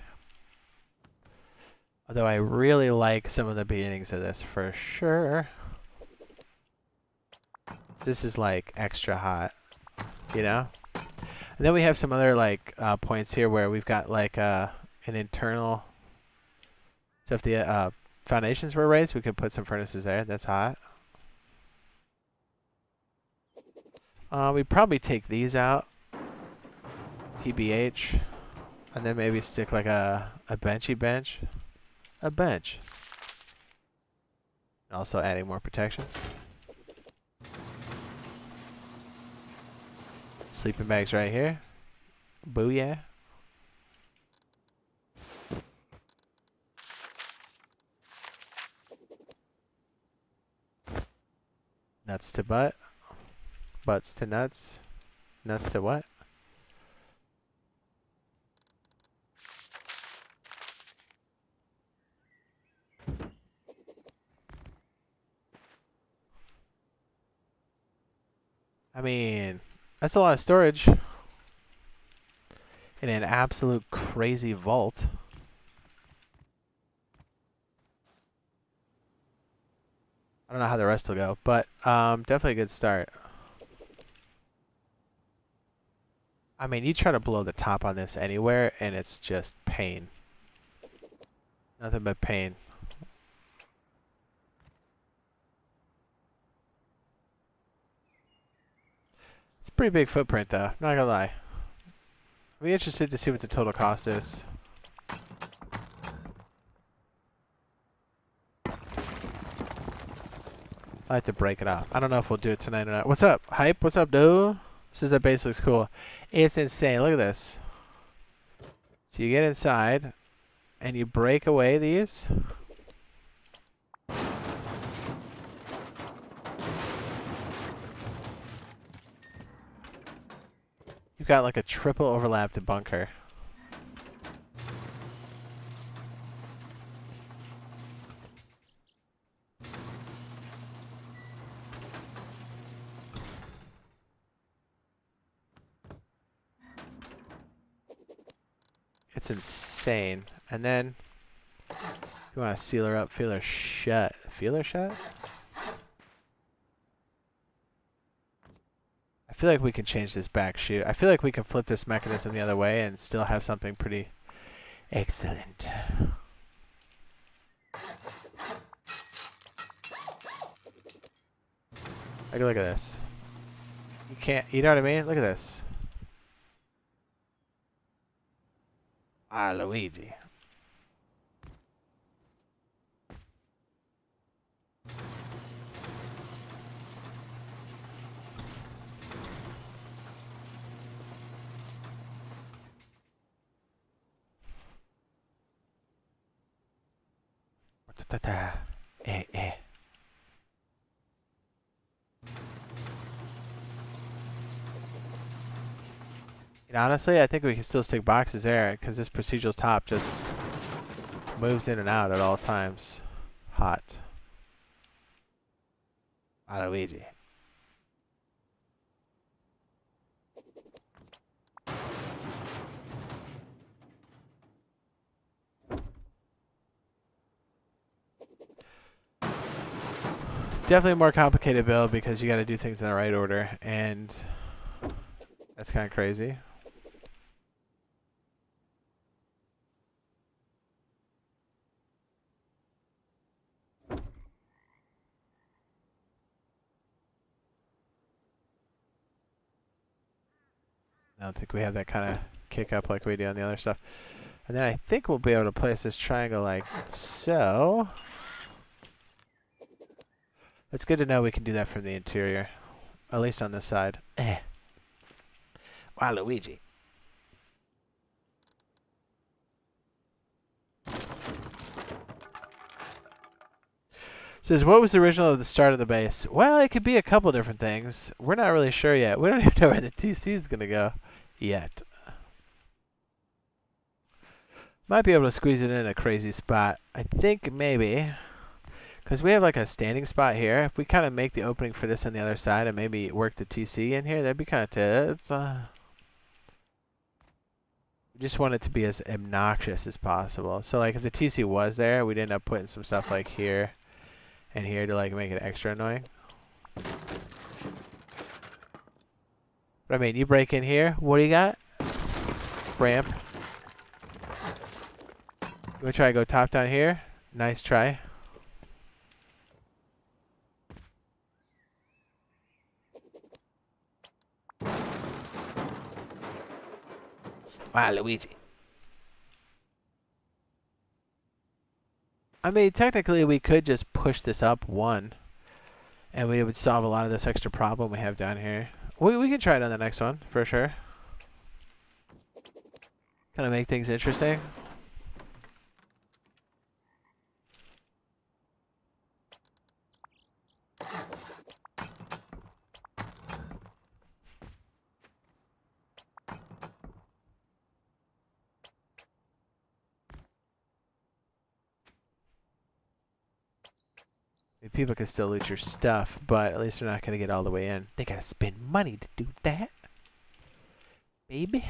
Although I really like some of the beginnings of this for sure. This is like extra hot, you know? And then we have some other like points here where we've got like an internal. So if the foundations were raised, we could put some furnaces there. That's hot. We'd probably take these out. TBH. And then maybe stick like a benchy bench. A bench. Also adding more protection. Sleeping bags right here. Booyah. Nuts to butt. Butts to nuts. Nuts to what? I mean, that's a lot of storage. In an absolute crazy vault. I don't know how the rest will go, but definitely a good start. I mean, you try to blow the top on this anywhere, and it's just pain. Nothing but pain. It's a pretty big footprint, though. Not gonna lie. I'll be interested to see what the total cost is. I have to break it off. I don't know if we'll do it tonight or not. What's up, Hype? What's up, dude? This is the base looks cool. It's insane. Look at this. So you get inside, and you break away these. You've got like a triple overlapped bunker. It's insane. And then you want to seal her up, feel her shut. Feel her shut? I feel like we can change this back chute. I feel like we can flip this mechanism the other way and still have something pretty excellent. Like, look at this. You can't, you know what I mean? Look at this. Ah, Luigi. Eh, eh. And honestly, I think we can still stick boxes there because this procedural's top just moves in and out at all times. Hot. Ah, Luigi. Definitely a more complicated build because you got to do things in the right order, and that's kind of crazy. I don't think we have that kind of kick up like we do on the other stuff. And then I think we'll be able to place this triangle like so. It's good to know we can do that from the interior. At least on this side. Wow, Luigi. Says, what was the original of the start of the base? Well, it could be a couple different things. We're not really sure yet. We don't even know where the TC is going to go yet. Might be able to squeeze it in a crazy spot. I think maybe, because we have like a standing spot here. If we kind of make the opening for this on the other side and maybe work the TC in here, that'd be kind of tits. We just want it to be as obnoxious as possible. So like if the TC was there, we'd end up putting some stuff like here and here to like make it extra annoying. But I mean, you break in here, what do you got? Ramp. You wanna try to go top down here? Nice try. Wow, Luigi. I mean, technically we could just push this up one, and we would solve a lot of this extra problem we have down here. We can try it on the next one, for sure. Kind of make things interesting. People can still loot your stuff, but at least they're not going to get all the way in. They got to spend money to do that, baby.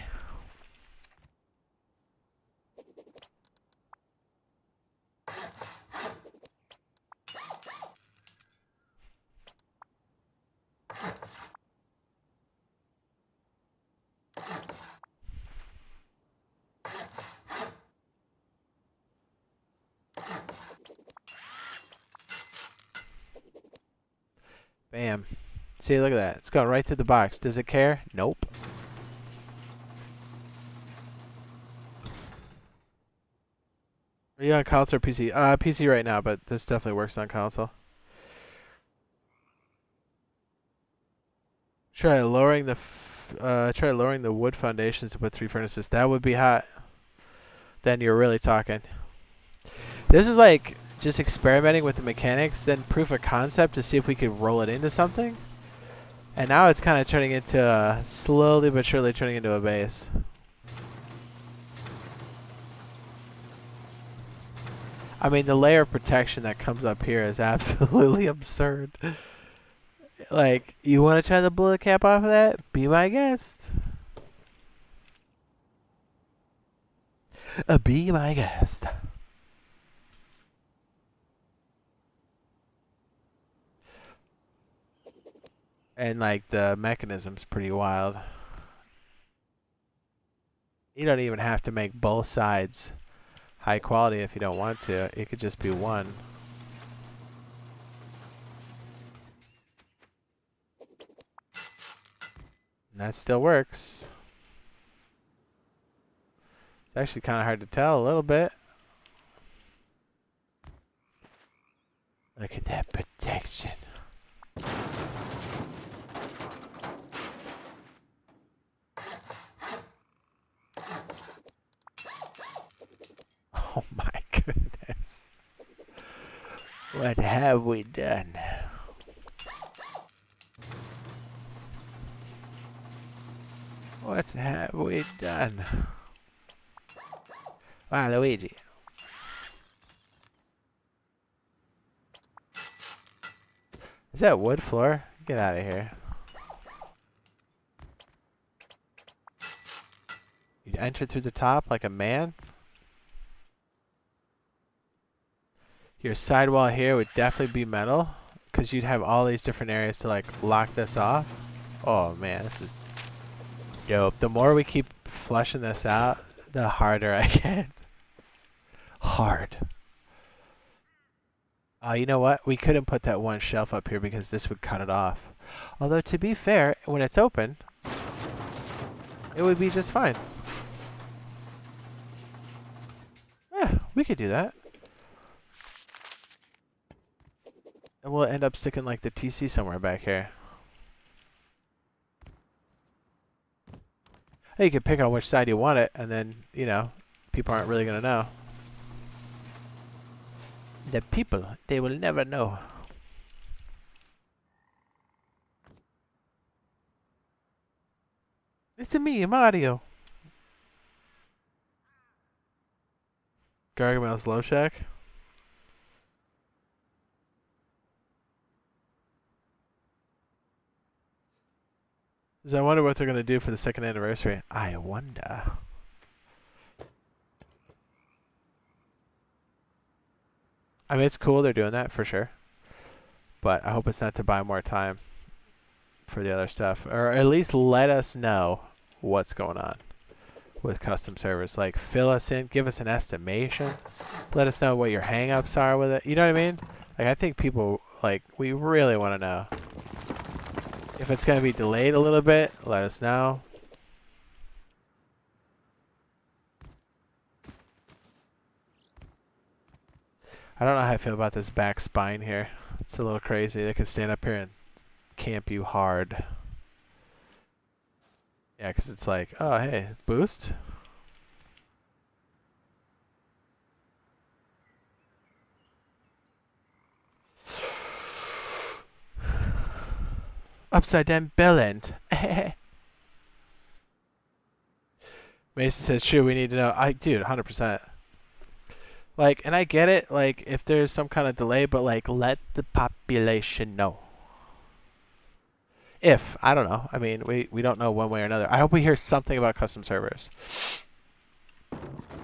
Bam. See, look at that. It's going right through the box. Does it care? Nope. Are you on console or PC? PC right now, but this definitely works on console. Try lowering the wood foundations to put 3 furnaces. That would be hot. Then you're really talking. This is like just experimenting with the mechanics, then proof of concept to see if we could roll it into something. And now it's kind of turning into slowly but surely turning into a base. I mean, the layer of protection that comes up here is absolutely absurd. Like, you want to try the bullet cap off of that? Be my guest. Be my guest. And like the mechanism's pretty wild. You don't even have to make both sides high quality if you don't want to. It could just be one. And that still works. It's actually kind of hard to tell a little bit. Look at that protection. Oh my goodness. What have we done? What have we done? Wow, Luigi. Is that wood floor? Get out of here. You enter through the top like a man? Your sidewall here would definitely be metal, because you'd have all these different areas to like lock this off. Oh man, this is dope. The more we keep flushing this out, the harder I get. Hard. You know what? We couldn't put that one shelf up here because this would cut it off. Although to be fair, when it's open, It would be just fine. Yeah, we could do that. And we'll end up sticking like the TC somewhere back here. Hey, you can pick on which side you want it, and then, you know, people aren't really going to know. The people, they will never know. It's me, Mario. Gargamel's Low Shack. I wonder what they're going to do for the 2nd anniversary. I wonder. I mean, it's cool they're doing that for sure. But I hope it's not to buy more time for the other stuff. Or at least let us know what's going on with custom servers. Like, fill us in, give us an estimation. Let us know what your hang-ups are with it. You know what I mean? Like, I think people, like, we really want to know. If it's going to be delayed a little bit, let us know. I don't know how I feel about this back spine here. It's a little crazy. They can stand up here and camp you hard. Yeah, because it's like, oh, hey, boost. Upside down bell end. Mason says, sure, we need to know. Dude, 100%. Like, and I get it, like, if there's some kind of delay, but, like, let the population know. If, I don't know. I mean, we don't know one way or another. I hope we hear something about custom servers.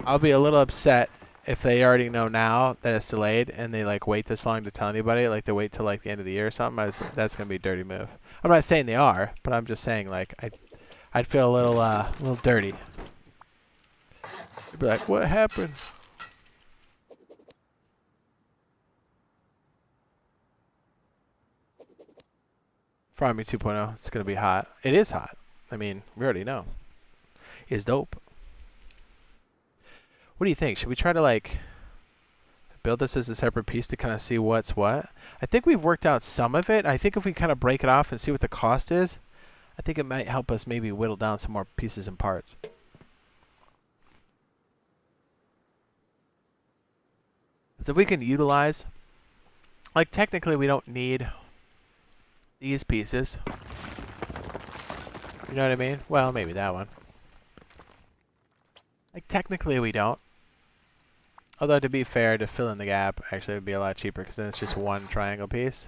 I'll be a little upset if they already know now that it's delayed and they, like, wait this long to tell anybody. Like, they wait till, like, the end of the year or something. That's going to be a dirty move. I'm not saying they are, but I'm just saying, like, I'd feel a little dirty. They'd be like, what happened? Farming 2.0, it's going to be hot. It is hot. I mean, we already know. It's dope. What do you think? Should we try to, like, build this as a separate piece to kind of see what's what? I think we've worked out some of it. I think if we kind of break it off and see what the cost is, I think it might help us maybe whittle down some more pieces and parts. So if we can utilize, like, technically we don't need these pieces. You know what I mean? Well, maybe that one. Like, technically we don't. Although, to be fair, to fill in the gap, actually it would be a lot cheaper because then it's just one triangle piece.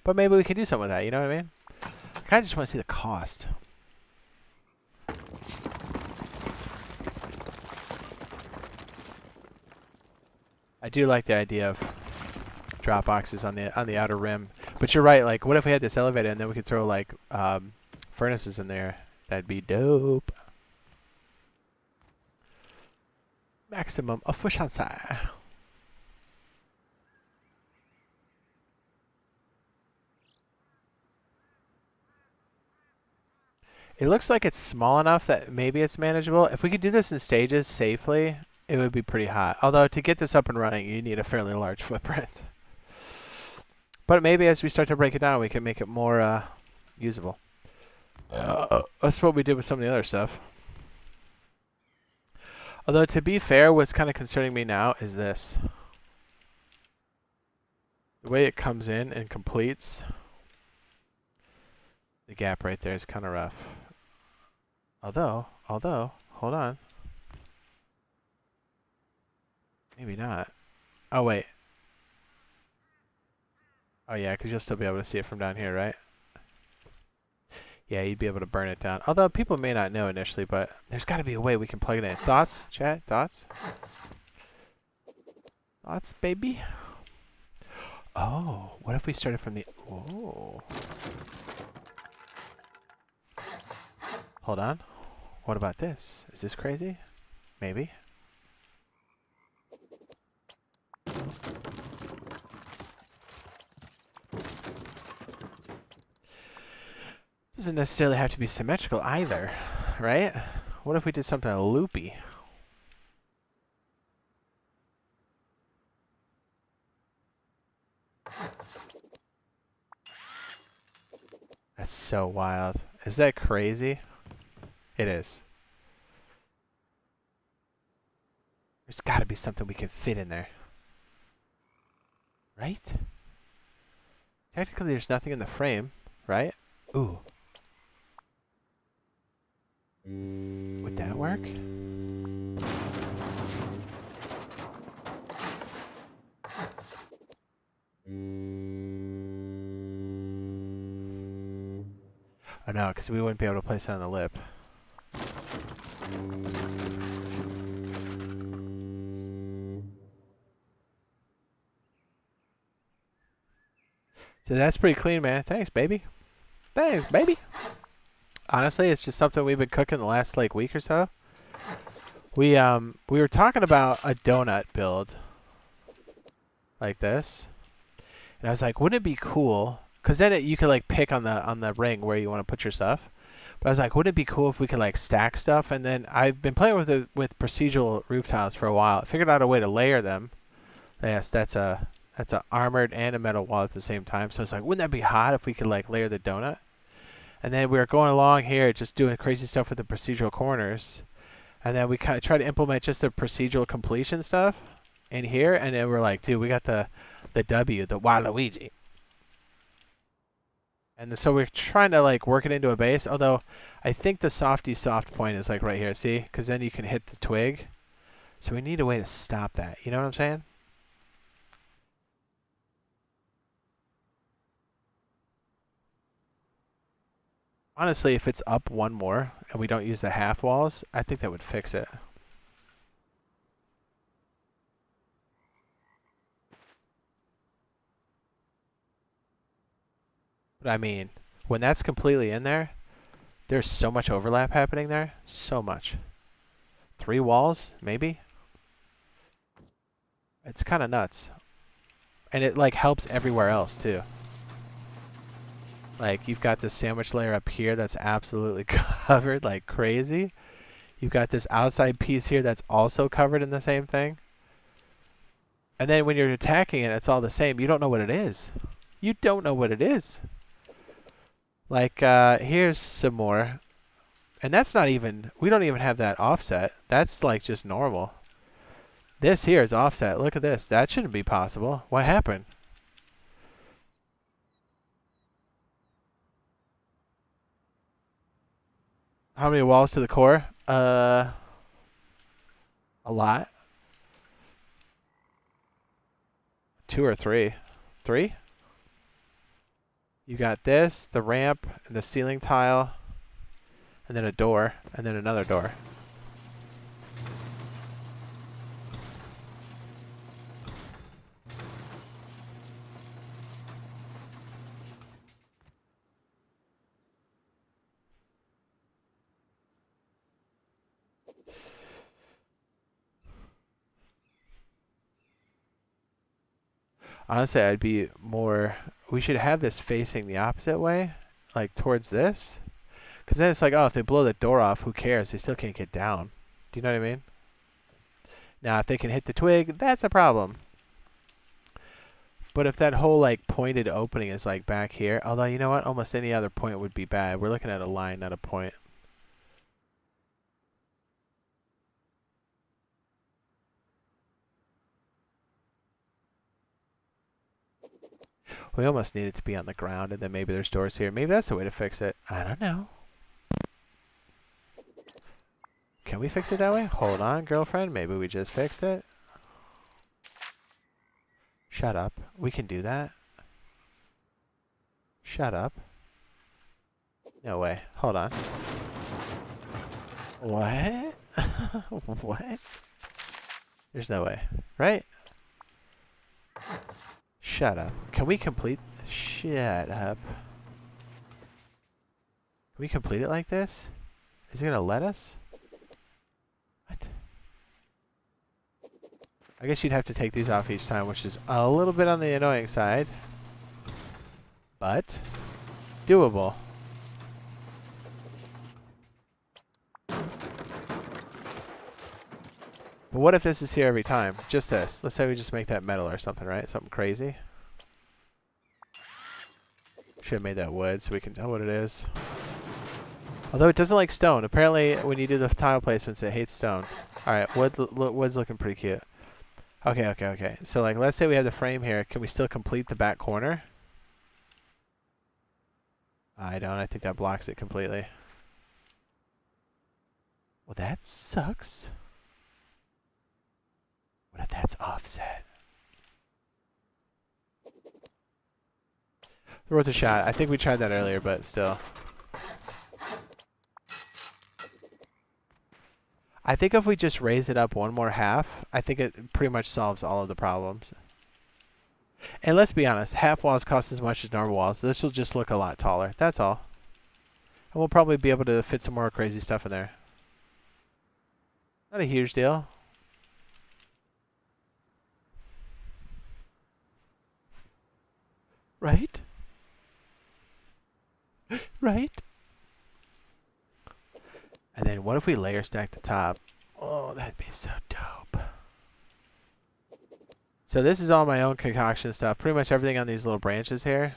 But maybe we can do something with that, you know what I mean? I kind of just want to see the cost. I do like the idea of drop boxes on the outer rim. But you're right, like, what if we had this elevator and then we could throw, like, furnaces in there? That'd be dope. Maximum efficiency. It looks like it's small enough that maybe it's manageable. If we could do this in stages safely, it would be pretty hot. Although, to get this up and running, you need a fairly large footprint. But maybe as we start to break it down, we can make it more usable. That's what we did with some of the other stuff. Although, to be fair, what's kind of concerning me now is this. The way it comes in and completes, the gap right there is kind of rough. Although, hold on. Maybe not. Oh, wait. Oh, yeah, because you'll still be able to see it from down here, right? Yeah, you'd be able to burn it down. Although people may not know initially, but there's got to be a way we can plug it in. Thoughts, chat? Thoughts? Thoughts, baby? Oh, what if we started from the... Oh. Hold on. What about this? Is this crazy? Maybe. Doesn't necessarily have to be symmetrical either. right? What if we did something loopy? That's so wild. Is that crazy? It is. There's got to be something we can fit in there. Right? Technically, there's nothing in the frame, right? Ooh. Would that work? Oh no, because we wouldn't be able to place it on the lip. So that's pretty clean, man. Thanks, baby. Thanks, baby. Honestly, it's just something we've been cooking the last like week or so. We were talking about a donut build like this, and I was like, wouldn't it be cool? Cause then you could like pick on the ring where you want to put your stuff. But I was like, wouldn't it be cool if we could like stack stuff? And then I've been playing with procedural roof tiles for a while. I figured out a way to layer them. Yes, that's a armored and a metal wall at the same time. So it's like, wouldn't that be hot if we could like layer the donut? And then we were going along here, just doing crazy stuff with the procedural corners. And then we kind of try to implement just the procedural completion stuff in here. And then we're like, dude, we got the W, the Waluigi. And so we're trying to like work it into a base. Although I think the softy soft point is like right here, see? Because then you can hit the twig. So we need a way to stop that. You know what I'm saying? Honestly, if it's up one more and we don't use the half walls, I think that would fix it. But I mean, when that's completely in there, there's so much overlap happening there. So much. 3 walls, maybe? It's kind of nuts. And it like helps everywhere else too. Like you've got this sandwich layer up here that's absolutely covered like crazy. You've got this outside piece here that's also covered in the same thing. And then when you're attacking it, it's all the same. You don't know what it is. You don't know what it is. Like, here's some more. And that's not even, we don't even have that offset. That's like just normal. This here is offset. Look at this. That shouldn't be possible. What happened? How many walls to the core? A lot. 2 or 3. 3? You got this, the ramp, and the ceiling tile, and then a door, and then another door. Honestly, I'd be more... We should have this facing the opposite way, like towards this. Because then it's like, oh, if they blow the door off, who cares? They still can't get down. Do you know what I mean? Now, if they can hit the twig, that's a problem. But if that whole like pointed opening is like back here, although you know what? Almost any other point would be bad. We're looking at a line, not a point. We almost need it to be on the ground, and then maybe there's doors here. Maybe that's the way to fix it. I don't know. Can we fix it that way? Hold on, girlfriend. Maybe we just fixed it. Shut up. We can do that. Shut up. No way. Hold on. What? What? There's no way. Right? Shut up. Can we complete... Shut up. Can we complete it like this? Is it gonna let us? What? I guess you'd have to take these off each time, which is a little bit on the annoying side. But... doable. But what if this is here every time? Just this. Let's say we just make that metal or something, right? Something crazy. Should have made that wood so we can tell what it is. Although it doesn't like stone. Apparently, when you do the tile placements, it hates stone. Alright, wood's looking pretty cute. Okay, okay, okay. So, like, let's say we have the frame here. Can we still complete the back corner? I don't. I think that blocks it completely. Well, that sucks. What if that's offset? Worth a shot. I think we tried that earlier, but still. I think if we just raise it up one more half, I think it pretty much solves all of the problems. And let's be honest, half walls cost as much as normal walls. This will just look a lot taller. That's all. And we'll probably be able to fit some more crazy stuff in there. Not a huge deal. Right? Right? And then what if we layer stack the top? Oh, that'd be so dope. So this is all my own concoction stuff. Pretty much everything on these little branches here.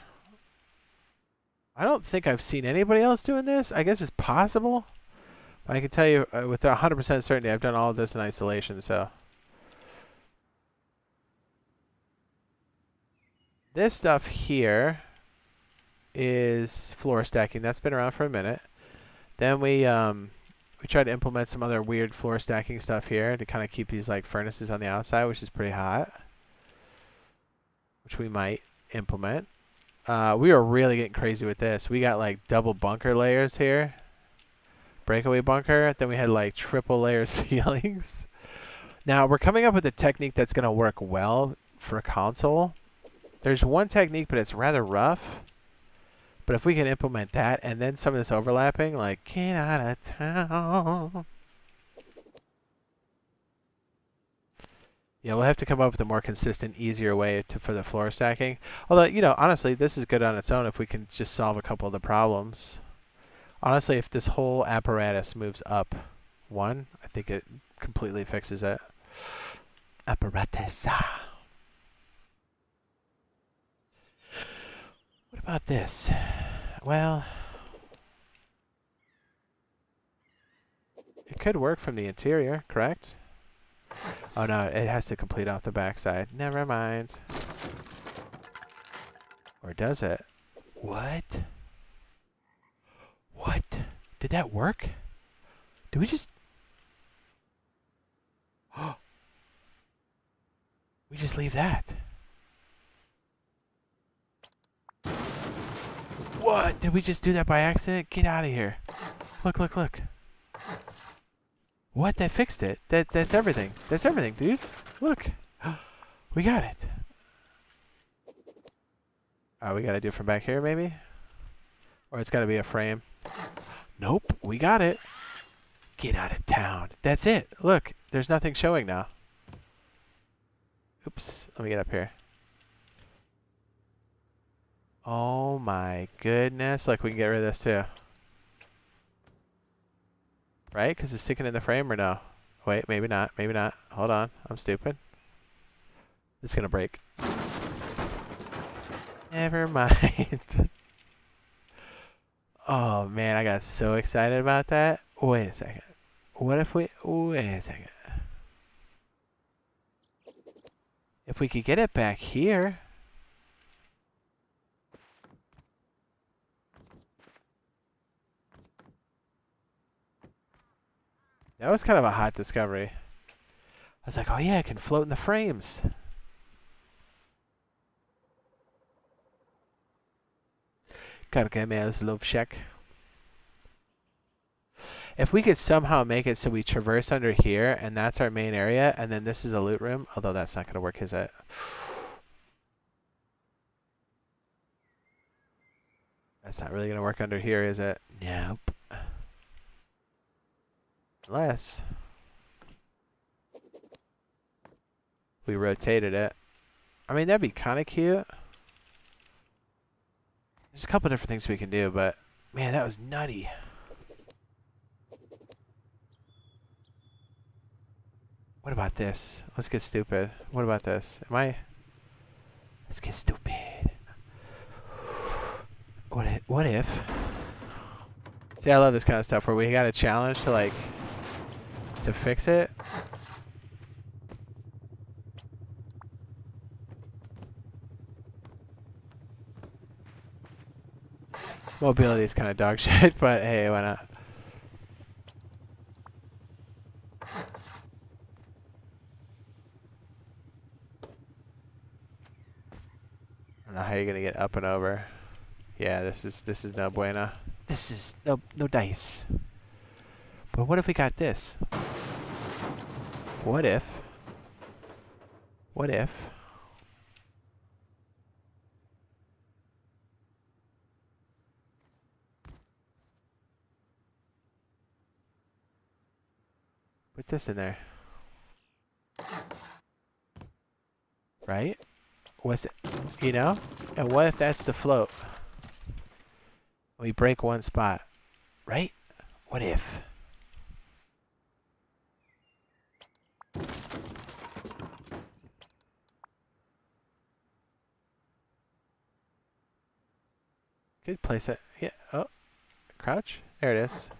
I don't think I've seen anybody else doing this. I guess it's possible. But I can tell you with 100% certainty I've done all of this in isolation, so. This stuff here is floor stacking. That's been around for a minute. Then we tried to implement some other weird floor stacking stuff here to kind of keep these like furnaces on the outside, which is pretty hot. Which we might implement. We are really getting crazy with this. We got like double bunker layers here. Breakaway bunker. Then we had like triple layer ceilings. Now we're coming up with a technique that's going to work well for a console. There's one technique, but it's rather rough. But if we can implement that and then some of this overlapping, like, get out of town. Yeah, we'll have to come up with a more consistent, easier way for the floor stacking. Although, you know, honestly, this is good on its own if we can just solve a couple of the problems. Honestly, if this whole apparatus moves up one, I think it completely fixes it. Apparatus. What about this? Well, it could work from the interior, correct? Oh no, it has to complete off the backside. Never mind. Or does it? What? What? Did that work? Did we just... we just leave that. What? Did we just do that by accident? Get out of here. Look, look, look. What? That fixed it. That's everything. That's everything, dude. Look. We got it. Oh, we gotta do it from back here, maybe? Or it's gotta be a frame. Nope. We got it. Get out of town. That's it. Look. There's nothing showing now. Oops. Let me get up here. Oh my goodness. Look, we can get rid of this too. Right? Because it's sticking in the frame or no? Wait, maybe not. Maybe not. Hold on. I'm stupid. It's going to break. Never mind. Oh man, I got so excited about that. Wait a second. What if we... wait a second. If we could get it back here... That was kind of a hot discovery. I was like, oh yeah, it can float in the frames. Gotta get me this love shack. If we could somehow make it so we traverse under here, and that's our main area, and then this is a loot room, although that's not gonna work, is it? That's not really gonna work under here, is it? Nope. Unless we rotated it. I mean, that'd be kind of cute. There's a couple different things we can do, but man, that was nutty. What about this? Let's get stupid. What about this? Let's get stupid. What if? See, I love this kind of stuff where we got a challenge to like, to fix it. Mobility is kind of dog shit, but hey, why not? I don't know how you're gonna get up and over. Yeah, this is no bueno. This is no dice. But what if we got this? What if? What if? Put this in there. Right? Was it, you know? And what if that's the float? We break one spot. Right? What if? Good place it. Yeah. Oh. Crouch. There it is.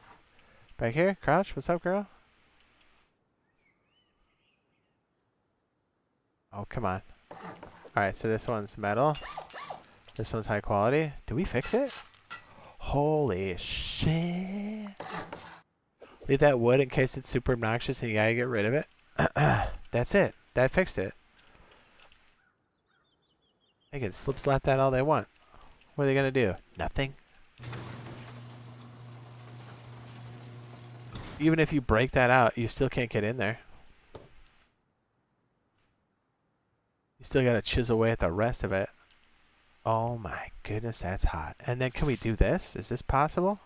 Back here. Crouch. What's up, girl? Oh, come on. Alright, so this one's metal. This one's high quality. Do we fix it? Holy shit. Leave that wood in case it's super obnoxious and you gotta get rid of it. That's it. That fixed it. They can slip slap that all they want. What are they gonna do? Nothing? Even if you break that out, you still can't get in there. You still gotta chisel away at the rest of it. Oh my goodness, that's hot. And then can we do this? Is this possible?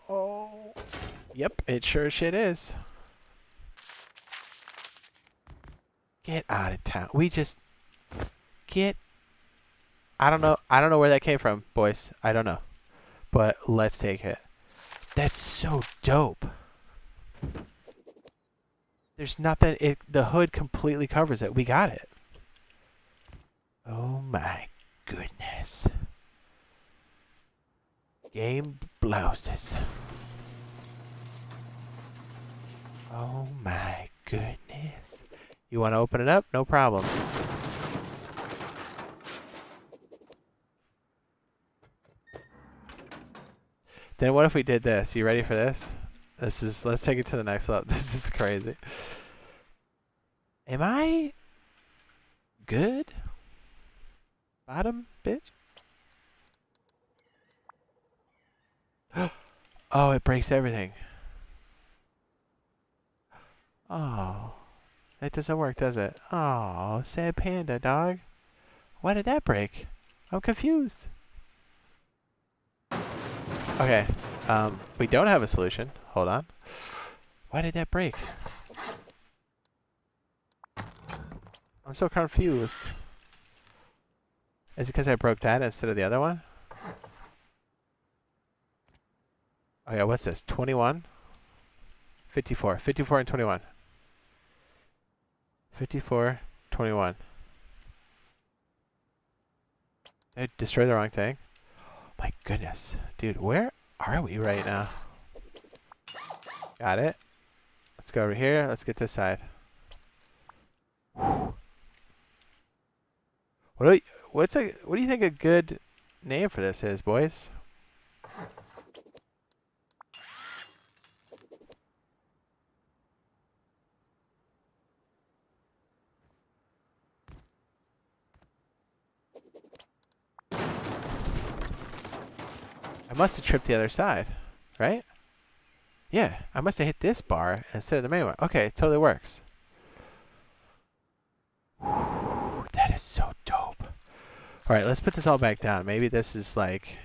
Oh. Yep, it sure shit is. Get out of town. We just get. I don't know where that came from, boys. I don't know. But let's take it. That's so dope. There's nothing, the hood completely covers it. We got it. Oh my goodness. Game blouses. Oh my goodness. You want to open it up? No problem. Then what if we did this? You ready for this? Let's take it to the next level. This is crazy. Am I good? Bottom, bitch? Oh, it breaks everything. Oh. It doesn't work, does it? Oh, sad panda, dog. Why did that break? I'm confused. Okay. We don't have a solution. Hold on. Why did that break? I'm so confused. Is it because I broke that instead of the other one? Oh yeah, what's this? 21? 54. 54 and 21. 54, 21. I destroyed the wrong thing. My goodness. Dude, where are we right now? Got it. Let's go over here. Let's get this side. What do you think a good name for this is, boys? I must have tripped the other side, right? Yeah, I must have hit this bar instead of the main one. Okay, totally works. That is so dope. Alright, let's put this all back down. Maybe this is like,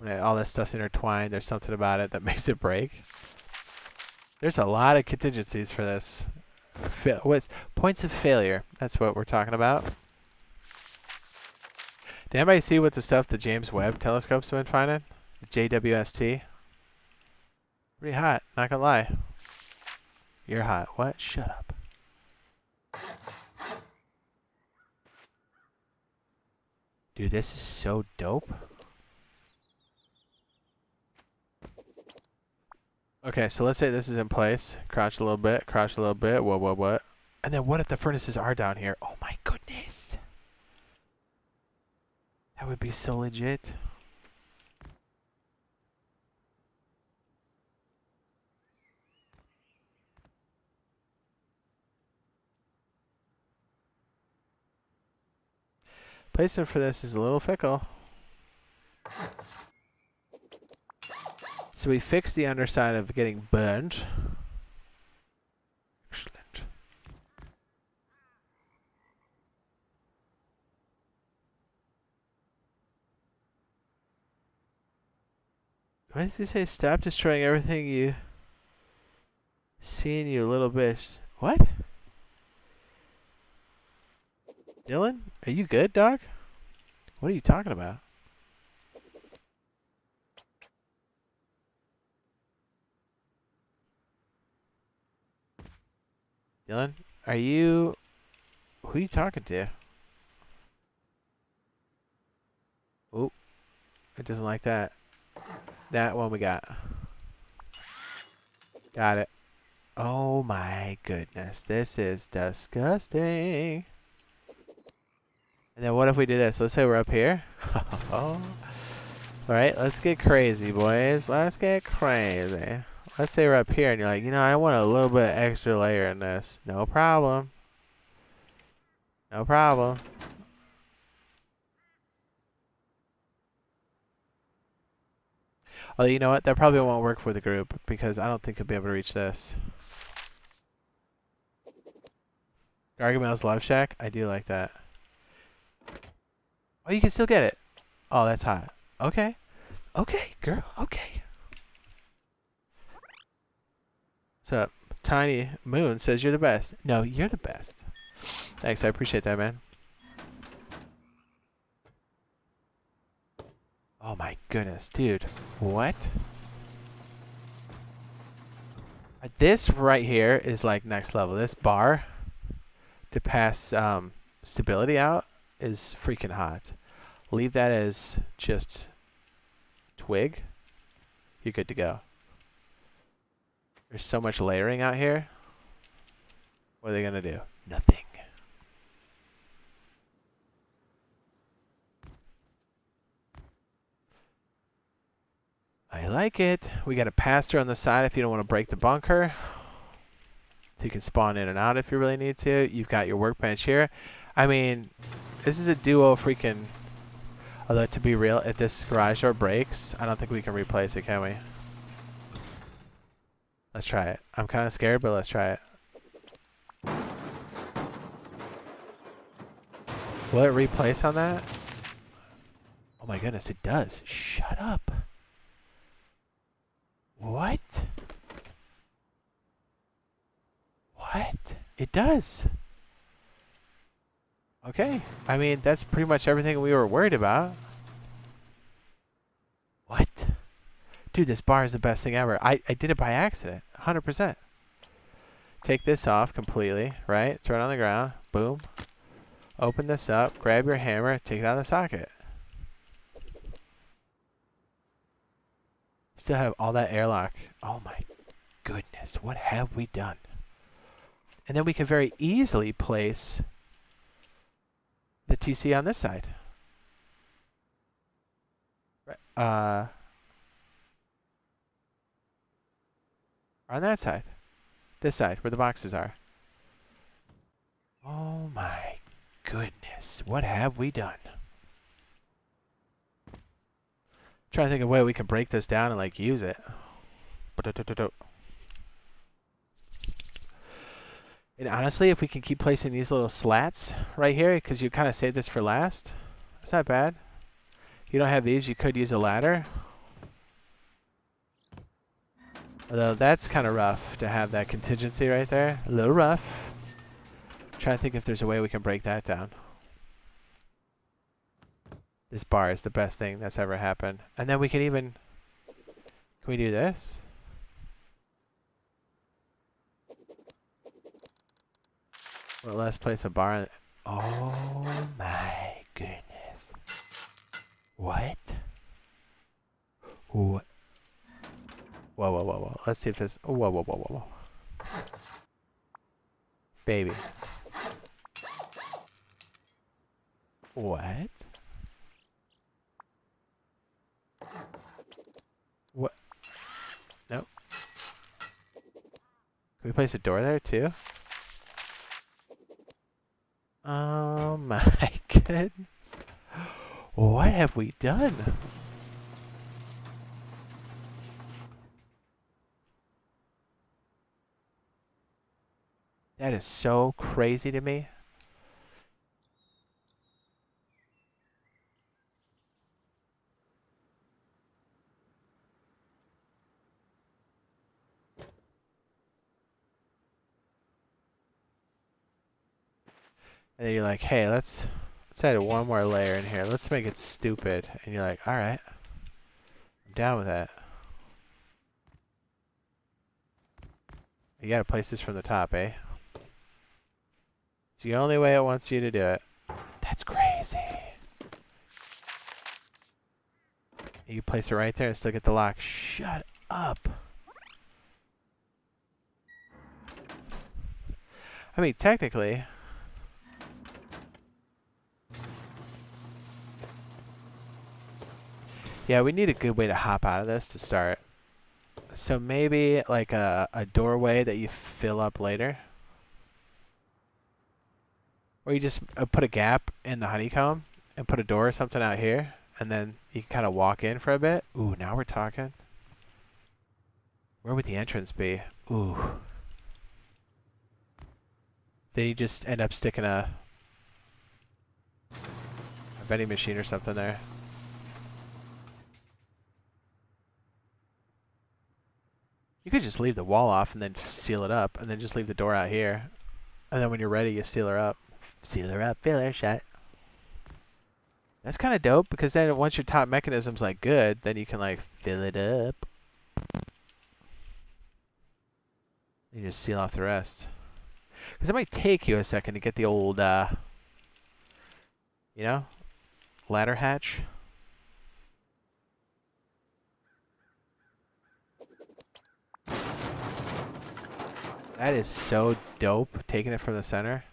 all this stuff's intertwined. There's something about it that makes it break. There's a lot of contingencies for this. What's points of failure? That's what we're talking about. Did anybody see what the stuff the James Webb telescope's been finding? The JWST. Pretty hot, not gonna lie. You're hot. What? Shut up. Dude, this is so dope. Okay, so let's say this is in place. Crouch a little bit, crouch a little bit. What? And then what if the furnaces are down here? Oh my goodness. That would be so legit. Placement for this is a little fickle. So we fixed the underside of getting burned. Excellent. Why does he say stop destroying everything you see in you little bitch? What? Dylan? Are you good, dog? What are you talking about? Dylan? Are you... Who are you talking to? Oh, it doesn't like that. That one we got. Got it. Oh my goodness. This is disgusting. And then what if we do this? Let's say we're up here. Alright, let's get crazy, boys. Let's get crazy. Let's say we're up here and you're like, you know, I want a little bit extra layer in this. No problem. No problem. Although, you know what? That probably won't work for the group because I don't think you'll be able to reach this. Gargamel's Love Shack? I do like that. Oh, you can still get it. Oh, that's hot. Okay. Okay, girl. Okay. What's up? Tiny Moon says you're the best. No, you're the best. Thanks, I appreciate that, man. Oh my goodness, dude. What? This right here is like next level. This bar to pass stability out is freaking hot. Leave that as just twig. You're good to go. There's so much layering out here. What are they gonna do? Nothing. I like it. We got a pass-through on the side if you don't want to break the bunker. So you can spawn in and out if you really need to. You've got your workbench here. I mean, this is a duo freaking... Although, to be real, if this garage door breaks, I don't think we can replace it, can we? Let's try it. I'm kind of scared, but let's try it. Will it replace on that? Oh my goodness, it does. Shut up. What? What? It does. Okay. I mean, that's pretty much everything we were worried about. What? Dude, this bar is the best thing ever. I did it by accident. 100%. Take this off completely, right? Throw it on the ground. Boom. Open this up. Grab your hammer. Take it out of the socket. Still have all that airlock. Oh my goodness. What have we done? And then we can very easily place the TC on this side. On that side. This side, where the boxes are. Oh my goodness. What have we done? Trying to think of a way we can break this down and like use it. And honestly, if we can keep placing these little slats right here, because you kind of saved this for last, it's not bad. If you don't have these, you could use a ladder. Although that's kind of rough to have that contingency right there. A little rough. Trying to think if there's a way we can break that down. This bar is the best thing that's ever happened. And then we can even... Can we do this? But let's place a bar. Oh my goodness. What? What? Whoa, whoa, whoa, whoa. Let's see if this. Whoa, whoa, whoa, whoa, whoa. Baby. What? What? Nope. Can we place a door there too? Oh my goodness. What have we done? That is so crazy to me. And then you're like, hey, let's add one more layer in here. Let's make it stupid. And you're like, alright. I'm down with that. You gotta place this from the top, eh? It's the only way it wants you to do it. That's crazy. You place it right there and still get the lock. Shut up. I mean, technically... Yeah, we need a good way to hop out of this to start. So maybe like a doorway that you fill up later. Or you just put a gap in the honeycomb and put a door or something out here. And then you can kind of walk in for a bit. Ooh, now we're talking. Where would the entrance be? Ooh. Then you just end up sticking a vending machine or something there. You could just leave the wall off and then seal it up, and then just leave the door out here. And then when you're ready, you seal her up. Seal her up, fill her shut. That's kind of dope, because then once your top mechanism's like good, then you can like fill it up. You just seal off the rest. Because it might take you a second to get the old, you know, ladder hatch. That is so dope, taking it from the center.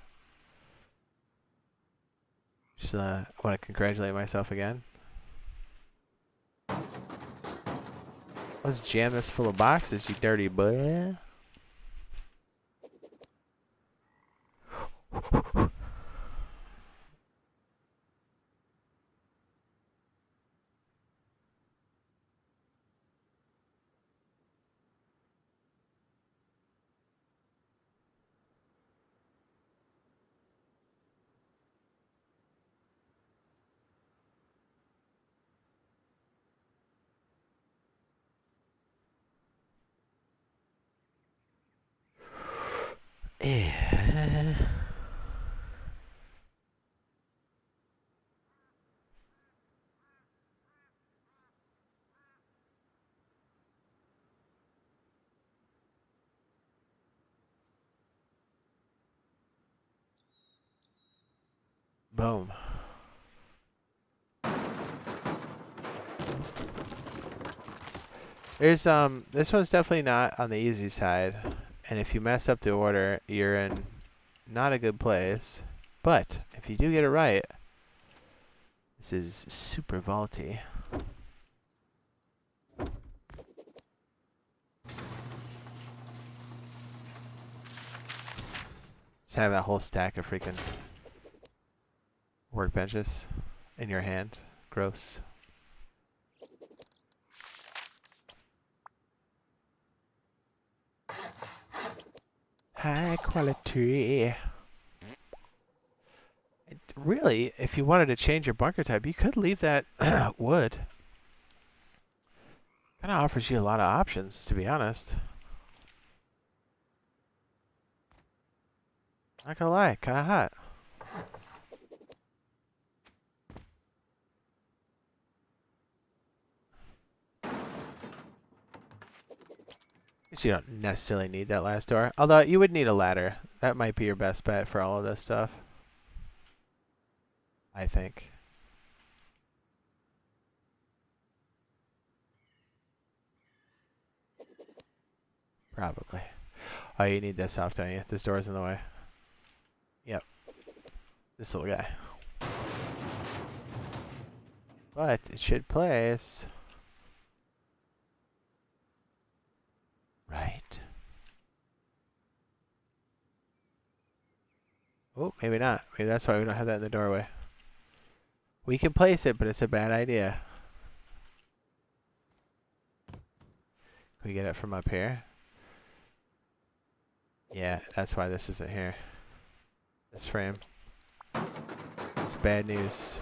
Just want to congratulate myself again. Let's jam this full of boxes, you dirty boy. Yeah. Boom. There's this one's definitely not on the easy side, and if you mess up the order, you're in not a good place. But if you do get it right, this is super vaulty. Just have that whole stack of freaking workbenches in your hand. Gross. High quality. Really, if you wanted to change your bunker type, you could leave that wood. Kind of offers you a lot of options, to be honest. Not gonna lie, kind of hot. You don't necessarily need that last door. Although, you would need a ladder. That might be your best bet for all of this stuff. I think. Probably. Oh, you need this off, don't you? This door's in the way. Yep. This little guy. But it should place. Right. Oh, maybe not. Maybe that's why we don't have that in the doorway. We can place it, but it's a bad idea. Can we get it from up here? Yeah, that's why this isn't here. This frame. It's bad news.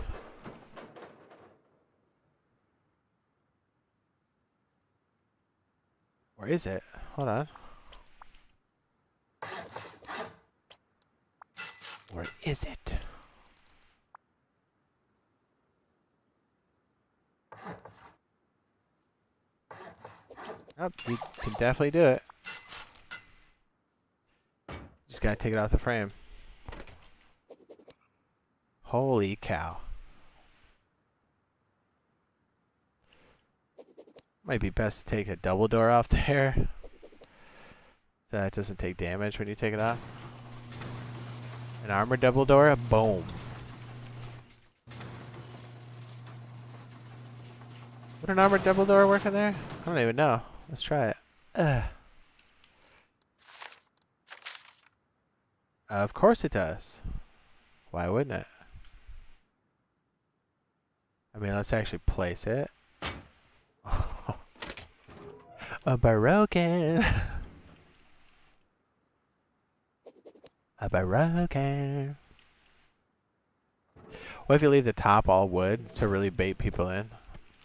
Where is it? Hold on. Where is it? Oh, you can definitely do it. Just gotta take it off the frame. Holy cow. Might be best to take a double door off there. So that it doesn't take damage when you take it off. An armored double door, boom. Would an armored double door work in there? I don't even know. Let's try it. Of course it does. Why wouldn't it? I mean, let's actually place it. A broken. A broken. What if you leave the top all wood to really bait people in?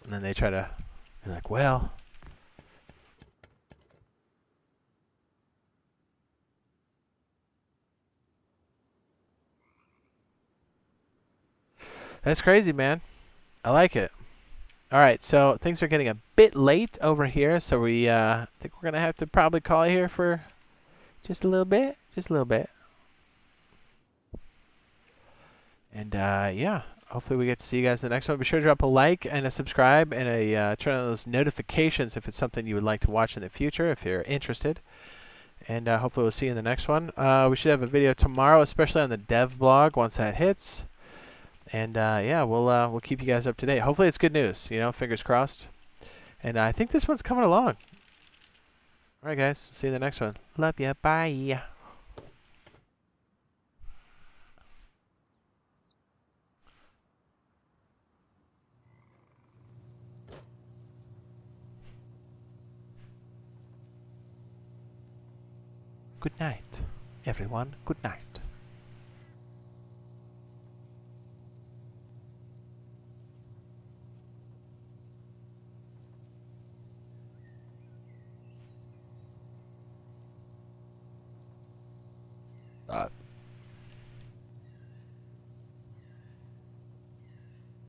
And then they try to be like, well. That's crazy, man. I like it. All right, so things are getting a bit late over here, so we think we're gonna have to probably call it here for just a little bit, And yeah, hopefully we get to see you guys in the next one. Be sure to drop a like and a subscribe and turn on those notifications if it's something you would like to watch in the future, if you're interested. And hopefully we'll see you in the next one. We should have a video tomorrow, especially on the dev blog once that hits. And yeah, we'll keep you guys up to date. Hopefully it's good news, you know, fingers crossed. And I think this one's coming along. All right, guys. See you in the next one. Love ya. Bye. Good night, everyone. Good night.